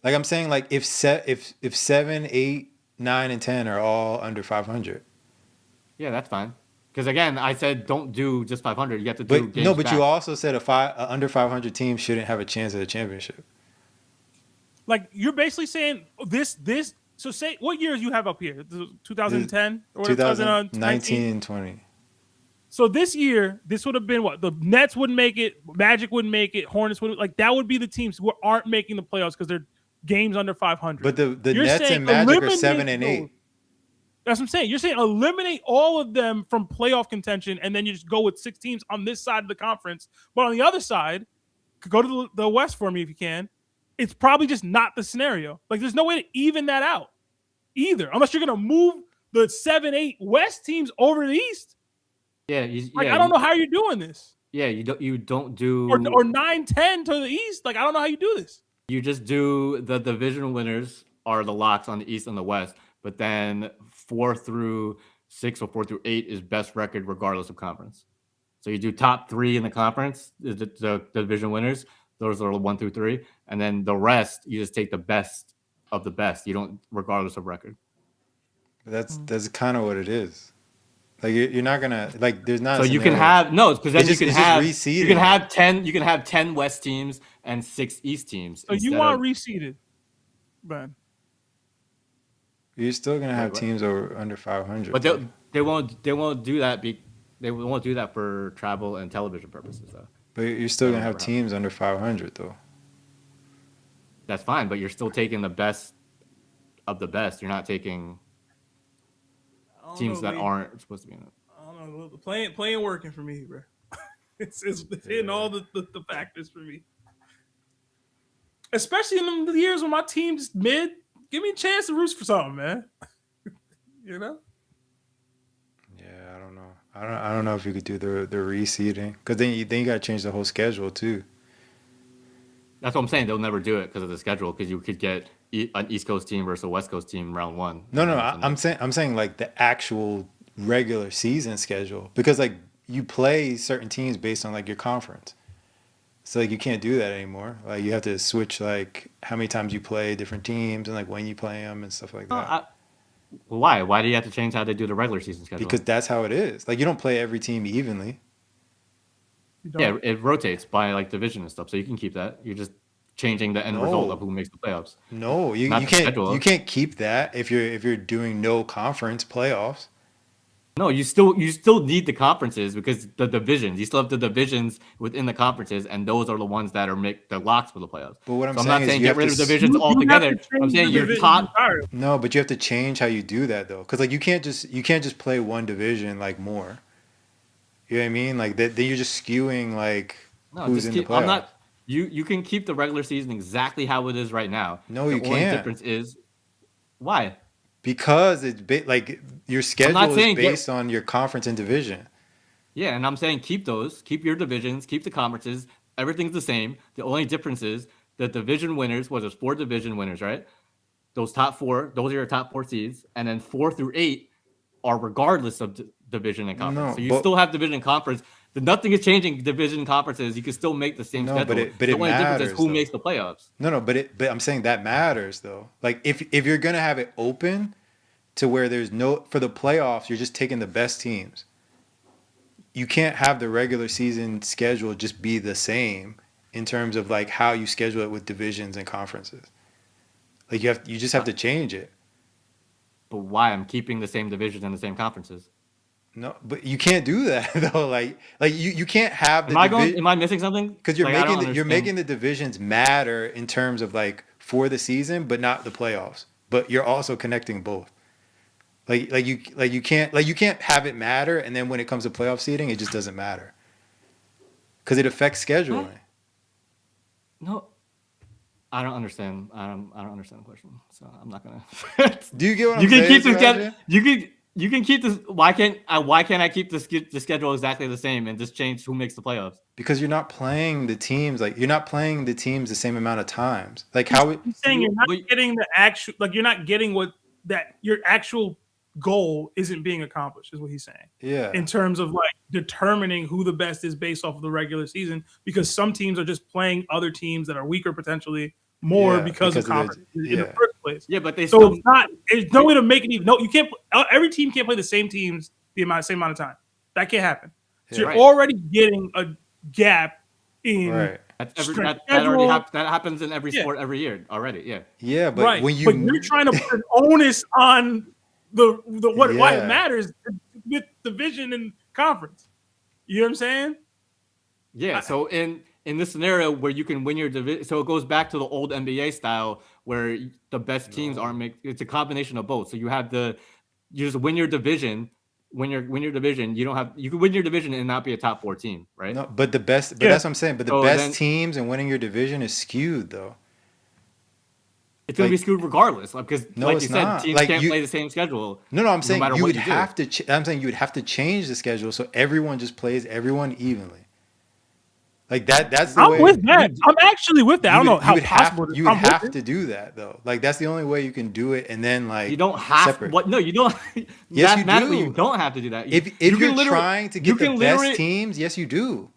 I'm saying like if 7, 8, 9, and 10 are all under 500. Yeah, that's fine. Because again, I said don't do just 500. You have to do. But you also said a under 500 team shouldn't have a chance at a championship. Like you're basically saying this. So say what years you have up here? 2010 or 2019 and 20. So this year, this would have been what? The Nets wouldn't make it, Magic wouldn't make it, Hornets wouldn't, like that would be the teams who aren't making the playoffs because they're games under 500. But the Nets and Magic are 7 and 8. That's what I'm saying. You're saying eliminate all of them from playoff contention, and then you just go with 6 teams on this side of the conference. But on the other side, go to the West for me if you can. It's probably just not the scenario. Like, there's no way to even that out either, unless you're going to move the 7, 8 West teams over to the East. Yeah, I don't know how you're doing this. Yeah, you don't do or 9, 10 to the East. Like, I don't know how you do this. You just do the division winners are the locks on the East and the West, but then 4 through 6 or 4 through 8 is best record regardless of conference. So you do top 3 in the conference, the division winners. Those are 1 through 3, and then the rest you just take the best of the best. You don't, regardless of record. That's kind of what it is. Like you're not gonna like. There's not. So you can have because then you can have 10. You can have 10 West teams and 6 East teams. So you want reseeded, Ben? You're still gonna have teams under 500. But they won't do that. They won't do that for travel and television purposes, though. But you're still going to have teams under 500, though. That's fine, but you're still taking the best of the best. You're not taking teams that aren't supposed to be in it. I don't know. The playing working for me, bro. It's hitting all the factors for me. Especially in the years when my team's mid. Give me a chance to root for something, man. You know? Yeah, I don't know. I don't know if you could do the reseeding because then you got to change the whole schedule too. That's what I'm saying. They'll never do it because of the schedule. Because you could get an East Coast team versus a West Coast team round 1. No. I'm saying like the actual regular season schedule because like you play certain teams based on like your conference. So like you can't do that anymore. Like you have to switch like how many times you play different teams and like when you play them and stuff like that. Why? Why do you have to change how they do the regular season schedule? Because that's how it is. Like you don't play every team evenly. Yeah, it rotates by like division and stuff, so you can keep that. You're just changing the end result of who makes the playoffs. No, you can't. You can't keep that if you're doing no conference playoffs. No, you still need the conferences because the divisions. You still have the divisions within the conferences, and those are the ones that are make the locks for the playoffs. But what I'm saying is, not saying get rid of divisions altogether. I'm saying you're top. No, but you have to change how you do that though, because like you can't just play one division like more. You know what I mean? Like then you're just skewing like who's in the playoffs. I'm not. You can keep the regular season exactly how it is right now. No, you can't. The only difference is why. Because it's like your schedule is based on your conference and division. Yeah, and I'm saying keep those, keep your divisions, keep the conferences. Everything's the same. The only difference is the division winners. There's 4 division winners, right? Those top 4, those are your top 4 seeds, and then 4 through 8 are regardless of division and conference. So you still have division and conference. Nothing is changing. Division conferences, you can still make the same schedule. But it only matters. Difference is who makes the playoffs. No, but I'm saying that matters though. Like if you're gonna have it open to where there's no for the playoffs, you're just taking the best teams. You can't have the regular season schedule just be the same in terms of like how you schedule it with divisions and conferences. Like you just have to change it. But why? I'm keeping the same divisions and the same conferences. No, but you can't do that though. Like you can't have the. Am I missing something? Because you're making the divisions matter in terms of like for the season, but not the playoffs. But you're also connecting both. You can't have it matter, and then when it comes to playoff seeding, it just doesn't matter. Because it affects scheduling. What? No, I don't understand. I don't understand the question, so I'm not gonna. Do you get what I'm saying? You can keep this. Why can't I keep the schedule exactly the same and just change who makes the playoffs? Because you're not playing the teams the same amount of times. Like how you're saying you're not getting the actual, like you're not getting what that your actual goal isn't being accomplished, is what he's saying. Yeah. In terms of like determining who the best is based off of the regular season, because some teams are just playing other teams that are weaker potentially more because of conference in the first place. Yeah, but it's no way to make it even. No, you can't. Every team can't play the same teams same amount of time. That can't happen. So you're already getting a gap in. Right. That happens in every sport every year already. Yeah. Yeah, but when you're trying to put an onus on why it matters with division and conference. You know what I'm saying? Yeah. So in this scenario where you can win your division, so it goes back to the old NBA style where the best teams aren't it's a combination of both. So you just win your division. Win your division. You can win your division and not be a top 4 team, right? No, but that's what I'm saying. But the best teams and winning your division is skewed though. It's gonna be skewed regardless, because like you said, teams can't play the same schedule. No, I'm saying you would have to. I'm saying you would have to change the schedule so everyone just plays everyone evenly. Like that. That's the way. I'm with that. I'm actually with that. I don't know how possible. You would have to do that though. Like that's the only way you can do it, and then like you don't have separate. What? No, you don't. Yes, you do. You don't have to do that. If you're trying to get the best teams, yes, you do.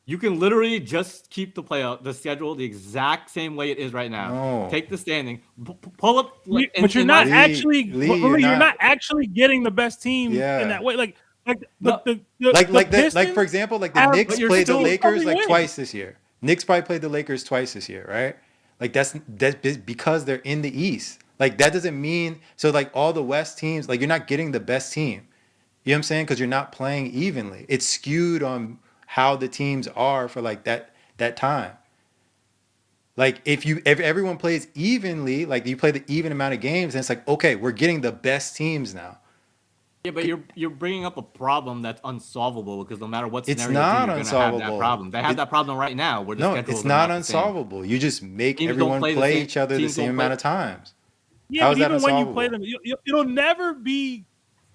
You can literally just keep the schedule the exact same way it is right now. No. Take the standing, pull up. But you're not actually. You're not actually getting the best team in that way. Like for example, like the Knicks played the Lakers like twice this year. Knicks probably played the Lakers twice this year, right? Like that's because they're in the East. Like that doesn't mean so like all the West teams, like you're not getting the best team. You know what I'm saying? Because you're not playing evenly. It's skewed on how the teams are for like that time. Like if everyone plays evenly, like you play the even amount of games, and it's like, okay, we're getting the best teams now. Yeah, but you're bringing up a problem that's unsolvable because no matter what scenario it's not you're unsolvable. Have that problem. They have that problem right now. Where the it's not unsolvable. You just make everyone play each other the same amount of times. Yeah, but even when you play them, it'll never be.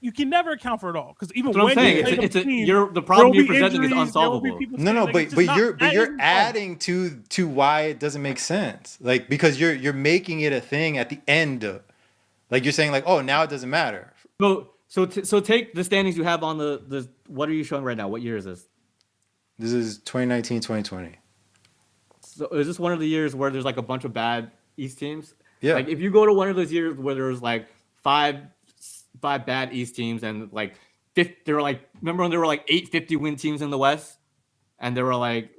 You can never account for it all because even when you play the problem you're presenting is unsolvable. No, but you're adding to why it doesn't make sense. Like because you're making it a thing at the end of, like you're saying like, oh, now it doesn't matter. So take the standings you have on the what are you showing right now? What year is this? This is 2019, 2020. So is this one of the years where there's like a bunch of bad East teams? Yeah. Like if you go to one of those years where there's like five bad East teams and like there were like, remember when there were like 8 50-win teams in the West and there were like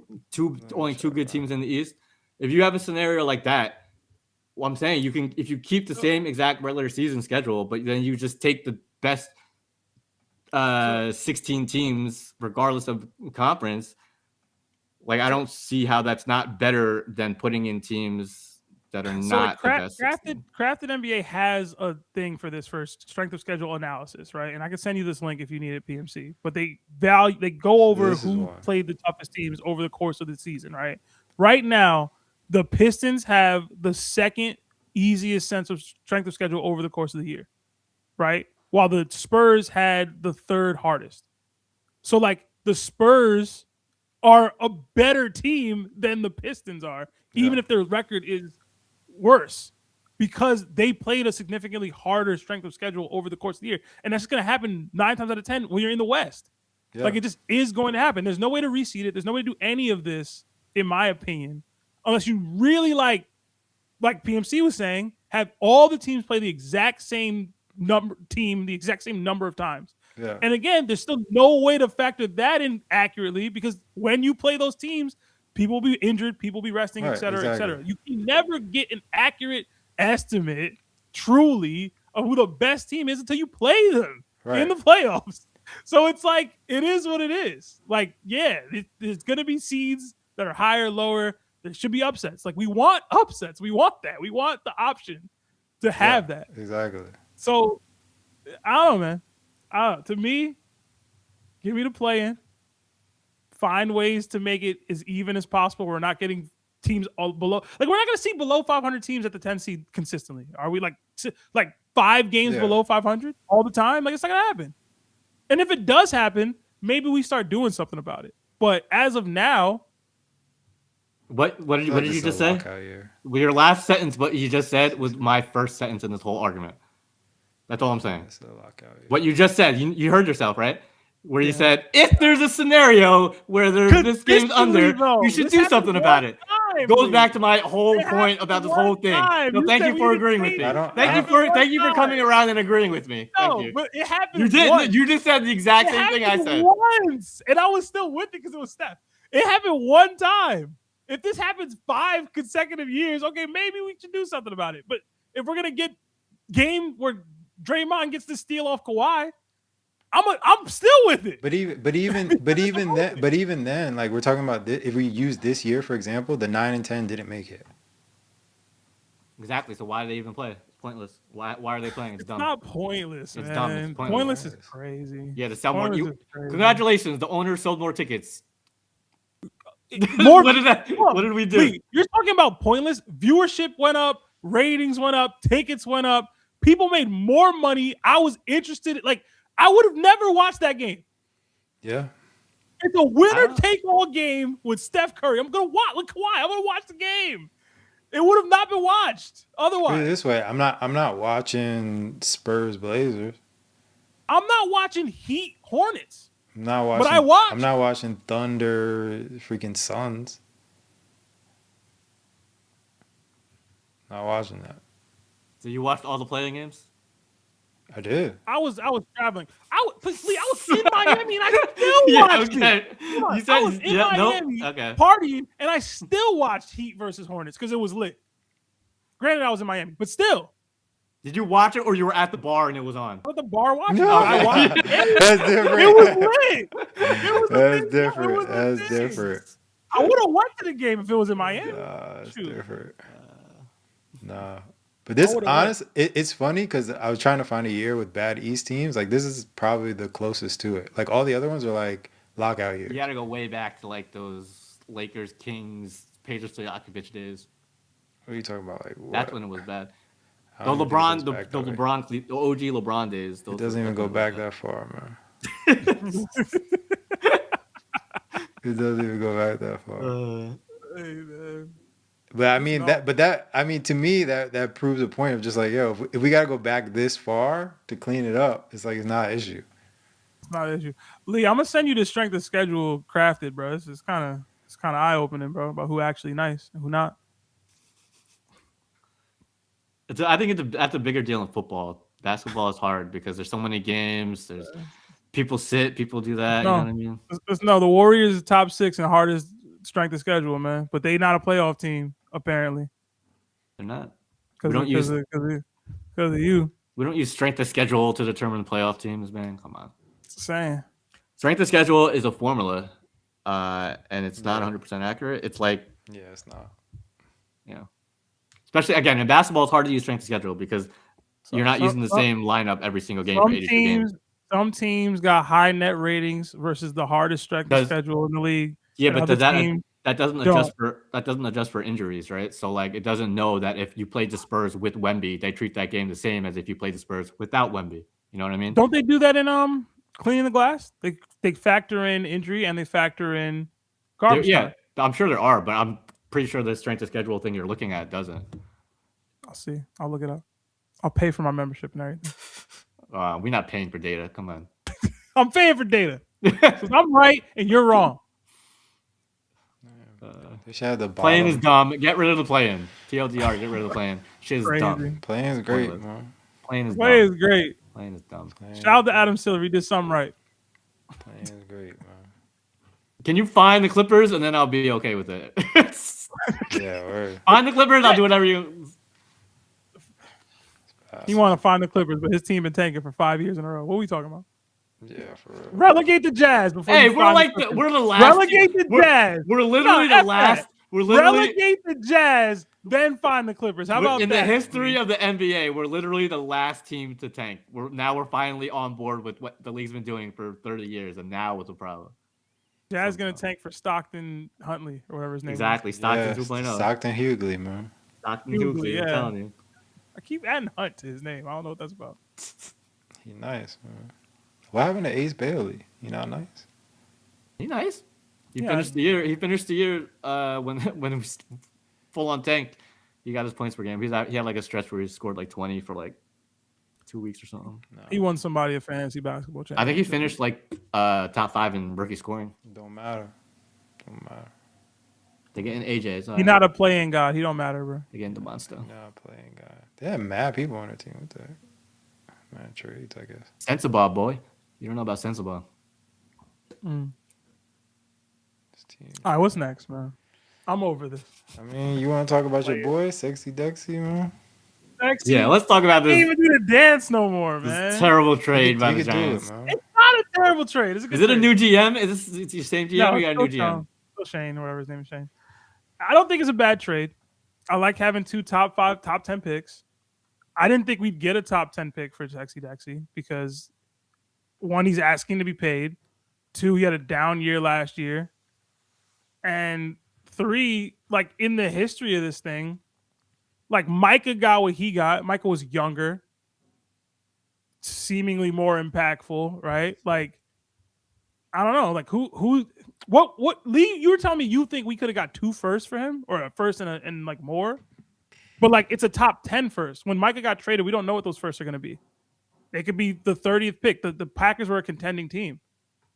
only two good teams in the East? If you have a scenario like that, well, I'm saying if you keep the same exact regular season schedule, but then you just take the best 16 teams regardless of conference, like I don't see how that's not better than putting in teams that are not the best. Crafted NBA has a thing for this first strength of schedule analysis, right? And I can send you this link if you need it, PMC. But they go over who played the toughest teams over the course of the season, right? Right now, the Pistons have the second easiest sense of strength of schedule over the course of the year, right? While the Spurs had the third hardest. So like the Spurs are a better team than the Pistons are, even if their record is worse, because they played a significantly harder strength of schedule over the course of the year. And that's just going to happen 9 times out of 10 when you're in the West. Yeah. Like, it just is going to happen. There's no way to reseed it. There's no way to do any of this, in my opinion, unless you really like PMC was saying, have all the teams play the exact same the exact same number of times. Yeah. And again, there's still no way to factor that in accurately, because when you play those teams, people will be injured, people will be resting, et cetera, et cetera. You can never get an accurate estimate, truly, of who the best team is until you play them in the playoffs. So it's like, it is what it is. Like, yeah, there's going to be seeds that are higher, lower. There should be upsets. Like, we want upsets. We want that. We want the option to have that. Exactly. So, I don't know, man. To me, give me the play-in. Find ways to make it as even as possible. We're not getting teams all below. Like, we're not going to see below 500 teams at the 10 seed consistently. Are we like 5 games below 500 all the time? Like, it's not going to happen. And if it does happen, maybe we start doing something about it. But as of now, what did you just say? Well, your last sentence, what you just said, was my first sentence in this whole argument. That's all I'm saying. What you just said, you heard yourself, right? Where you said, if there's a scenario where this game's under, you should do something about it. Goes back to my whole point about this whole thing. No, thank you for agreeing with me. Thank you for coming around and agreeing with me. Thank you. But it happened. You did. Once. You just said the exact same thing I said. Once, and I was still with it because it was Steph. It happened one time. If this happens 5 consecutive years, okay, maybe we should do something about it. But if we're gonna get game where Draymond gets the steal off Kawhi, I'm still with it. But even then, like, we're talking about if we use this year, for example, the 9 and 10 didn't make it. Exactly. So why do they even play? It's pointless. Why are they playing? It's dumb. Not pointless. It's man. dumb. It's pointless is crazy. Yeah, to sell more. Congratulations, the owner sold more tickets. What did we do? Wait, you're talking about pointless? Viewership went up, ratings went up, tickets went up. People made more money. I was interested. Like, I would have never watched that game. Yeah. It's a winner-take-all game with Steph Curry. I'm gonna watch. Look, Kawhi. I'm gonna watch the game. It would have not been watched otherwise. Put it this way, I'm not watching Spurs Blazers. I'm not watching Heat Hornets. I'm not watching. But I watch. I'm not watching Thunder freaking Suns. Not watching that. So you watched all the playing games? I did. I was traveling. I was in Miami and I still watched it. You said, I was in Miami partying and I still watched Heat versus Hornets because it was lit. Granted, I was in Miami, but still. Did you watch it or you were at the bar and it was on? I was at the bar watching it. I watched it. That's different. It was lit. That's different. That's different. I would have went to the game if it was in Miami. Nah, it's different. Nah. But this, honestly, it's funny because I was trying to find a year with bad East teams. Like, this is probably the closest to it. Like, all the other ones are like lockout year. You got to go way back to like those Lakers, Kings, Pedro Stojakovic days. What are you talking about? Like, what? That's when it was bad. The OG LeBron days. It doesn't even go back that far, man. It doesn't even go back that far. Hey, man. But I mean to me that proves a point of just like, yo, if we gotta go back this far to clean it up, it's like it's not an issue. It's not an issue. Lee, I'm gonna send you the strength of schedule crafted, bro. It's kind of eye opening, bro, about who actually nice and who not. I think that's a bigger deal in football. Basketball is hard because there's so many games. There's people sit, people do that. No, you know what I mean? No, the Warriors are top 6 and hardest strength of schedule, man. But they not a playoff team, apparently. They're not. Because of you. We don't use strength of schedule to determine playoff teams, man. Come on. It's saying. Strength of schedule is a formula, and it's not 100% accurate. It's like it's not. You know, especially again in basketball, it's hard to use strength of schedule because you're not using the same lineup every single game. Some teams got high net ratings versus the hardest strength of schedule in the league. Yeah, but that doesn't adjust for injuries, right? So like it doesn't know that if you played the Spurs with Wemby, they treat that game the same as if you played the Spurs without Wemby. You know what I mean? Don't they do that in cleaning the glass? They factor in injury and they factor in garbage time. I'm sure there are, but I'm pretty sure the strength of schedule thing you're looking at doesn't. I'll see. I'll look it up. I'll pay for my membership and everything. We're not paying for data. Come on. I'm paying for data. So I'm right and you're wrong. They should have the bottom. Playing is dumb. Get rid of the play-in. TLDR, get rid of the play-in. Shit is dumb. Playing is great, man. Playing is Play dumb. is great. Playing is dumb. Shout out to Adam Silver. He did something right. Playing is great, man. Can you find the Clippers and then I'll be okay with it? Yeah, word. Find the Clippers. I'll do whatever you. He want to find the Clippers, but his team been tanking for 5 years in a row. What are we talking about? Yeah, for real. Relegate the Jazz before. Hey, we're the last. Relegate the Jazz. We're literally the last. We're literally relegate the Jazz, then find the Clippers. How about in that? the history of the NBA? We're literally the last team to tank. We're finally on board with what the league's been doing for 30 years, and now it's a problem. Jazz gonna tank for Stockton Huntley or whatever his name exactly. is. Stockton 2.0. Stockton Hughley, man. Stockton Hughley, I'm telling you. I keep adding Hunt to his name. I don't know what that's about. He nice, man. What happened to Ace Bailey? You not nice? He nice. He finished the year. He finished the year when it was full on tank. He got his points per game. He had like a stretch where he scored like 20 for like 2 weeks or something. No. He won somebody a fantasy basketball championship. I think he finished like top 5 in rookie scoring. Don't matter. They getting AJ. He's not a playing god. He don't matter, bro. They getting the monster. Not playing guy. They have mad people on their team. What the heck? Mad trades, I guess. Sensabaugh, boy. You don't know about Sensabaugh. All right, what's next, man? I'm over this. I mean, you want to talk about your boy, Sexy Dexy, man? Sexy. Yeah, let's talk about this. Can't even do the dance no more, man. This terrible trade by the Giants. It's not a terrible trade. It's a good it trade. a new GM? Is this your same GM? No, or you got a new GM? Still Shane, whatever his name is, Shane. I don't think it's a bad trade. I like having 2 top 5, top 10 picks. I didn't think we'd get a top 10 pick for Sexy Dexy because 1, he's asking to be paid. 2, he had a down year last year. And 3, like in the history of this thing, like Micah got what he got. Micah was younger, seemingly more impactful, right? Like, I don't know. Like what Lee, you were telling me you think we could have got 2 firsts for him or a first and like more, but like it's a top 10 first. When Micah got traded, we don't know what those firsts are going to be. They could be the 30th pick. The Packers were a contending team,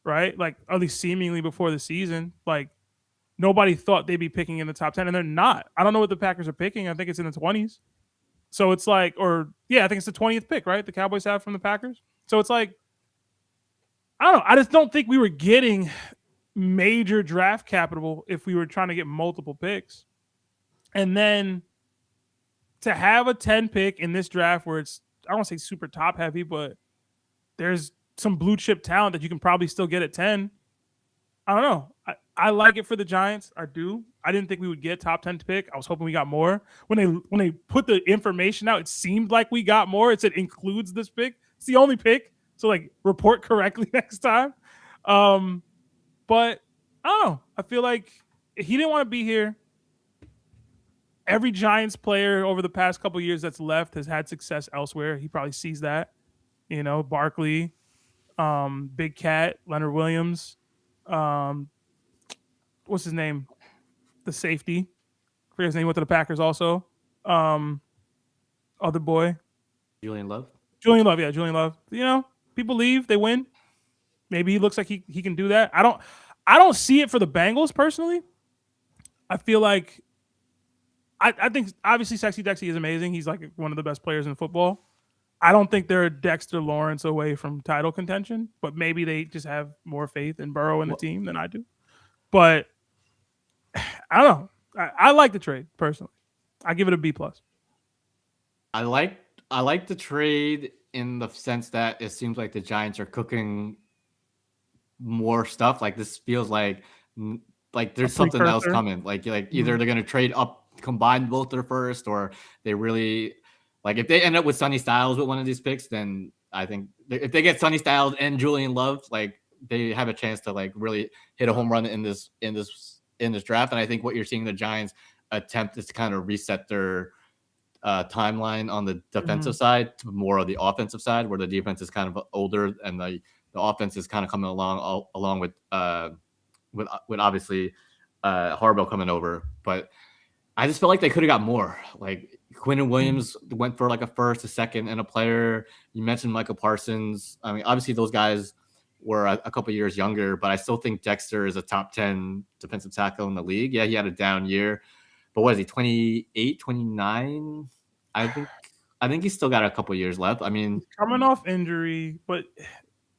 right? Like at least seemingly before the season, like nobody thought they'd be picking in the top 10 and they're not. I don't know what the Packers are picking. I think it's in the 20s. So it's like, I think it's the 20th pick, right? The Cowboys have from the Packers. So it's like, I don't know. I just don't think we were getting major draft capital if we were trying to get multiple picks. And then to have a 10 pick in this draft where it's, I don't want to say super top heavy, but there's some blue chip talent that you can probably still get at 10. I don't know. I like it for the Giants. I do. I didn't think we would get top 10 pick. I was hoping we got more. When they put the information out, it seemed like we got more. It said includes this pick. It's the only pick. So like report correctly next time. But I don't know. I feel like he didn't want to be here. Every Giants player over the past couple of years that's left has had success elsewhere. He probably sees that. You know, Barkley, Big Cat, Leonard Williams, what's his name? The safety. I forget his name. Went to the Packers also. Other boy. Julian Love. Julian Love. You know, people leave, they win. Maybe he looks like he can do that. I don't see it for the Bengals personally. I feel like I think obviously Sexy Dexy is amazing. He's like one of the best players in football. I don't think they're Dexter Lawrence away from title contention, but maybe they just have more faith in Burrow and the team than I do. But I don't know. I like the trade personally. I give it a B+. I like the trade in the sense that it seems like the Giants are cooking more stuff. Like this feels like there's something else coming. Like either they're gonna trade up, combine both their first, or they really like if they end up with Sonny Styles with one of these picks, then I think if they get Sonny Styles and Julian Love, like they have a chance to like really hit a home run in this draft. And I think what you're seeing the Giants attempt is to kind of reset their timeline on the defensive side to more of the offensive side, where the defense is kind of older and the offense is kind of coming along with obviously Harbaugh coming over. But I just felt like they could have got more. Like Quinton Williams went for like a first, a second, and a player. You mentioned Michael Parsons. I mean, obviously those guys were a couple years younger, but I still think Dexter is a top 10 defensive tackle in the league. Yeah, he had a down year, but what is he, 28, 29? I think he's still got a couple years left. I mean, he's coming off injury, but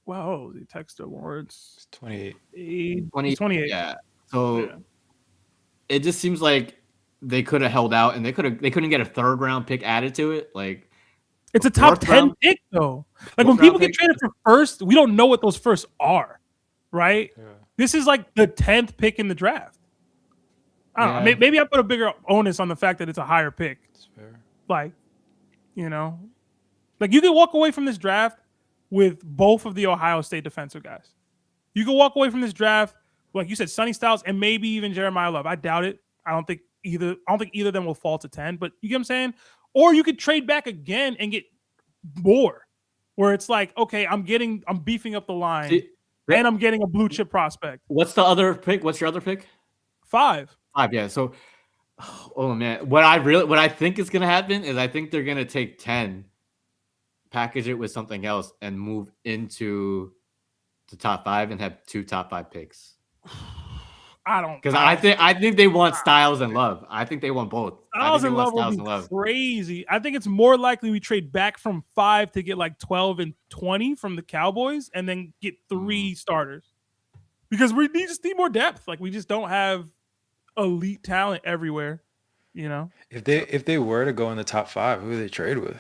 wow, the Dexter Lawrence 28. He's 28. Yeah. So it just seems like they could have held out and they couldn't get a 3rd round pick added to it. Like, it's a top 10 pick though. Like when people get traded for first, we don't know what those firsts are, right? Yeah. This is like the 10th pick in the draft. I don't know. Maybe I put a bigger onus on the fact that it's a higher pick. That's fair. Like, like you can walk away from this draft with both of the Ohio State defensive guys. You can walk away from this draft, like you said, Sonny Styles and maybe even Jeremiah Love. I doubt it. I don't think either of them will fall to 10, but you get what I'm saying? Or you could trade back again and get more, where it's like, okay, I'm beefing up the line, and I'm getting a blue chip prospect. What's the other pick? What's your other pick? 5. Yeah. So, oh man, what I think is gonna happen is I think they're gonna take 10, package it with something else, and move into the top 5 and have 2 top 5 picks. Because I think they want Styles and Love. I think they want both. Styles and Love would be crazy. I think it's more likely we trade back from 5 to get like 12 and 20 from the Cowboys, and then get 3 starters. Because we just need more depth. Like we just don't have elite talent everywhere. If they were to go in the top 5, who would they trade with?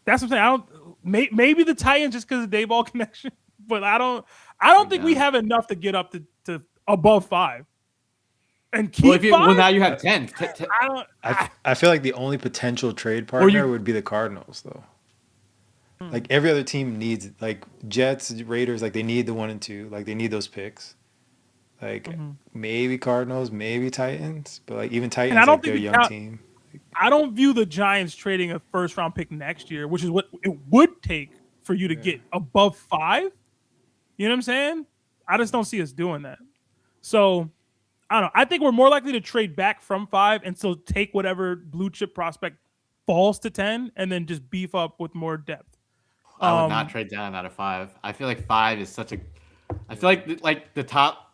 That's what I'm saying. Maybe the Titans just because of the Dayball connection, but I don't think we have enough to get up to above 5 and keep 5. Well, now you have 10. I feel like the only potential trade partner would be the Cardinals, though. Like every other team needs, like Jets, Raiders, like they need the 1 and 2, like they need those picks. Like maybe Cardinals, maybe Titans, but like even Titans, like they're a young team. I don't view the Giants trading a 1st round pick next year, which is what it would take for you to get above 5. You know what I'm saying? I just don't see us doing that. So I don't know. I think we're more likely to trade back from 5 and still take whatever blue chip prospect falls to 10 and then just beef up with more depth. I would not trade down out of 5. I feel like 5 is such a. I feel like the top.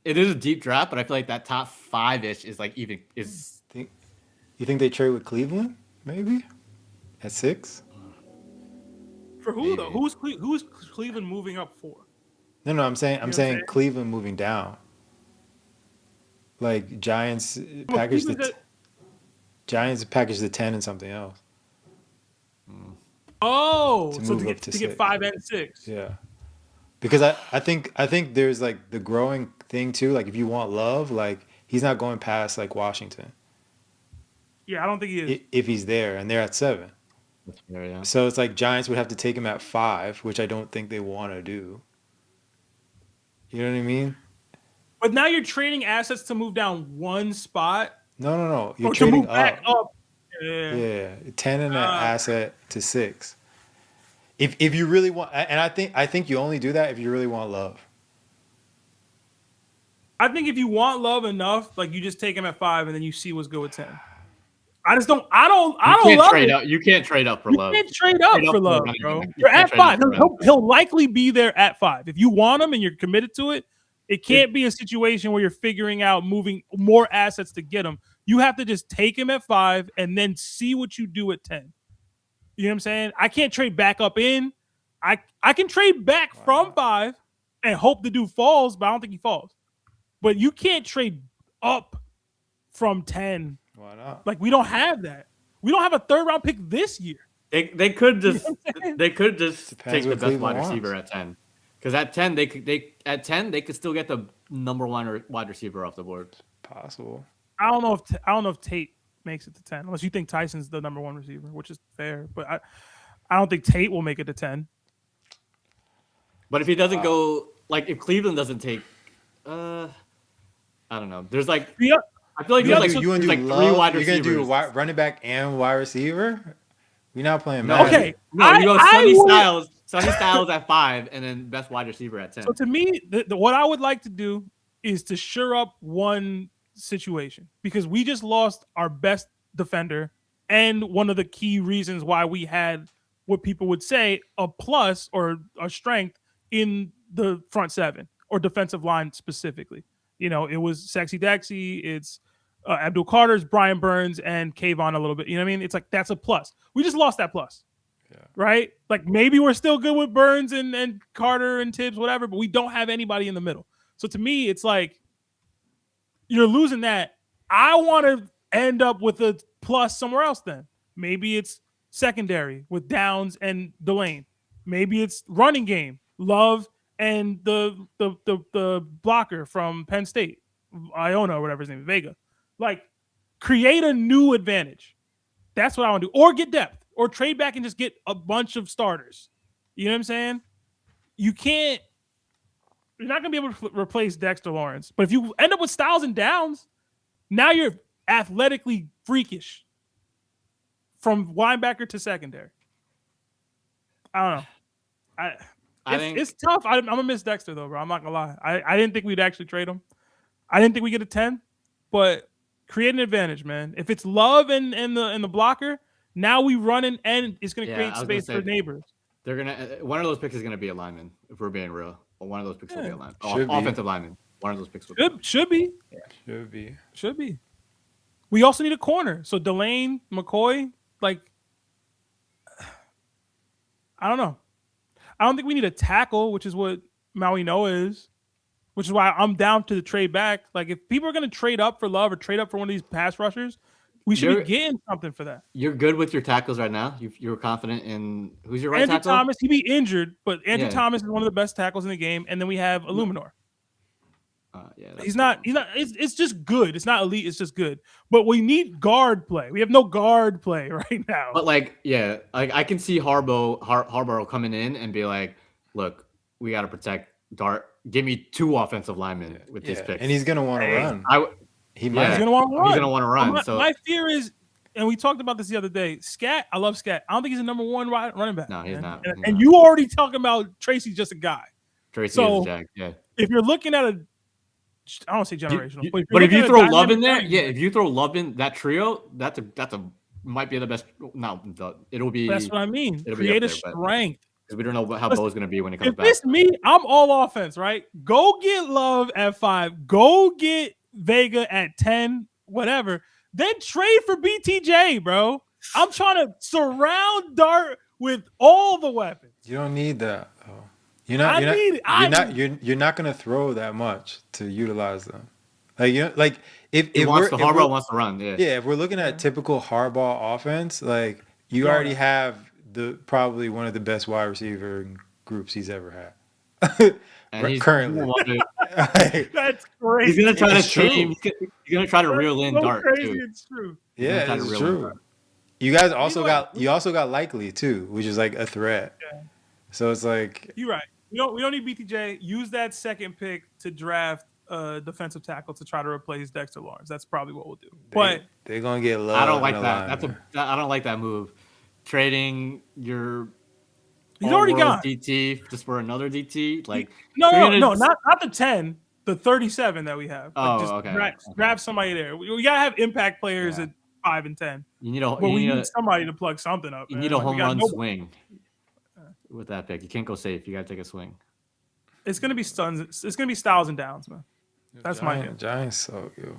It is a deep draft, but I feel like that top 5-ish is like even is. You think they trade with Cleveland? Maybe at 6. For who though? Who's Cleveland moving up for? No, I'm saying Cleveland moving down. Like Giants package Giants package the 10 and something else. Oh, to get 5 and 6. Yeah, because I think there's like the growing thing too. Like if you want Love, like he's not going past like Washington. Yeah, I don't think he is. If he's there and they're at 7. That's fair, yeah. So it's like Giants would have to take him at 5, which I don't think they want to do. You know what I mean? But now you're trading assets to move down 1 spot. No. You're trading back up. Yeah. 10 and an asset to 6. If you really want, and I think you only do that if you really want Love. I think if you want Love enough, like you just take him at 5 and then you see what's good with 10. I just don't. I don't love it. You can't trade up for Love. You can't trade up for Love, bro. You're at 5. He'll likely be there at 5. If you want him and you're committed to it, it can't be a situation where you're figuring out moving more assets to get him. You have to just take him at 5 and then see what you do at 10. You know what I'm saying? I can't trade back up in. I can trade back from 5 and hope the dude falls, but I don't think he falls. But you can't trade up from 10. Why not? Like we don't have that. We don't have a 3rd round pick this year. They could just take the best wide receiver at 10. Because at 10 they could still get the number 1 wide receiver off the board. Possible. I don't know if Tate makes it to 10 unless you think Tyson's the number 1 receiver, which is fair. But I don't think Tate will make it to 10. But if he doesn't go, like if Cleveland doesn't take, I don't know. There's like. I feel like there's like 3 wide receivers. You're gonna do running back and wide receiver. We're not playing Madden. Okay, no, you go Sonny Styles at 5, and then best wide receiver at 10. So to me, what I would like to do is to shore up one situation because we just lost our best defender and one of the key reasons why we had what people would say a plus or a strength in the front seven or defensive line specifically. You know, it was Sexy Dexy, it's Abdul Carter's, Brian Burns, and Kayvon a little bit. You know what I mean? It's like that's a plus. We just lost that plus. Yeah. Right? Like maybe we're still good with Burns and Carter and Tibbs, whatever, but we don't have anybody in the middle. So to me, it's like you're losing that. I want to end up with a plus somewhere else then. Maybe it's secondary with Downs and Delane. Maybe it's running game, Love and the blocker from Penn State, Iona or whatever his name is, Vega. Like, create a new advantage. That's what I want to do. Or get depth. Or trade back and just get a bunch of starters. You know what I'm saying? You're not going to be able to replace Dexter Lawrence. But if you end up with Styles and Downs, now you're athletically freakish from linebacker to secondary. I don't know. It's tough. I'm going to miss Dexter, though, bro. I'm not going to lie. I didn't think we'd actually trade him. I didn't think we'd get a 10. But create an advantage, man. If it's Love and the blocker, now we run and it's going to create space for neighbors. They're going to one of those picks is going to be a lineman, if we're being real. Or one of those picks will be a lineman. Offensive lineman. One of those picks will be. Should be. Yeah. Should be. We also need a corner. So Delane, McCoy, like, I don't know. I don't think we need a tackle, which is what Maui Noah is, which is why I'm down to the trade back. Like, if people are going to trade up for Love or trade up for one of these pass rushers, we should be getting something for that. You're good with your tackles right now. You're confident in who's your right Andrew tackle? Thomas, he be injured, but Andrew Thomas is one of the best tackles in the game. And then we have Illuminor. He's not. It's just good. It's not elite. It's just good. But we need guard play. We have no guard play right now. But I can see Harborough coming in and be like, "Look, we got to protect Dart. Give me 2 offensive linemen with these picks." And he's gonna want to run. He's gonna want to run. He's gonna want to run. My fear is, and we talked about this the other day. Scat, I love Scat. I don't think he's a number 1 running back. No, he's not. And you already talking about Tracy's just a guy. Tracy is a jack. Yeah. If you're looking at I don't say generational, but if you throw Love in there, if you throw Love in that trio, that's a might be the best. No, it'll be. That's what I mean. Create a strength. Because we don't know how Bo's going to be when it comes back. If it's me, I'm all offense, right? Go get Love at 5. Go get Vega at 10, whatever. Then trade for BTJ, bro. I'm trying to surround Dart with all the weapons. You don't need that. Oh. You're not going to throw that much to utilize them. Like if Harbaugh wants to run, if we're looking at typical Harbaugh offense, like you already have probably one of the best wide receiver groups he's ever had. And currently. That's crazy. He's gonna try to change. He's gonna try to reel in Dart too. It's true. Yeah, it's true. You guys also got Likely too, which is like a threat. Yeah. So it's like you're right. We don't need BTJ. Use that second pick to draft a defensive tackle to try to replace Dexter Lawrence. That's probably what we'll do. But they're gonna get Love. I don't like that. I don't like that move. Trading your he's already got DT just for another DT. Like no, not the 10, the 37 that we have. Oh, just okay. Grab somebody there. We gotta have impact players at 5 and 10. We need somebody to plug something up. You need a home run swing with that pick. You can't go safe. You gotta take a swing. It's gonna be stuns. It's gonna be Styles and Downs, man. That's my hit. Giants suck, yo.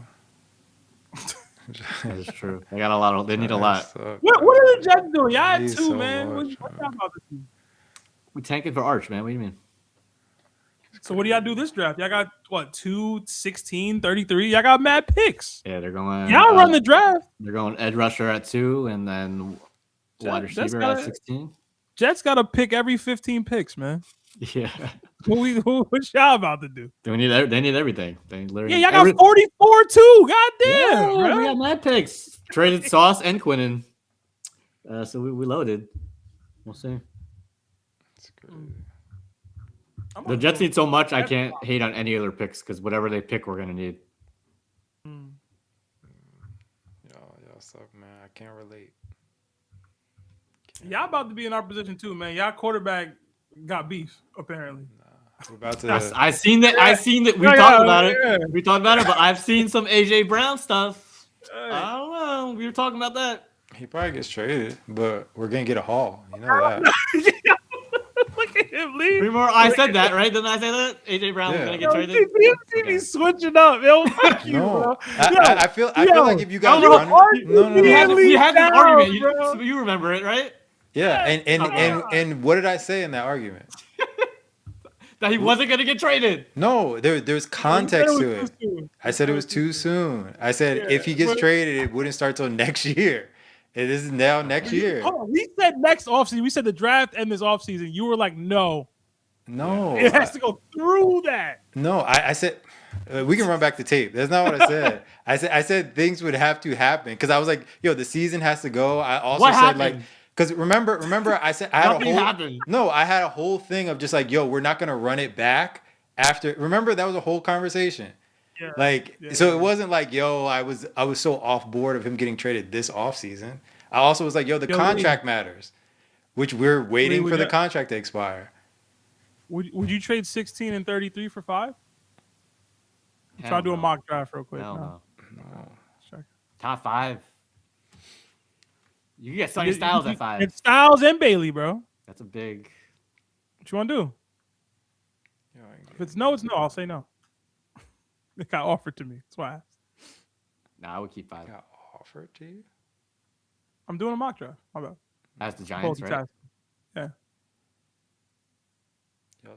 That is true. They got a lot. They need a lot. What are the Jets doing? Y'all had 2, man. What about this team? We tanking for Arch, man. What do you mean? So what do y'all do this draft? Y'all got what? 2, 16, 33. Y'all got mad picks. Yeah, they're going. Y'all run the draft. They're going edge rusher at 2, and then wide receiver at 16. Jets got to pick every 15 picks, man. Yeah. What y'all about to do? They need everything. They literally. Yeah, y'all got 44 too. Goddamn. Yeah, we got mad picks. Traded Sauce and Quinnen. So we loaded. We'll see. That's crazy. The Jets need so much. I can't hate on any other picks because whatever they pick, we're gonna need. Y'all suck, man. I can't relate. Y'all about to be in our position too, man. Y'all quarterback got beef apparently. We're about to. I seen that. We talked about it. Yeah. We talked about it, but I've seen some AJ Brown stuff. I don't know. We were talking about that. He probably gets traded, but we're gonna get a haul. You know that. Look at him, Lee. Remember, I said that, right? Didn't I say that? AJ Brown was gonna get traded. He switching up. Yo, fuck you, bro. I feel like if you guys run, we had this argument. You remember it, right? Yeah, and what did I say in that argument? That he wasn't gonna get traded. No, there's context to it. I said it was too soon. I said if he gets traded, it wouldn't start till next year. It is now next year. Hold on. We said next offseason. We said the draft and this offseason. You were like, no. It has to go through that. No, I said we can run back the tape. That's not what I said. I said things would have to happen because I was like, yo, the season has to go. I also said like. Because remember, I said I had a whole thing of just like, yo, we're not gonna run it back after. Remember, that was a whole conversation. Yeah. So it wasn't like, yo, I was so off board of him getting traded this offseason. I also was like, yo, the contract matters, which we're waiting for the contract to expire. Would you trade 16 and 33 for 5? Try to do a mock draft real quick. No. Top 5. You can get Sonny Styles at 5. It's Styles and Bailey, bro. That's a big. What you want to do? If it's no, it's no. I'll say no. It got offered to me. That's why I asked. Nah, I would keep 5. Got offered to you? I'm doing a mock draft. My bad. That's the Giants, right? Yeah.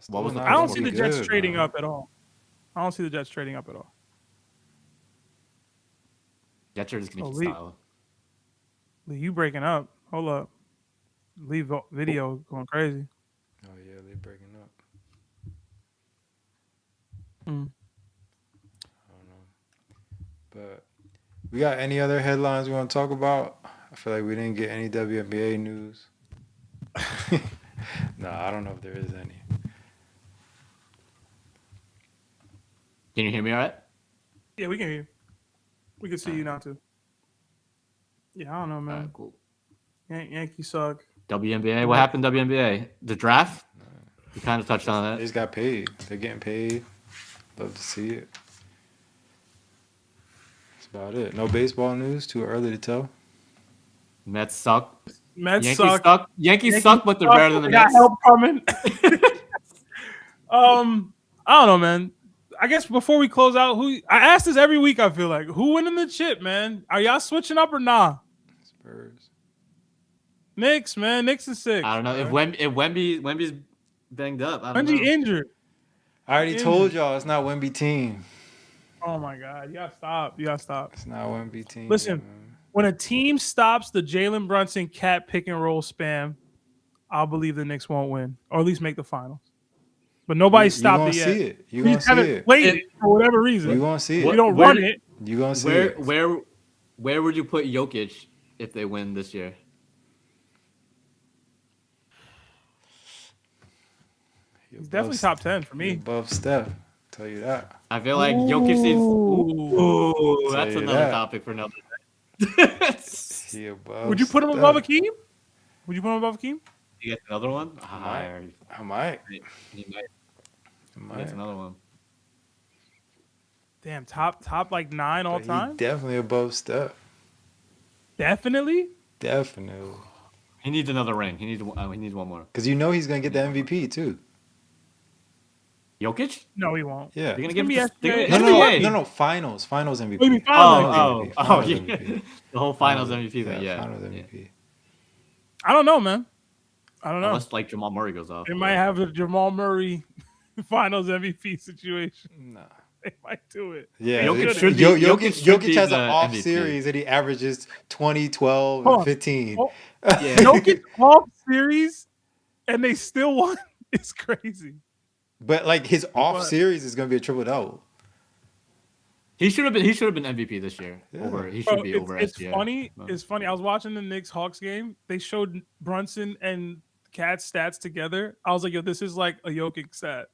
What was I don't see the Jets trading up at all. Jets are just going to keep Styles. Lee, you breaking up. Hold up. Leave video going crazy. Oh, yeah, they breaking up. I don't know. But we got any other headlines we want to talk about? I feel like we didn't get any WNBA news. No, I don't know if there is any. Can you hear me all right? Yeah, we can hear you. We can see you now, too. Yeah, I don't know, man. All right, cool. Yankees suck. WNBA. What happened WNBA? The draft? You kind of touched on that. They just got paid. They're getting paid. Love to see it. That's about it. No baseball news. Too early to tell. Mets suck. Yankees suck. Yankees suck, but they're better than the Mets. Got help coming. I don't know, man. I guess before we close out, I ask this every week. I feel like who winning the chip, man? Are y'all switching up or nah? Spurs. Knicks, man. Knicks is 6. I don't know if Wemby's banged up. Wemby injured. I already told y'all it's not Wemby team. Oh my God, you gotta stop. It's not Wemby team. Listen, when a team stops the Jalen Brunson cat pick and roll spam, I'll believe the Knicks won't win or at least make the finals. But nobody stopped it yet. You gonna see it. Wait for whatever reason. You gonna see it. We don't run it. You gonna see it. Where would you put Jokic if they win this year? He's definitely top 10 for me. Above Steph. Tell you that. I feel like Jokic is. Ooh, that's another topic for another day. Would you put him above Akeem? Would you put him above Akeem? You get another one? I might. He might. That's another one. Damn, top like 9 all time? Definitely above Steph. Definitely? He needs another ring. He needs one more. Because you know he's going to get the MVP too. Jokic? No, he won't. Yeah. They're going to give him No, finals MVP. Finals MVP. The whole finals MVP thing, yeah. Finals MVP. I don't know, man. I don't know. Unless like Jamal Murray goes off. They might have a Jamal Murray finals MVP situation. Nah. They might do it. Yeah. Jokic has an off series and he averages 20, 12, and 15. Jokic off series and they still won. It's crazy. But like his off series is going to be a triple double. He should have been MVP this year. Yeah. He should be over SGA. It's funny. I was watching the Knicks Hawks game. They showed Brunson and Cat's stats together. I was like, yo, this is like a Jokic stat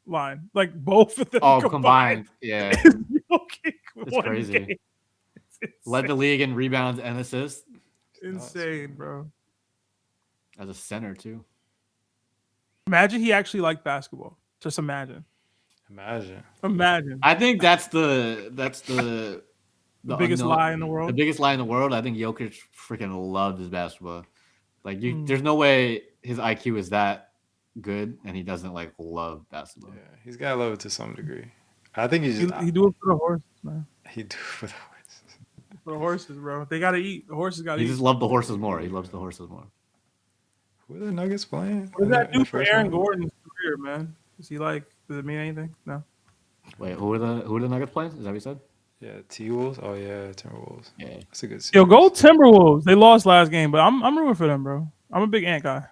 line. Like both of them combined. Yeah. Jokic it's crazy. Led the league in rebounds and assists. Insane, bro. As a center too. Imagine he actually liked basketball. Just imagine. Imagine. I think that's the The biggest lie in the world. The biggest lie in the world. I think Jokic freaking loved his basketball. Like there's no way his IQ is that good and he doesn't like love basketball. Yeah, he's gotta love it to some degree. I think he do it for the horses, man. He do it for the horses. For the horses, bro. They gotta eat. The horses gotta eat. He just loved the horses more. He loves the horses more. Who are the Nuggets playing? What does that do for Aaron Gordon's career, man? Does it mean anything? No. Wait, who are the Nuggets playing? Is that what you said? Yeah, T-Wolves. Oh yeah, Timberwolves. Yeah, that's a good series. Yo, go Timberwolves. They lost last game, but I'm rooting for them, bro. I'm a big Ant guy.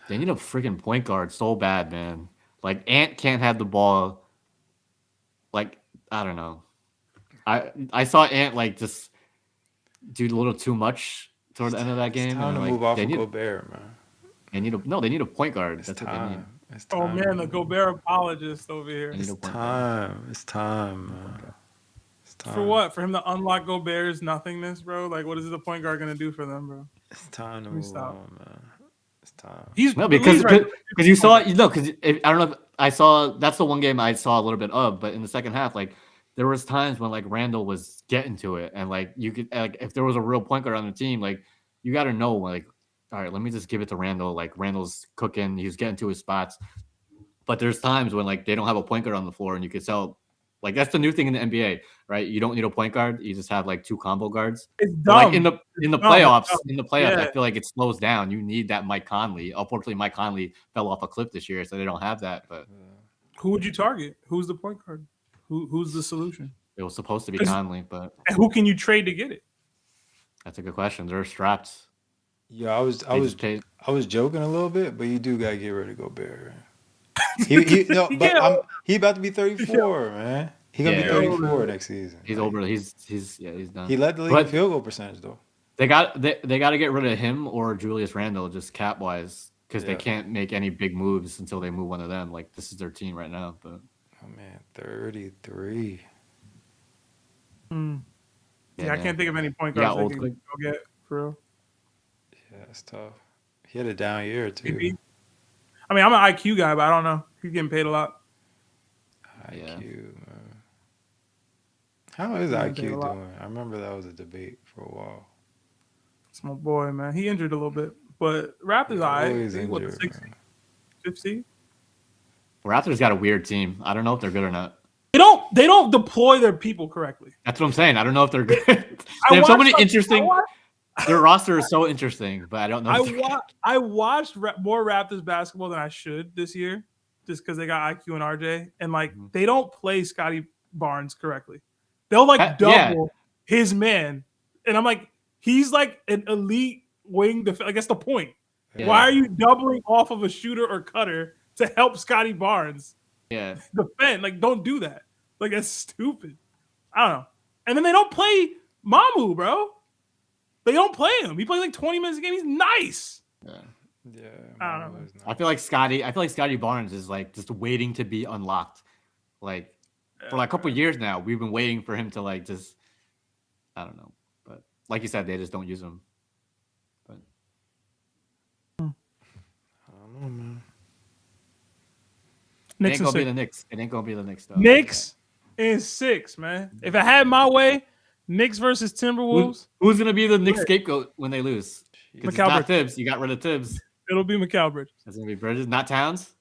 They need a freaking point guard so bad, man. Like Ant can't have the ball. Like I don't know. I saw Ant like just do a little too much toward the end of that game. It's time to move off of Gobert, man. They need a point guard. It's That's time. what they need. It's time. Oh man, the Gobert apologist over here. It's time. It's time, man. It's time. For what? For him to unlock Gobert's nothingness, bro? Like, what is the point guard gonna do for them, bro? It's time to move on, man. It's time. Because you saw because I don't know if I saw that's the one game I saw a little bit of, but in the second half, like there was times when like Randall was getting to it, and like you could like if there was a real point guard on the team, like you got to know like, all right, let me just give it to Randall. Like Randall's cooking, he's getting to his spots. But there's times when like they don't have a point guard on the floor, and you could tell like that's the new thing in the NBA, right? You don't need a point guard; you just have like two combo guards. It's dumb. But, like in the playoffs, Yeah. I feel like it slows down. You need that Mike Conley. Unfortunately, Mike Conley fell off a cliff this year, so they don't have that. But who would you target? Who's the point guard? Who's the solution? it was supposed to be Conley, but and who can you trade to get it? That's a good question. They're strapped. Yeah, I was joking a little bit, but you do gotta get rid of Gobert. He about to be 34, man. He gonna be 34 next season. He's over. He's done. He led the league in field goal percentage though. They got to get rid of him or Julius Randle just cap wise because they can't make any big moves until they move one of them. Like this is their team right now. But oh man, 33. Yeah, I can't think of any point guards they can go get for real. Yeah, it's tough. He had a down year too. Maybe. I mean, I'm an IQ guy, but I don't know. He's getting paid a lot. IQ, man. How is IQ doing? I remember that was a debate for a while. It's my boy, man. He injured a little bit, but Raptors, always injured. 5th seed? Raptors got a weird team. I don't know if they're good or not. They don't deploy their people correctly. That's what I'm saying. I don't know if they're good. They have so many interesting. Their roster is so interesting, but I don't know. I watched more Raptors basketball than I should this year, just because they got IQ and RJ, and like they don't play Scotty Barnes correctly. They'll like double his man, and I'm like, he's like an elite wing defender. Like that's the point. Yeah. Why are you doubling off of a shooter or cutter to help Scotty Barnes? Yeah, defend. Like don't do that. Like that's stupid. I don't know. And then they don't play Mamu, bro. They don't play him. He plays like 20 minutes a game. He's nice. Yeah. I don't know. I feel like Scotty Barnes is like just waiting to be unlocked. Like for like a couple years now, we've been waiting for him to like just I don't know. But like you said, they just don't use him. But I don't know, man. It ain't gonna be the Knicks. It ain't gonna be the Knicks though. Knicks in 6, man. If I had my way, Knicks versus Timberwolves. Who's gonna be the Knicks scapegoat when they lose? Because it's not Tibbs. You got rid of Tibbs. It'll be Mikal Bridges. It's gonna be Bridges, not Towns.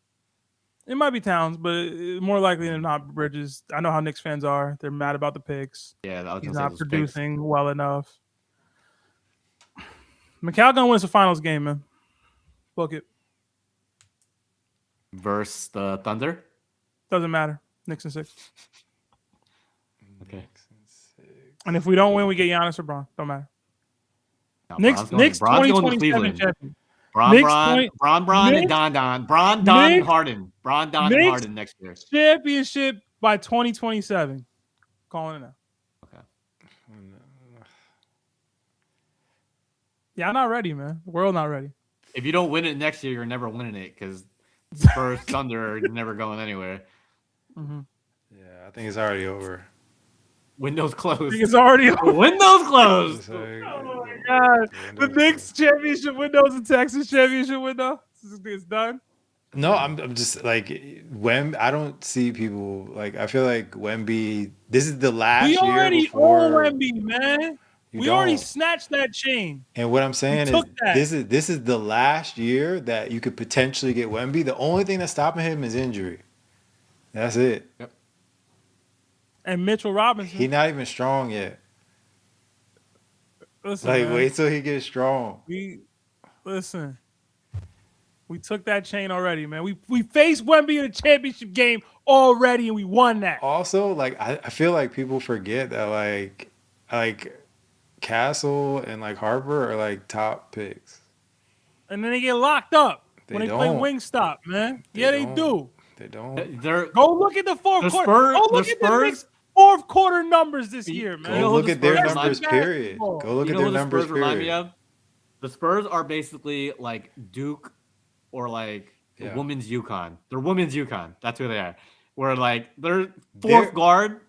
It might be Towns, but more likely than not Bridges. I know how Knicks fans are. They're mad about the picks. Yeah, he's not producing well enough. Mikal gonna win us a finals game, man. Book it. Versus the Thunder. Doesn't matter. Knicks in 6. Okay. And if we don't win, we get Giannis or Bron. Don't matter. No, Knicks 2027 champion. Bron and Don. Bron, Don, and Harden. Bron, Don, and Harden next year. Championship by 2027. Calling it now. Okay. Yeah, I'm not ready, man. The world not ready. If you don't win it next year, you're never winning it because Spurs, Thunder are never going anywhere. Mm-hmm. Yeah, I think it's already over. Windows closed. I think it's already over. Windows closed. Oh my god. The Knicks championship window is the Texas championship window. It's done. No, I'm just like I don't see people like. I feel like Wemby. This is the last We year already own before Wemby, man. you We already don't. snatched that chain. And what I'm We saying is took that. this is the last year that you could potentially get Wemby. The only thing that's stopping him is injury. That's it. Yep. And Mitchell Robinson. He's not even strong yet. Listen, Like man, wait till he gets strong. Listen. We took that chain already, man. We faced Wemby in a championship game already, and we won that. Also, like I feel like people forget that like Castle and like Harper are like top picks. And then they get locked up They when they play don't. Wingstop, man. They Yeah, they don't. do. They don't. Go look at the fourth quarter. Go look at the Knicks' fourth quarter numbers this year, man. Go look at their Spurs numbers, period. Go look at their numbers, Spurs remind me period. of? The Spurs are basically like Duke or like women's UConn. They're women's UConn. That's who they are. Where like their fourth guard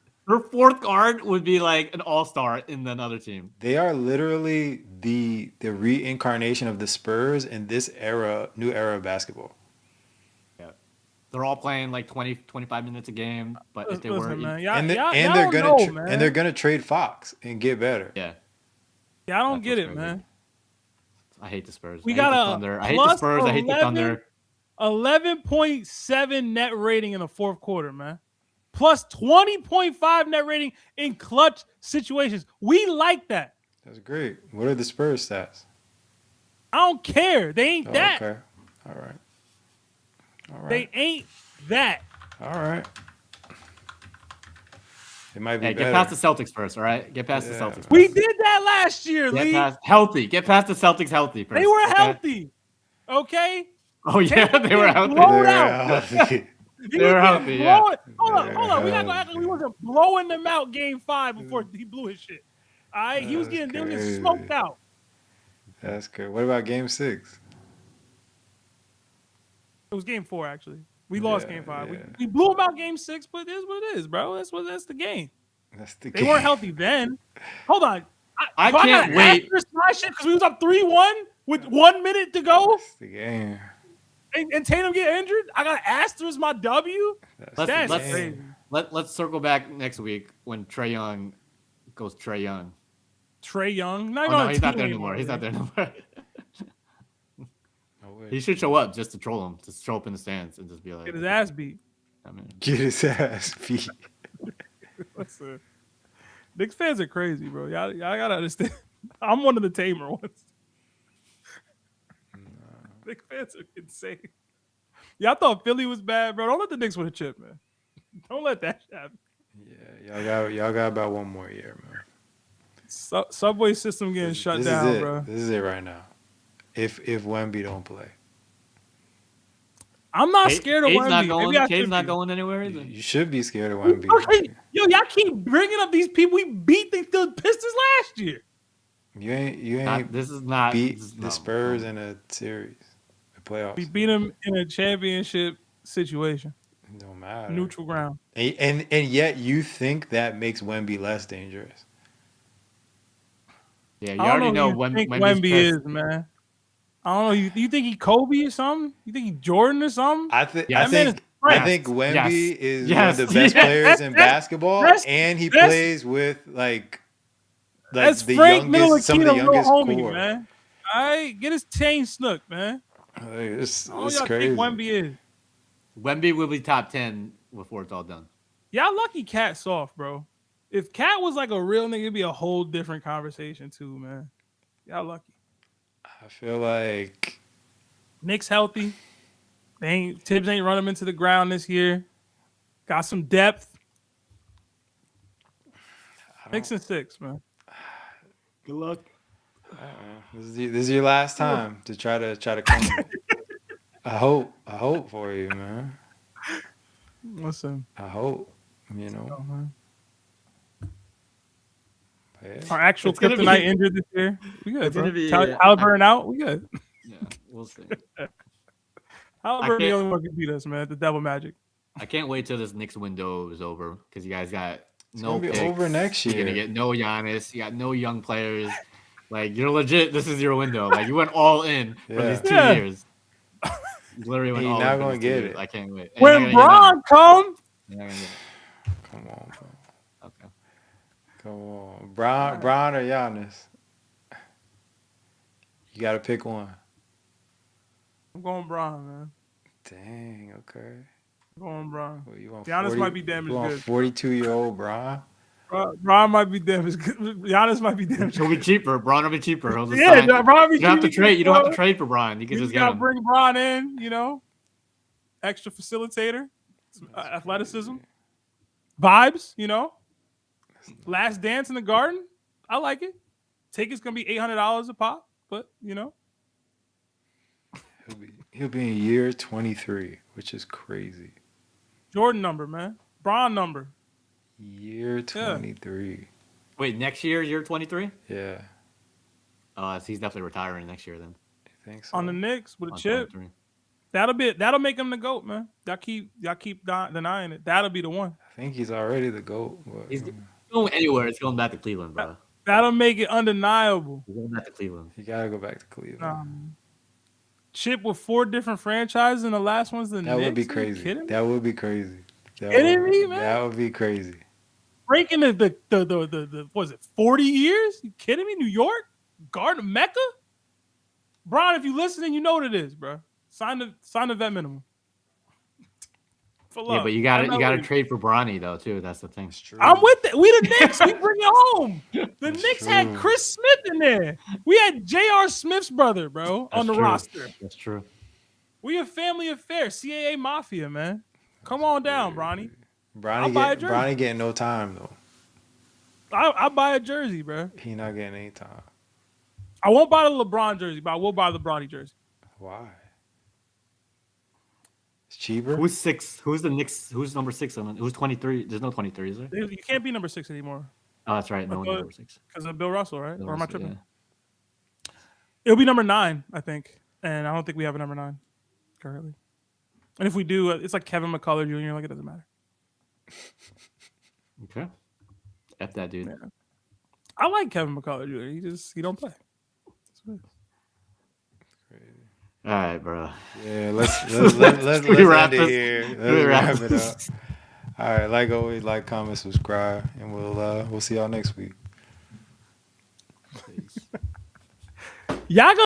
would be like an all-star in another team. They are literally the reincarnation of the Spurs in this era, new era of basketball. Yeah. They're all playing like 20, 25 minutes a game, but if they were and they're gonna trade Fox and get better. Yeah. Yeah, I don't get it, man. I hate the Spurs. We got a Thunder. I hate the Spurs. I hate the Thunder. 11.7 net rating in the fourth quarter, man. Plus 20.5 net rating in clutch situations. We like that. That's great. What are the Spurs stats? I don't care. They ain't that. Okay. All right. They ain't that. All right. It might be better. Get past the Celtics first, all right? Get past the Celtics first. We did that last year, Lee. Get past the Celtics healthy first. They were healthy. Okay? Oh, yeah, they were healthy. They were healthy, yeah. Hold on. We gotta go act like we wasn't blowing them out game 5 before he blew his shit. All right? They was getting smoked out. That's good. What about game 6? It was game 4, actually. We lost game 5. Yeah. We blew them out game 6, but it is what it is, bro. That's the game. They weren't healthy then. Hold on. I can't wait. Because we was up 3-1 with 1 minute to go. That's the game. And Tatum get injured. I got asterisk my W. That's crazy. Let's circle back next week when Trae Young goes Trae Young. Trae Young? No, he's not there anymore. He's not there anymore. He should show up just to troll him. Just show up in the stands and just be like, get his ass beat. Get his ass beat. Listen, Knicks fans are crazy, bro. Y'all gotta understand. I'm one of the tamer ones. Knicks fans are insane. Y'all thought Philly was bad, bro. Don't let the Knicks win a chip, man. Don't let that happen. Yeah, y'all got about one more year, man. Subway system getting shut down, bro. This is it right now. If Wemby don't play, I'm not scared of Wemby. Cade's not going anywhere either. You should be scared of Wemby. Okay, y'all keep bringing up these people. We beat the Pistons last year. You ain't. This is not beat the Spurs in a series, a playoffs. We beat them in a championship situation. It don't matter. Neutral ground. And yet you think that makes Wemby less dangerous. Yeah, you already know Wemby is, man. I don't know. You think he Kobe or something? You think he Jordan or something? I think Wemby is one of the best players in basketball, and he plays with like that's the Frank youngest, some of the youngest homie, core. Man. All right, get his chain snook, man. It's y'all crazy. Think Wemby is. Wemby will be top 10 before it's all done. Y'all lucky Cat's soft, bro. If Cat was like a real nigga, it'd be a whole different conversation too, man. Y'all lucky. I feel like Knicks healthy. Tibbs ain't run him into the ground this year. Got some depth. Knicks and 6, man. Good luck. This is your last time to try to come. I hope for you, man. Listen. I hope, you know. Our actual kryptonite injured this year. We good, bro. Halliburton out. We good. Yeah, we'll see. Halliburton the only one can beat us, man. The Devil Magic. I can't wait till this Knicks window is over because you guys got it's no gonna picks. be over next year. You're gonna get no Giannis. You got no young players. Like you're legit. This is your window. Like you went all in for these 2 years. Literally when He's all not we're gonna get do it. I can't wait. When Braun come, you're not gonna get Come on, bro. it. Okay. Come on, Bron or Giannis. You gotta pick one. I'm going Braun, man. Dang. Okay. I'm going Braun. Well, you want Giannis 40, might be damaged you want good. 42-year-old Bron? Braun might be damaged good. Giannis might be damaged He'll be good. cheaper. Braun will be cheaper. He'll just Yeah, sign. Braun be You don't have to cheaper, trade. You don't have to trade for Braun. You can You just get gotta him. bring Braun in, extra facilitator, athleticism, vibes, Last dance in the garden. I like it. Tickets gonna be $800 a pop, but He'll be in year 23, which is crazy. Jordan number, man. Braun number. Year 23. Wait, next year 23? Yeah. So he's definitely retiring next year then. You think so? On the Knicks with a On chip. 23. That'll make him the GOAT, man. Y'all keep denying it. That'll be the one. I think he's already the GOAT. But, He's going anywhere. It's going back to Cleveland, bro. That'll make it undeniable. He's going back to Cleveland. you gotta go back to Cleveland. Chip with 4 different franchises, and the last one's the That Knicks. would be crazy. That would be crazy. Kidding me, man? That would be crazy. Breaking the was it 40 years? You kidding me? New York, Garden Mecca. Braun, if you listening, you know what it is, bro. Sign the vet minimum. For love. Yeah, but you gotta trade for Bronny though too. That's the thing. I'm with it. We the Knicks. We bring it home. The Knicks had Chris Smith in there. We had J.R. Smith's brother, bro, on the roster. That's true. We a family affair. CAA Mafia, man. Come on down, Bronny. Bronny getting no time though. I'll buy a jersey, bro. He not getting any time. I won't buy the LeBron jersey, but I will buy the Bronny jersey. Why? It's cheaper. Who's 6? Who's the Knicks? Who's number 6? Who's 23? There's no 23, is there? You can't be number 6 anymore. Oh, that's right. No one number 6. Because of Bill Russell, right? Bill or am I Russell, tripping? yeah. It'll be number 9, I think. And I don't think we have a number 9 currently. And if we do, it's like Kevin McCullough Jr. Like, it doesn't matter. Okay. F that dude. Yeah. I like Kevin McCullough Jr. He don't play. All right, bro. Yeah, let's wrap it here. Let's wrap it up. All right, like always, like, comment, subscribe, and we'll see y'all next week. Y'all